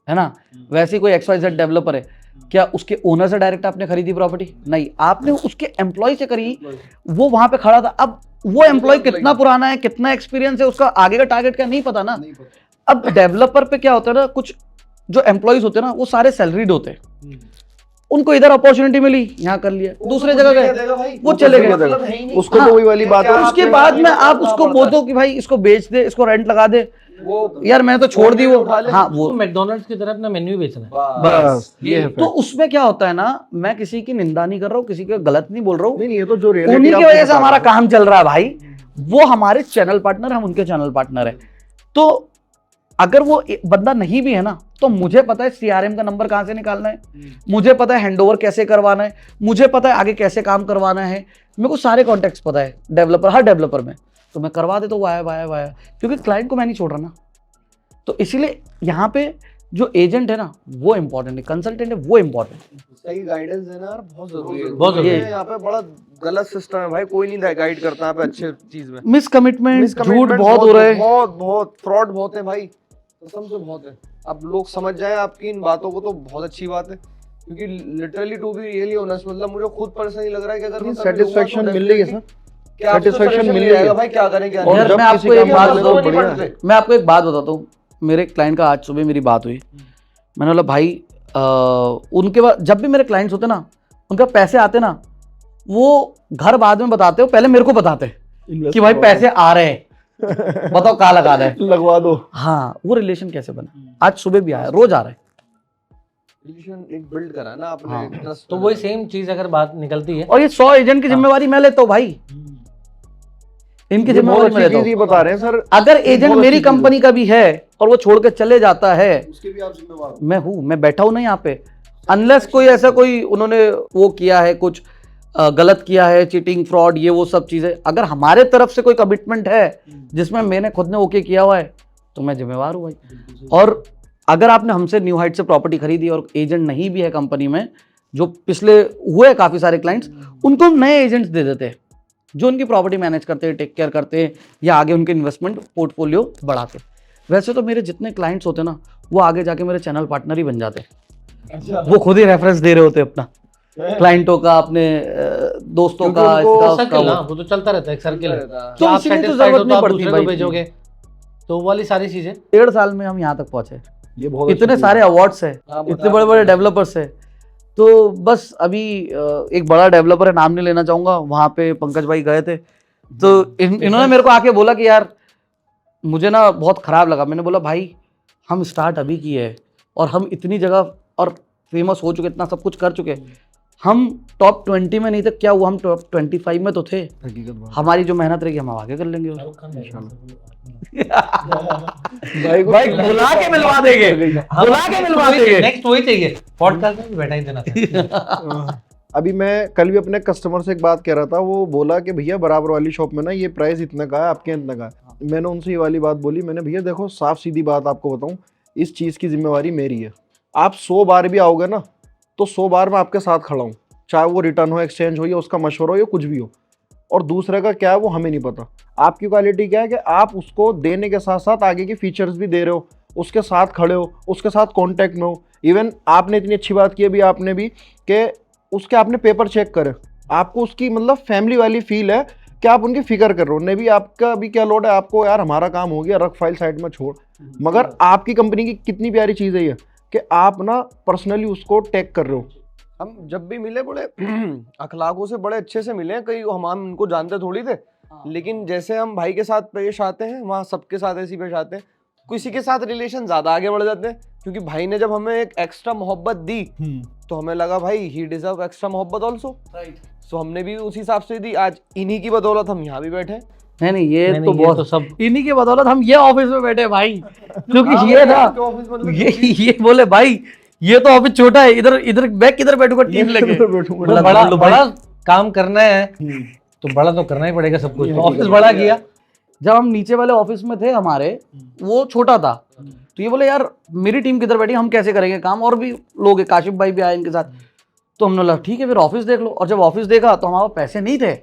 है ना? वैसे ही कोई XYZ डेवलपर है, क्या उसके ओनर से डायरेक्ट आपने खरीदी प्रॉपर्टी? नहीं, आपने उसके एम्प्लॉय से करी, वो वहां पे खड़ा था। अब वो एम्प्लॉय कितना पुराना है, कितना एक्सपीरियंस है, उसका आगे का टारगेट क्या नहीं पता ना। अब डेवलपर पे क्या होता है ना, कुछ जो एम्प्लॉयज होते हैं ना वो सारे सैलरीड होते हैं, उनको इधर अपॉर्चुनिटी मिली यहाँ कर लिया, दूसरे जगह गए वो चले गए।
मतलब है ही नहीं।
उसको तो वही वाली बात है,
उसके बाद में आप उसको बोल दो कि भाई इसको बेच दे, इसको रेंट लगा दे,
वो
यार मैंने तो छोड़ दी वो।
उठा ले।
हाँ वो
तो मैकडोनल्ड्स की तरह अपना मेन्यू बेचना है।
बस ये है
तो उसमें क्या होता है ना, मैं किसी की निंदा नहीं कर रहा हूँ, किसी का गलत नहीं बोल रहा हूँ,
नहीं, ये तो जो reality
उन्हीं की
आपको
वजह से
बता
हमारा
रहा हूँ।
काम चल रहा है भाई। वो हमारे चैनल पार्टनर, हम उनके चैनल पार्टनर है। तो अगर वो बंदा नहीं भी है ना, तो मुझे पता है CRM का नंबर कहां से निकालना है, मुझे पता है हैंडओवर कैसे करवाना है, मुझे पता है आगे कैसे काम करवाना है, मेरे को सारे कॉन्टेक्ट्स पता है डेवलपर, हर डेवलपर में, तो मैं करवा देता हूँ वाया, क्योंकि क्लाइंट को मैं नहीं छोड़ रहा ना। तो इसीलिए यहाँ पे जो एजेंट है ना वो इंपॉर्टेंट है, कंसल्टेंट है वो इंपॉर्टेंट है।
सही गाइडेंस देना यार बहुत जरूरी है।
बहुत जरूरी
है।
यहाँ पे बड़ा गलत सिस्टम है भाई, कोई नहीं गाइड करता यहाँ पे अच्छे चीज में।
मिस कमिटमेंट, झूठ
Miscommitment
बहुत हो रहे हैं।
बहुत फ्रॉड बहुत है भाई, कसम से बहुत है। अब लोग समझ जाए आपकी इन बातों को तो बहुत अच्छी बात है, क्योंकि literally to be really honest, मतलब मुझे खुद पर्सनली लग रहा है कि अगर मैं कभी
सेटिस्फेक्शन
लूंगा तो
मिल रही है सर,
definitely क्या आपसे
satisfaction
suggestion
मिल
मिल
रही
जाएगा
है।
भाई क्या करें क्या
और
नहीं।
यार
जब
मैं
किसी
आपको
का
एक बात
मिले
बताऊं,
तो बढ़िया है।
मैं आपको एक बात बताता हूँ। मेरे क्लाइंट का आज सुबह मेरी बात हुई, मैंने बोला भाई उनके बाद जब भी मेरे क्लाइंट्स होते ना, उनका पैसे आते ना, वो घर बाद में बताते हो, पहले मेरे को बताते कि भाई पैसे आ रहे हैं, बताओ कहाँ लगा रहे हैं।
लगवा दो।
हाँ, वो रिलेशन कैसे बना, आज सुबह भी आया, रोज आ रहा है।
रिलेशन एक बिल्ड करा ना आपने,
हाँ।
trust
तो वही सेम चीज अगर बात निकलती है,
और ये 100 एजेंट की जिम्मेवारी मैं लेता हूँ भाई, इनकी
ये बहुत
जिम्मेवारी मैं
अच्छी
लेता
चीज ही
हूँ।
बता रहे हैं सर।
अगर एजेंट
बहुत
मेरी
अच्छी चीज है।
कंपनी का भी है और वो छोड़ के चले जाता है,
उसके भी आप जिम्मेवार।
मैं हूँ, मैं बैठा हूँ ना यहाँ पे, अनलेस कोई ऐसा कोई उन्होंने वो किया है, कुछ गलत किया है, चीटिंग, फ्रॉड, ये वो सब चीजें, अगर हमारे तरफ से कोई कमिटमेंट है जिसमें मैंने खुद ने ओके किया हुआ है, तो मैं जिम्मेवार हूँ भाई। और अगर आपने हमसे न्यू हाइट से प्रॉपर्टी खरीदी और एजेंट नहीं भी है कंपनी में, जो पिछले हुए काफी सारे क्लाइंट्स, उनको हम नए एजेंट्स दे देते हैं जो उनकी प्रॉपर्टी मैनेज करते हैं, टेक केयर करते हैं, या आगे उनके इन्वेस्टमेंट पोर्टफोलियो बढ़ाते हैं। वैसे तो मेरे जितने क्लाइंट्स होते हैं ना, वो आगे जाके मेरे चैनल पार्टनर ही बन जाते हैं। वो खुद ही रेफरेंस दे रहे होते हैं अपना, क्लाइंटों का, अपने दोस्तों का,
उनको
इसका, उसका,
सर्किल ना,
वो।
वो तो चलता रहता है, एक सर्किल है।
तो
तो आप
इसीलिए तो
satisfied
जरूरत
हो तो
नहीं
आप
पड़ती
दूसरे
भाई
को भेजोगे, तो वो वाली सारी चीजें।
1.5 साल में हम यहाँ तक पहुंचे,
ये बहुत
इतने
अच्छी
सारे
चीज
अवार्ड्स है,
हाँ,
इतने बड़े बड़े डेवलपर्स है। तो बस अभी एक बड़ा डेवलपर है, नाम नहीं लेना चाहूंगा, वहां पे पंकज भाई गए थे, तो इन्होंने मेरे को आके बोला कि यार मुझे ना बहुत खराब लगा। मैंने बोला भाई हम स्टार्ट अभी किए हैं और हम इतनी जगह और फेमस हो चुके, इतना सब कुछ कर चुके, हम टॉप 20 में नहीं थे, क्या हुआ, हम टॉप 25 में तो थे।
है, हकीकत बात।
हमारी जो मेहनत रहेगी हम आगे कर लेंगे।
भाई
भाई बुला के मिलवा देंगे, बुला के मिलवा देंगे।
नेक्स्ट वही चाहिए, पॉडकास्ट में भी बैठा ही देना था।
अभी मैं कल भी अपने कस्टमर से एक बात कह रहा था, वो बोला कि भैया बराबर वाली शॉप में ना ये प्राइस इतना का है, आपके इतना का है। मैंने उनसे ये वाली बात बोली, मैंने भैया देखो साफ सीधी बात आपको बताऊं, इस चीज़ की जिम्मेवारी मेरी है। आप 100 बार भी आओगे ना, तो 100 बार मैं आपके साथ खड़ा हूँ, चाहे वो रिटर्न हो, एक्सचेंज हो, या उसका मशवरा हो, या कुछ भी हो। और दूसरे का क्या है वो हमें नहीं पता। आपकी क्वालिटी क्या है कि आप उसको देने के साथ साथ आगे की फीचर्स भी दे रहे हो, उसके साथ खड़े हो, उसके साथ कांटेक्ट में हो। इवन आपने इतनी अच्छी बात की अभी आपने भी कि उसके आपने पेपर चेक करे, आपको उसकी मतलब फैमिली वाली फील है कि आप उनकी फिक्र कर रहे हो। नहीं भी आपका अभी क्या लोड है, आपको यार हमारा काम हो गया, रख फाइल साइड में छोड़। मगर आपकी कंपनी की कितनी प्यारी चीज़ है ये कि आप ना पर्सनली उसको टैग कर रहे हो।
हम जब भी मिले बड़े अखलाकों से बड़े अच्छे से मिले हैं, कई हम उनको जानते थोड़ी थे, लेकिन जैसे हम भाई के साथ पेश आते हैं वहाँ सबके साथ ऐसे ही पेश आते हैं। किसी के साथ रिलेशन ज़्यादा आगे बढ़ जाते हैं, क्योंकि भाई ने जब हमें एक एक्स्ट्रा मोहब्बत दी तो हमें लगा भाई ही डिजर्व एक्स्ट्रा मोहब्बत ऑल्सो, सो हमने भी उस हिसाब से दी। आज इन्हीं की बदौलत हम यहाँ भी बैठे हैं।
नहीं ये
नहीं,
तो
ये
बहुत
तो सब
इन्हीं की बदौलत हम ये ऑफिस में बैठे भाई, क्योंकि ये ना
ऑफिस मतलब
ये बोले भाई ये तो ऑफिस छोटा है, इधर इधर मैं किधर बैठूंगा टीम लेके।
बैठूंगा।
बड़ा
लो भाई।
बड़ा काम करना है तो बड़ा तो करना ही पड़ेगा सब कुछ। तो ऑफिस बड़ा किया।
जब हम नीचे वाले ऑफिस में थे हमारे, वो छोटा था, तो ये बोले यार मेरी टीम किधर बैठी, हम कैसे करेंगे काम, और भी लोग हैं, काशिफ भाई भी आए इनके साथ। तो हमने बोला ठीक है फिर ऑफिस देख लो। और जब ऑफिस देखा तो हमारे पास पैसे नहीं थे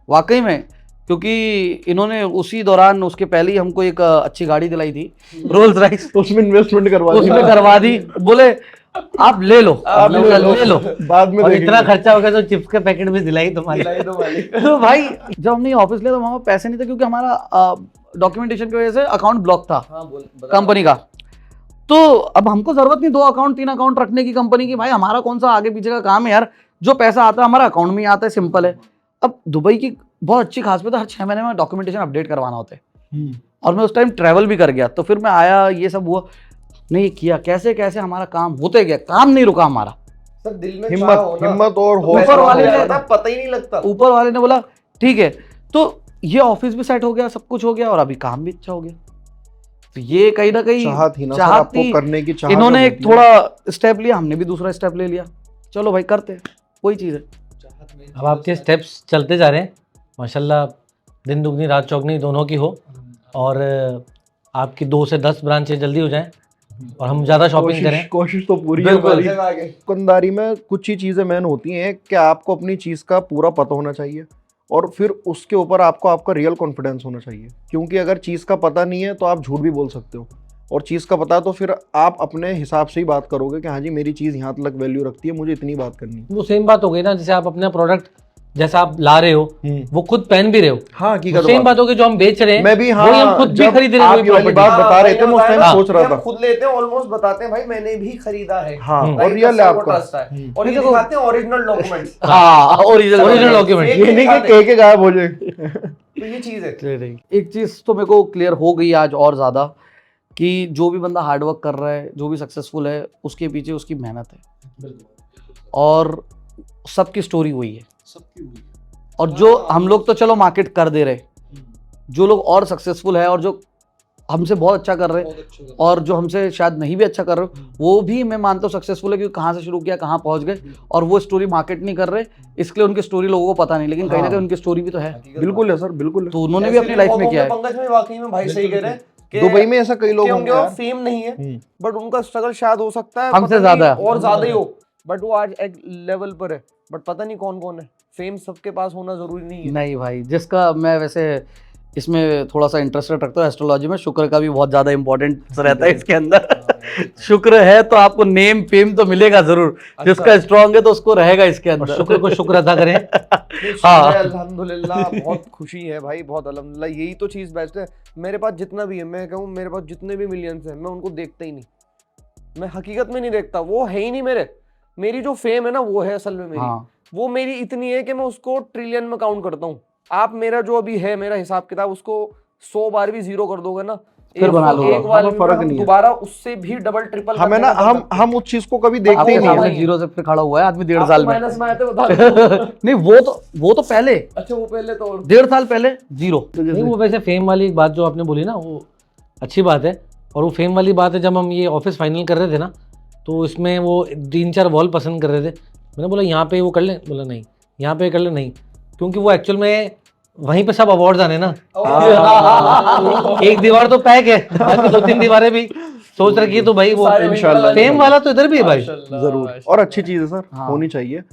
वाकई में, क्योंकि इन्होंने उसी दौरान उसके पहले ही हमको एक अच्छी गाड़ी दिलाई थी, रोल्स रॉयस,
उसमें इन्वेस्टमेंट करवा
उसमें करवा दी। बोले आप ले लो,
आप
ले लो।
बाद में
और
देखेंगे।
इतना खर्चा हो गया तो चिप्स के पैकेट भी दिलाई तुम्हारी।
तो भाई जब हमने ऑफिस लिया तो हमारे पास पैसे नहीं थे, क्योंकि हमारा डॉक्यूमेंटेशन की वजह से अकाउंट ब्लॉक था कंपनी का। तो अब हमको जरूरत नहीं 2 अकाउंट 3 अकाउंट रखने की कंपनी की, भाई हमारा कौन सा आगे पीछे का काम है यार, जो पैसा आता है हमारा अकाउंट में ही आता है, सिंपल है। अब दुबई की बहुत अच्छी खास बात है, हर 6 महीने में डॉक्यूमेंटेशन अपडेट करवाना होता है, और मैं उस टाइम ट्रैवल भी कर गया। तो फिर मैं आया, ये सब हुआ, नहीं किया, कैसे कैसे हमारा काम होते गया, काम नहीं रुका हमारा।
सर दिल में
हिम्मत हिम्मत और हौसला
ऊपर वाले
हो
ने-
जाता है।
पता ही नहीं लगता।
ऊपर वाले ने बोला ठीक है, तो ये ऑफिस भी सेट हो गया, सब कुछ हो गया, और अभी काम भी अच्छा हो गया। तो ये कहीं ना कहीं
चाहत ही ना सर,
चाहत
आपको
थी।
करने की चाहत
इन्होंने
जब
एक
होती है।
थोड़ा स्टेप लिया, हमने भी दूसरा स्टेप ले लिया, चलो भाई करते हैं, वही चीज़ है।
अब आपके स्टेप्स चलते जा रहे हैं माशाल्लाह, दिन दुगनी रात चौगनी दोनों की हो, और आपकी 2 से 10 ब्रांचें जल्दी हो जाएं और हम ज़्यादा शॉपिंग करें।
कोशिश तो पूरी है
बिल्कुल।
हमारी। दुकानदारी में कुछ ही चीज़ें मेन होती हैं कि आपको अपनी चीज़ का पूरा पता होना चाहिए, और फिर उसके ऊपर आपको आपका रियल कॉन्फिडेंस होना चाहिए। क्योंकि अगर चीज़ का पता नहीं है तो आप झूठ भी बोल सकते हो, और चीज़ का पता है तो फिर आप अपने हिसाब से ही बात करोगे कि हाँ जी मेरी चीज़ यहाँ तक वैल्यू रखती है, मुझे इतनी बात करनी है।
वो सेम बात हो गई ना, जैसे आप अपना प्रोडक्ट जैसा आप ला रहे हो वो खुद पहन भी रहे हो,
हाँ हकीकत
सेम
बात।
बात हो गई जो हम बेच रहे हैं।
मैं भी हाँ,
वही हम खुद भी
जब
खरीद रहे हैं
आप
वही
ये वाली
property।
बात बता रहे थे, मैं उस टाइम
हाँ,
सोच रहा
हम
था।
खुद लेते हैं, ऑलमोस्ट बताते हैं भाई मैंने भी खरीदा है।
हाँ,
हम्म।
और रियल है आपका।
और ये दिखाते हैं ओरिजिनल डॉक्यूमेंट्स।
हाँ,
ओरिजिनल डॉक्यूमेंट।
ये नहीं कि के गायब हो जाए।
तो ये चीज है।
एक चीज़ तो मेरे को क्लियर हो गई आज और ज़्यादा, कि जो भी बंदा हार्डवर्क कर रहा है, जो भी सक्सेसफुल है, उसके पीछे उसकी मेहनत है, और सबकी स्टोरी वही है। और जो हम लोग तो चलो मार्केट कर दे रहे, जो लोग और सक्सेसफुल है और जो हमसे बहुत अच्छा कर रहे हैं, और जो हमसे शायद नहीं भी अच्छा कर रहे, वो भी मैं मानता हूँ सक्सेसफुल है, क्योंकि कहाँ से शुरू किया कहाँ पहुँच गए, और वो स्टोरी मार्केट नहीं कर रहे, इसलिए उनकी स्टोरी लोगों को पता नहीं, लेकिन कहीं ना कहीं उनकी स्टोरी भी तो है।
बिल्कुल है सर, बिल्कुल है।
तो उन्होंने भी अपनी लाइफ में किया है।
पंकज में वाकई में भाई सही कह रहे हैं कि
दुबई में ऐसा कई लोग होंगे यार।
फेम नहीं है, बट उनका स्ट्रगल शायद हो सकता है
हमसे
पता नहीं
ज्यादा है।
और ज्यादा ही हो, बट वो आज एक लेवल पर है, बट पता नहीं कौन कौन है। फेम सबके पास होना जरूरी नहीं है।
नहीं भाई, जिसका मैं वैसे इसमें थोड़ा सा इंटरेस्टेड रखता हूँ, एस्ट्रोलॉजी में शुक्र का भी बहुत ज़्यादा इंपॉर्टेंट रहता है इसके अंदर। शुक्र है तो आपको नेम फेम तो मिलेगा जरूर, जिसका स्ट्रांग है तो उसको रहेगा इसके
और
अंदर।
शुक्र को शुक्र अदा करें।
हाँ।
अल्हम्दुलिल्लाह, बहुत खुशी है भाई, बहुत अल्हम्दुलिल्लाह, यही तो चीज़ बेस्ट है। मेरे पास जितना भी है, मैं कहूँ मेरे पास जितने भी मिलियंस हैं, मैं उनको देखता ही नहीं, मैं हकीकत में नहीं देखता, वो है ही नहीं मेरे। मेरी जो फेम है ना वो है असल में मेरी।
हाँ।
वो मेरी इतनी है कि मैं उसको ट्रिलियन में काउंट करता हूँ। आप मेरा जो अभी है मेरा हिसाब किताब, उसको 100 बार भी जीरो कर दोगे ना,
फिर बना लूंगा।
एक बार
हमें फर्क नहीं है।
दोबारा उससे भी डबल ट्रिपल
हमें ना हम उस चीज को कभी देखते
आपके
ही नहीं
सामने
है।
जीरो से फिर खड़ा हुआ है आदमी 1.5 साल में।
माइनस में आए थे बता दो।
नहीं वो तो पहले
अच्छा वो पहले तो और
1.5 साल पहले जीरो।
नहीं, वो वैसे फेम वाली बात जो आपने बोली ना, वो अच्छी बात है। और वो फेम वाली बात है, जब हम ये ऑफिस फाइनल कर रहे थे ना, तो इसमें वो 3-4 वॉल पसंद कर रहे थे। मैंने बोला यहाँ पे वो कर लें, बोला नहीं, यहाँ पे कर ले, नहीं, क्योंकि वो एक्चुअल में वहीं पे सब अवार्ड्स आने ना। एक दीवार तो पैक है, बाकी 2-3 दीवारें भी सोच रखी है, तो भाई वो
इंशाल्लाह।
फेम वाला तो इधर भी है भाई।
जरूर, और अच्छी चीज है सर,
हाँ।
होनी चाहिए।
ये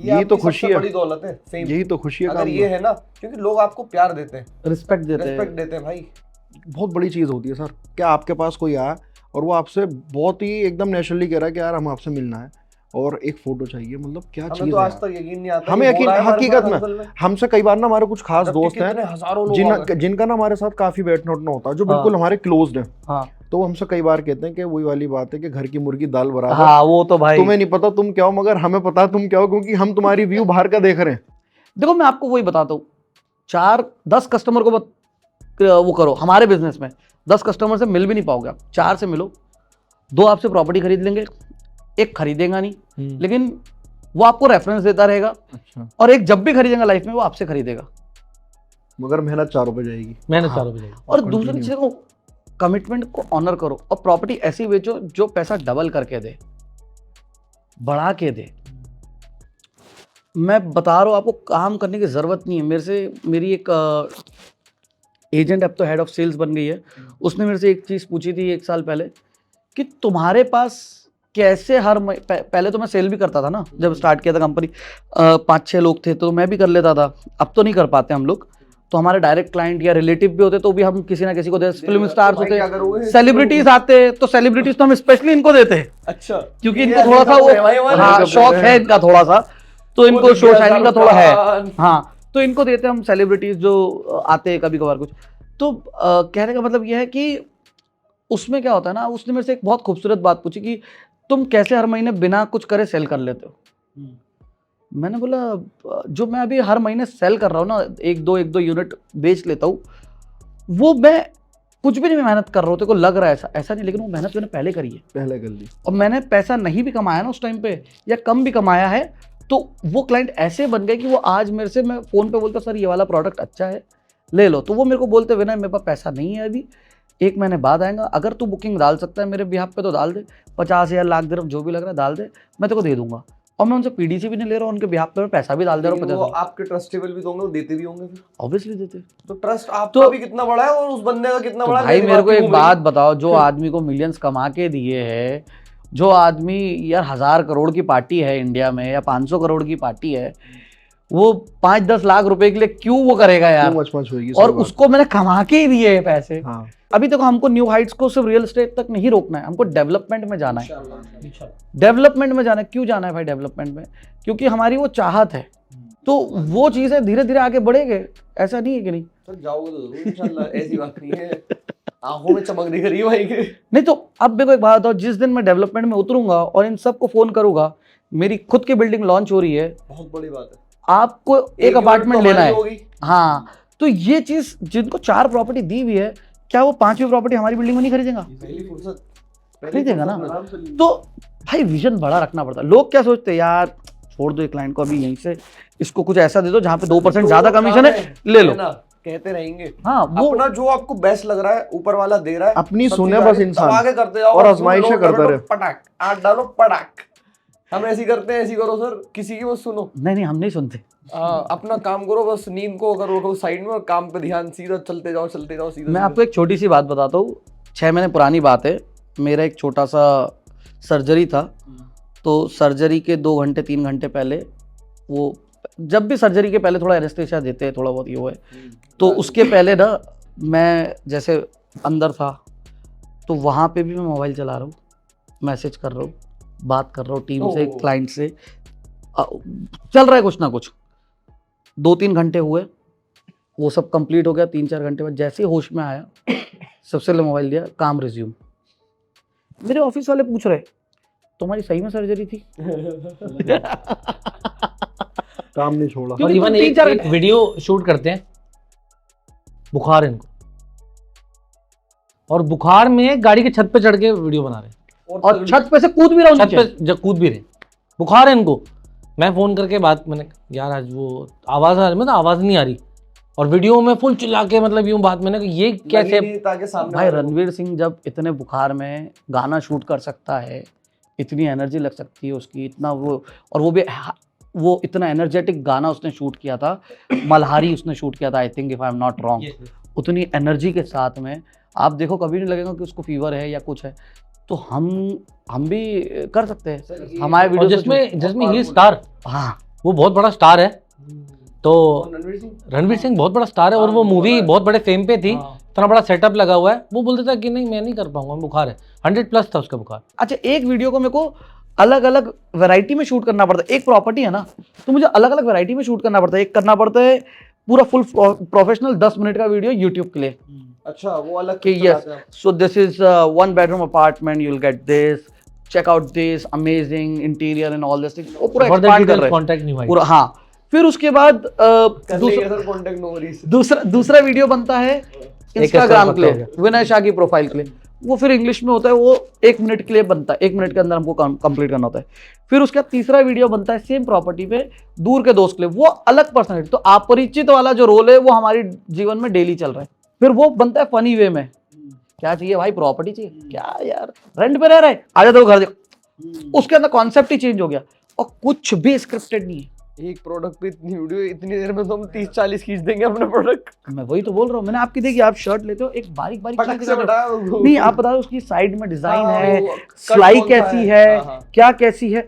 यही तो
आपकी
खुशी
सबसे
है,
बड़ी दौलत है, फेम।
यही तो खुशी है
अगर
काम
ये
में।
है ना, क्योंकि लोग आपको प्यार देते हैं,
रिस्पेक्ट देते हैं।
रेस्पेक्ट देते हैं भाई।
बहुत बड़ी चीज होती है सर, क्या आपके पास कोई आया और वो आपसे बहुत ही एकदम नेचुरली कह रहा है कि यार हम आपसे मिलना है और एक फोटो चाहिए, मतलब क्या
हमें
चीज
तो
है
आज
यार।
तक यकीन नहीं आता।
हमें
ये
यकीन
हो रहा है हमारे
हकीकत
साथ
में
असल
हमसे कई बार ना हमारे कुछ खास
जबकि
दोस्त
कितने
हैं
हजारों लोग आ गए।
जिनका ना हमारे साथ काफी बैठना उठना होता है, जो बिल्कुल हमारे क्लोज्ड है,
हाँ
तो वो हमसे कई बार कहते हैं कि वही वाली बात है कि घर की मुर्गी दाल बराबर।
हाँ, वो तो भाई
तुम्हें नहीं पता तुम क्या हो, मगर हमें पता है तुम क्या हो, क्योंकि हम तुम्हारी व्यू बाहर का देख रहे हैं।
देखो मैं आपको वही बताता हूँ, 4-10 कस्टमर को वो करो हमारे बिजनेस में, 10 कस्टमर से मिल भी नहीं पाओगे आप। 4 से मिलो, 2 आपसे प्रॉपर्टी खरीद लेंगे, 1 खरीदेगा नहीं, लेकिन वो आपको रेफरेंस देता रहेगा,
अच्छा,
और 1 जब भी खरीदेगा लाइफ में वो आपसे खरीदेगा।
मगर मेहनत चारों पे जाएगी।
मैंने
हाँ।
4 बजे
और
continue।
दूसरी चीज को, कमिटमेंट को ऑनर करो, और प्रॉपर्टी ऐसी बेचो जो पैसा डबल करके दे। बढ़ा के दे। मैं बता रहा हूँ आपको, काम करने की ज़रूरत नहीं है मेरे से। मेरी एक एजेंट अब तो हेड ऑफ सेल्स बन गई है, उसने मेरे से एक चीज़ पूछी थी 1 साल पहले कि तुम्हारे पास कैसे हर पहले तो मैं सेल भी करता था ना, जब स्टार्ट किया था कंपनी 5-6 लोग थे तो मैं भी कर लेता था, अब तो नहीं कर पाते हम लोग। तो हमारे डायरेक्ट क्लाइंट या रिलेटिव भी होते तो भी हम किसी ना किसी को देते, फिल्म स्टार्स होते, सेलिब्रिटीज आते तो सेलिब्रिटीज तो हम स्पेशली इनको देते हैं।
अच्छा,
क्योंकि इनको थोड़ा सा वो हाँ शौक है इनका थोड़ा सा, तो इनको शो शाइनिंग का थोड़ा है हाँ, तो इनको देते हैं हम सेलिब्रिटीज जो आते हैं कभी कभार कुछ। तो कहने का मतलब यह है कि उसमें क्या होता है ना, उसने मेरे से एक बहुत खूबसूरत बात पूछी कि तुम कैसे हर महीने बिना कुछ करे सेल कर लेते हो। मैंने बोला जो मैं अभी हर महीने सेल कर रहा हूँ ना, एक दो यूनिट बेच लेता हूँ, वो मैं कुछ भी नहीं मेहनत कर रहा हूँ, तेरे को लग रहा है ऐसा नहीं, लेकिन वो मेहनत मैंने पहले करी है,
पहले कर ली।
और मैंने पैसा नहीं भी कमाया ना उस टाइम पे या कम भी कमाया है, तो वो क्लाइंट ऐसे बन गए कि वो आज मेरे से, मैं फोन पे बोलता सर ये वाला प्रोडक्ट अच्छा है ले लो, तो वो मेरे को बोलते हुए ना मेरे पास पैसा नहीं है अभी, 1 महीने बाद आएगा, अगर तू बुकिंग डाल सकता है मेरे बिहाफ पे तो डाल दे, 50,000 लाख दिरहम जो भी लग रहा है डाल दे, मैं तेरे को दे दूंगा। और मैं उनसे पीडीसी भी नहीं ले रहा हूँ, उनके बिहाफ पे मैं पैसा भी डाल दे रहा हूँ।
वो आपके ट्रस्टेबल भी तो होंगे, वो देते भी होंगे फिर,
ऑब्वियसली देते।
तो ट्रस्ट आपका भी कितना बड़ा है और उस बंदे का कितना बड़ा है।
भाई मेरे को एक बात बताओ, जो आदमी को मिलियंस कमा के दिए है, जो आदमी यार 1000 करोड़ की पार्टी है इंडिया में या 500 करोड़ की पार्टी है, वो 5-10 लाख रुपए के लिए क्यों वो करेगा यार,
मच होगी,
और उसको मैंने कमा के ही दिए है पैसे।
हाँ।
अभी तक हमको न्यू हाइट्स को सिर्फ रियल एस्टेट तक नहीं रोकना है, हमको डेवलपमेंट में जाना है। डेवलपमेंट में जाना है, क्यों जाना है भाई डेवलपमेंट में? क्योंकि हमारी वो चाहत है, तो वो चीजें धीरे धीरे आगे बढ़ेंगे, ऐसा नहीं है कि नहीं।
तो जाओगे तो जरूर इंशाल्लाह, ऐसी बात नहीं है, आंखों में चमक दिख रही है भाई के।
नहीं तो अब मेरे को एक बात बताओ, जिस दिन मैं डेवलपमेंट में उतरूंगा और इन सबको फोन करूंगा, मेरी खुद की बिल्डिंग लॉन्च हो रही है,
बहुत बड़ी बात है,
आपको एक अपार्टमेंट लेना है,
होगी।
हाँ, तो ये चीज जिनको 4 प्रॉपर्टी दी हुई है, क्या वो 5वीं प्रॉपर्टी हमारी बिल्डिंग में नहीं खरीदेगा? खरीदेगा ना। तो भाई विजन बड़ा रखना पड़ता है। लोग क्या सोचते हैं यार, छोड़ दो एक क्लाइंट को अभी यहीं से, इसको कुछ ऐसा दे दो जहाँ पे 2% ज्यादा कमीशन है, ले लो,
कहते रहेंगे।
हाँ, वो
अपना जो आपको बेस्ट लग रहा है ऊपर वाला दे रहा है,
अपनी सुने बस इंसान,
आगे करते जाओ
और आजमाइशें करता रहे,
पटाक आठ डालो पटाक। हम ऐसी करते हैं, ऐसी करो सर, किसी की मत सुनो।
नहीं हम नहीं सुनते।
अपना काम करो, बस नींद को अगर रखो साइड में और काम पे ध्यान, सीधा चलते जाओ सीधा।
मैं आपको एक छोटी सी बात बताता हूँ, 6 महीने पुरानी बात है, मेरा एक छोटा सा सर्जरी था, तो सर्जरी के 2 घंटे 3 घंटे पहले, वो जब भी सर्जरी के पहले थोड़ा एनेस्थेसिया देते हैं, थोड़ा बहुत ये हुआ है, तो उसके पहले ना मैं जैसे अंदर था, तो वहाँ पे भी मैं मोबाइल चला रहा हूँ, मैसेज कर रहा हूँ, बात कर रहा हूँ टीम से, क्लाइंट से, चल रहा है कुछ ना कुछ। 2-3 घंटे हुए, वो सब कंप्लीट हो गया। 3-4 घंटे बाद जैसे ही होश में आया, सबसे पहले मोबाइल दिया, काम रिज्यूम। मेरे ऑफिस वाले पूछ रहे तुम्हारी सही में सर्जरी थी?
काम नहीं छोड़ा।
और इवन एक वीडियो शूट करते हैं, बुखार इनको, और बुखार में गाड़ी के छत पे चढ़ के वीडियो बना रहे हैं,
और छत पे से कूद भी रहा हूँ,
छत पे जब कूद भी रहे, बुखार है इनको। मैं फोन करके बात, मैंने यार आज वो आवाज आ रही, मतलब आवाज नहीं आ रही, और वीडियो में फुल चिल्ला के मतलब यूं बात, मैंने ये कैसे?
भाई रणवीर सिंह जब इतने बुखार में गाना शूट कर सकता है, इतनी एनर्जी लग सकती है उसकी, इतना वो, और वो इतना एनर्जेटिक गाना उसने शूट किया था, मल्हारी उसने शूट किया था, I think if I am not wrong, उतनी एनर्जी के साथ में आप देखो, कभी नहीं लगेगा कि उसको फीवर है या कुछ है। तो हम भी कर सकते हैं हमारे वीडियो,
जिसमें ये स्टार,
हाँ
वो बहुत बड़ा स्टार है, तो रणवीर सिंह बहुत बड़ा स्टार है, और वो मूवी बहुत बड़े फेम पे थी, इतना बड़ा सेटअप लगा हुआ है, वो बोलता था कि नहीं मैं नहीं कर पाऊंगा, बुखार है, 100+ था उसका बुखार।
अच्छा, एक वीडियो को मेरे को अलग अलग वैरायटी में शूट करना पड़ता है, एक प्रॉपर्टी है ना, तो मुझे अलग अलग वैरायटी में शूट करना पड़ता है। एक करना पड़ता है पूरा फुल प्रोफेशनल 10 मिनट का वीडियो यूट्यूब के लिए।
अच्छा, वो अलग
कि yes, so this is 1 bedroom apartment, you will get this, check out this, amazing interior and all this things, वो पूरा एक्सपांड कर रहे हैं पूरा। हाँ, फिर उसके बाद दूसरा वीडियो बनता है इंस्टाग्राम के लिए, विनय शाह की प्रोफाइल के लिए, वो फिर इंग्लिश में होता है, वो 1 मिनट के लिए बनता है, 1 मिनट के अंदर हमको कंप्लीट करना होता है। फिर उसके बाद तीसरा वीडियो बनता है सेम प्रॉपर्टी पे, दूर के दोस्त के लिए, वो अलग पर्सनैलिटी। तो अपरिचित वाला जो रोल है वो हमारी जीवन में डेली चल रहा है। फिर वो बनता है फनी वे में, क्या चाहिए भाई, प्रॉपर्टी चाहिए क्या यार, रेंट पे रह रहा है, आजा तो घर उसके अंदर कॉन्सेप्ट ही चेंज हो गया और कुछ भी स्क्रिप्टेड नहीं है।
एक प्रोडक्ट पे इतनी वीडियो, इतनी देर में तो हम 30-40 खींच देंगे अपना प्रोडक्ट।
मैं वही तो बोल रहा हूँ, मैंने आपकी देखी, आप शर्ट लेते हो एक बारीक बारीक
फटक
चीज़
से
दिखाते हो।
बता
नहीं आप बता दो उसकी साइड में डिजाइन
हाँ,
है,
वो कट
सिलाई
कौन सा
कैसी है,
हाँ।
क्या कैसी है।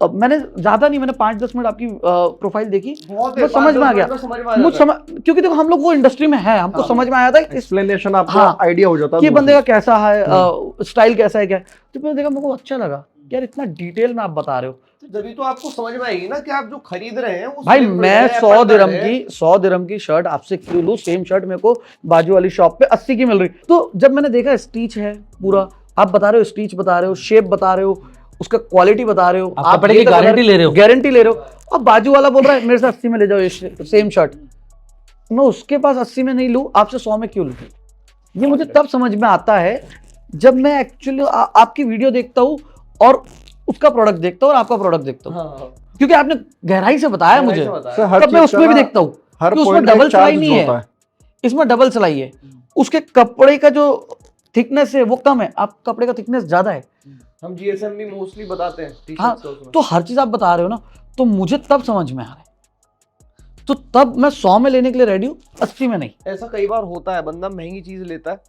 अब मैंने ज्यादा नहीं, मैंने 5-10 मिनट आपकी प्रोफाइल देखी,
बहुत
वो समझ में आ गया।
समझ में आ
मुझे
जाता है।
समझ, क्योंकि देखो हम लोग वो इंडस्ट्री में है, हमको
हाँ।
समझ में आया था इस
एक्सप्लेनेशन आपको
हाँ,
आइडिया हो जाता है
कि बंदे का कैसा है,
हम्म।
स्टाइल कैसा है, क्या है। तो मैंने देखा, मेरे को अच्छा लगा यार, इतना डिटेल में आप बता रहे हो।
तो जब तो आपको समझ में आएगी ना कि आप जो खरीद रहे हैं वो
भाई
celebrity
मैं
है,
100
partner
दिरहम
है।
की 100 दिरहम की शर्ट आपसे क्यों लूं, सेम शर्ट मेरे को बाजू वाली शॉप पे 80 की मिल रही। तो जब मैंने देखा स्टिच है पूरा, आप बता रहे हो स्टिच बता रहे हो, शेप बता रहे हो, उसका क्वालिटी बता रहे हो,
आप कपड़े की गारंटी ले रहे हो।
गारंटी ले रहे हो। अब बाजू वाला बोल रहा है मेरे से 80 में ले जाओ ये सेम शर्ट, मैं उसके पास 80 में नहीं लूं, आपसे 100 में क्यों लूं? ये मुझे तब समझ में आता है जब मैं एक्चुअली आपकी वीडियो देखता हूँ और उसका प्रोडक्ट देखता हूँ और आपका प्रोडक्ट देखता हूँ,
हाँ,
क्योंकि आपने गहराई से बताया मुझे,
ऐसा बताया।
सर, हर
तब मैं
चीज़ का
उसमें भी
ना,
देखता हूँ
हर
कि उसमें
point का
डबल
एक
सिलाई
charge
नहीं
होता
है, इसमें डबल सिलाई है, उसके कपड़े का जो थिकनेस है वो कम है, आप कपड़े का थिकनेस ज्यादा है।
हम जीएसएम भी मोस्टली बताते हैं
हाँ,
टी-शर्ट्स का उसमें।
तो हर चीज आप बता रहे हो ना, तो मुझे तब समझ में आ रहा है, तो तब मैं 100 में लेने के लिए रेडी हूँ, 80 में नहीं।
ऐसा कई बार होता है, बंदा महंगी चीज लेता है,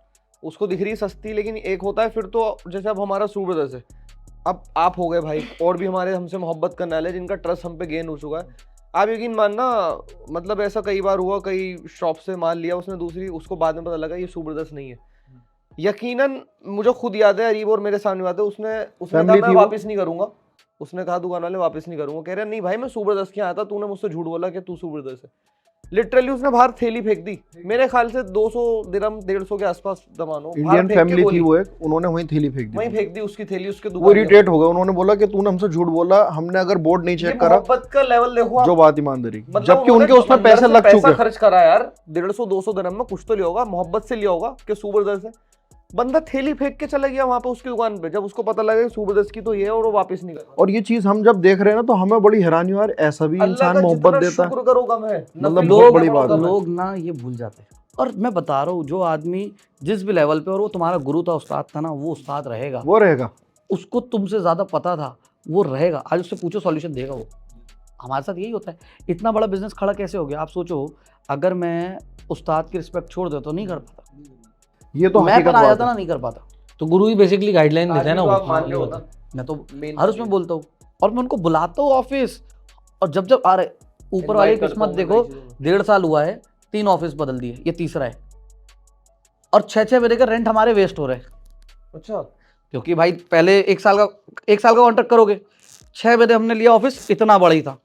उसको दिख रही है सस्ती, लेकिन एक होता है फिर तो, जैसे अब हमारा सू ब्रदर्स है, अब आप हो गए भाई, और भी हमारे हमसे मोहब्बत करने वाले जिनका ट्रस्ट हम पे गेन हो चुका है। आप यकीन मानना, मतलब ऐसा कई बार हुआ, कई शॉप से माल लिया उसने दूसरी, उसको बाद में पता लगा ये सू ब्रदर्स नहीं है। यकीनन मुझे खुद याद है, अरीब और मेरे सामने बात है, उसने कहा
Family
मैं
थी वो?
वापस नहीं करूंगा, उसने कहा दुकान वाले वापस नहीं करूंगा, कह रहे नहीं भाई मैं सू ब्रदर्स के यहाँ आया था, तूने मुझसे झूठ बोला कि तू सू ब्रदर्स है। लिटरली उसने बाहर थैली फेंक दी, मेरे ख्याल से 200 दिरहम 150 के आसपास जमानो,
इंडियन फैमिली थी वो एक, उन्होंने वहीं थैली फेंक
वहीं
दी।
फेंक दी उसकी थैली उसके
वो
दुकान के
इरिटेट हो गए, उन्होंने बोला कि तूने हमसे झूठ बोला, हमने अगर बोर्ड नहीं
पास। ये
चेक करा,
मोहब्बत का लेवल देखो आप,
जो बात ईमानदारी की,
मतलब
जबकि
उन्होंने
उनके उसमें
अंदर
पैसे
से
लग
पैसा
चुके।
खर्च करा यार, 150-200 दिरहम में कुछ तो लिया होगा, मोहब्बत से लिया होगा कि सू ब्रदर्स है। बंदा थैली फेंक के चला गया वहां पे उसकी दुकान पे, जब उसको पता लगा सू ब्रदर्स की तो ये है, और वो वापस नहीं गया।
और ये चीज हम जब देख रहे हैं ना, तो हमें बड़ी हैरानी हो यार, ऐसा भी
अल्लाह
इंसान
का
मोहब्बत
जितना
देता है।
शुक्र करो कम है,
मतलब
नफी
बहुत
बहुत
बड़ी
बड़ा
बात
कम है।
लोग ना ये भूल जाते हैं। और मैं बता रहा हूँ, जो आदमी जिस भी लेवल पे, और वो तुम्हारा गुरु था, उस्ताद था ना, वो उस्ताद रहेगा,
वो रहेगा।
उसको तुमसे ज्यादा पता था, वो रहेगा। आज उससे पूछो, सॉल्यूशन देगा वो। हमारे साथ यही होता है। इतना बड़ा बिजनेस खड़ा कैसे हो गया? आप सोचो, अगर मैं उस्ताद की रिस्पेक्ट छोड़ देता तो नहीं कर पाता,
ये तो
मैं
हकीकत
पर आ
बात
जाता
है।
ना, नहीं कर पाता।
तो गुरु ही बेसिकली गाइडलाइन देता है ना
तो
वो।
आप मान
हाँ,
लो
ये
ना,
होता है।
मैं तो
main
हर उसमें बोलता हूँ, और मैं उनको बुलाता हूँ ऑफिस, और जब जब आ रहे, ऊपर वाली
Invite करता
किस्मत
हूँ मैं
देखो,
कई चीज़ों में।
1.5 साल हुआ है, 3 ऑफिस बदल दिए, ये तीसरा है, और 6-6 महीने का रेंट हमारे वेस्ट हो रहे हैं।
अच्छा,
क्योंकि भाई पहले 1 साल का कॉन्ट्रैक्ट करोगे, 6 महीने हमने लिया ऑफिस, इतना बड़ा ही था,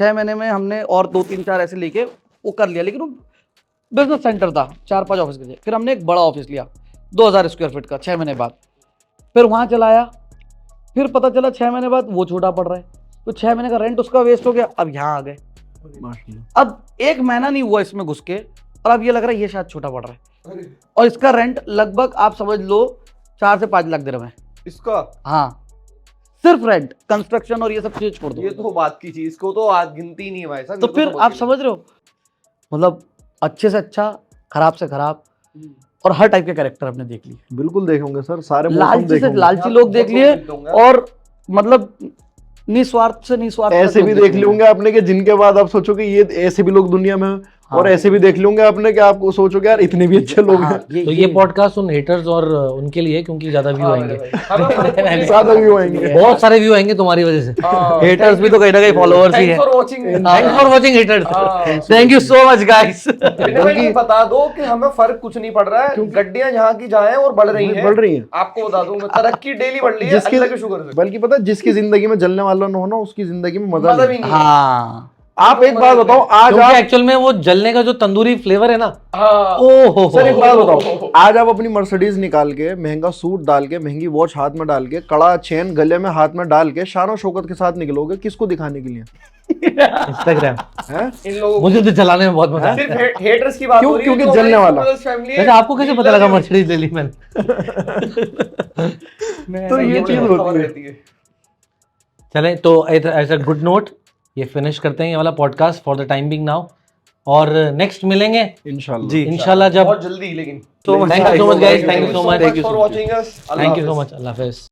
6 महीने में हमने और 2-3-4 ऐसे लेके वो कर लिया, लेकिन वो बिजनेस सेंटर था, 4-5 ऑफिस के लिए। फिर हमने एक बड़ा ऑफिस लिया 2000 स्क्वायर फीट का, 6 महीने बाद फिर वहाँ चलाया, फिर पता चला 6 महीने बाद वो छोटा पड़ रहा है, तो 6 महीने का रेंट उसका वेस्ट हो गया। अब यहाँ आ गए,
माशाल्लाह।
अब 1 महीना नहीं हुआ इसमें घुस के, और अब ये लग रहा है ये शायद छोटा पड़ रहा है, और इसका रेंट लगभग आप समझ लो 4 से 5 लाख दिरहम है।
इसका
हाँ, सिर्फ रेंट, कंस्ट्रक्शन और ये सब चीज छोड़ दो।
ये तो बात की चीज को तो आज गिनती नहीं है भाई साहब,
तो
ये
फिर
बहुत
आप
ही
समझ रहे हो, मतलब अच्छे से अच्छा, खराब से खराब, और हर टाइप के कैरेक्टर आपने देख लिए,
बिल्कुल देखेंगे सर, सारे मौसम
लालची से
देखेंगे।
लालची लोग देख लिए, और मतलब निस्वार्थ से निस्वार्थ
ऐसे
तक
भी
लोग
देख लूंगे आपने कि जिनके बाद आप सोचोगे ये ऐसे भी लोग दुनिया में हैं,
हाँ।
और ऐसे भी देख लूंगे आपने कि आपको सोचोगे यार इतने भी अच्छे लोग
हाँ,
हैं।
तो ये पॉडकास्ट उन हेटर्स और उनके लिए, क्योंकि ज्यादा व्यू आएंगे,
ज्यादा व्यू आएंगे।
बहुत सारे व्यू आएंगे तुम्हारी वजह से।
हेटर्स भी तो कहीं ना कहीं फॉलोअर्स ही है।
For watching.
Thanks for watching haters.
Thank you so much guys.
ये बता दो कि हमें फर्क कुछ नहीं पड़ रहा है, गड्डियां जहाँ की जहाँ हैं और बढ़ रही हैं,
बढ़ रही हैं।
आपको बता दूं मैं, तरक्की डेली बढ़ रही है
जिसकी
अल्लाह के शुक्र से।
बल्कि पता है, जिसकी जिंदगी में जलने वाला ना हो ना, उसकी जिंदगी में मजा
मजा
नहीं।
भी नहीं है।
हाँ,
आप एक बात बताओ, आज
क्योंकि
आप
एक्चुअल में वो जलने का जो तंदूरी फ्लेवर है ना,
हाँ,
ओहो
सर एक बात बताओ, आज आप अपनी मर्सिडीज निकाल के, महंगा सूट डाल के, महंगी वॉच हाथ में डाल के, कड़ा चेन गले में हाथ में डाल के, शान और शौकत के साथ निकलोगे, किसको दिखाने के लिए
इंस्टाग्राम,
हैं?
इन लोगों
मुझे तो चलाने में बहुत मजा आता
सिर्फ हेटर्स की बात
क्यों?
हो रही है,
क्योंकि
जो
जलने
हमारी
वाला।
Supergirls family
है।
है,
वैसे आपको कैसे पता लगा मर्सिडीज ले ली मैंने?
तो ये चीज
खबर
होती है।
रहती है।
चलें, तो एज अ गुड नोट ये फिनिश करते हैं ये वाला podcast for the time being now, और नेक्स्ट मिलेंगे
इंशाल्लाह।
जी।
इंशाल्लाह जब।
बहुत जल्दी, लेकिन
thank you so much guys, thank you so much,
for watching us.
Thank you so much, अल्लाह हाफिज़।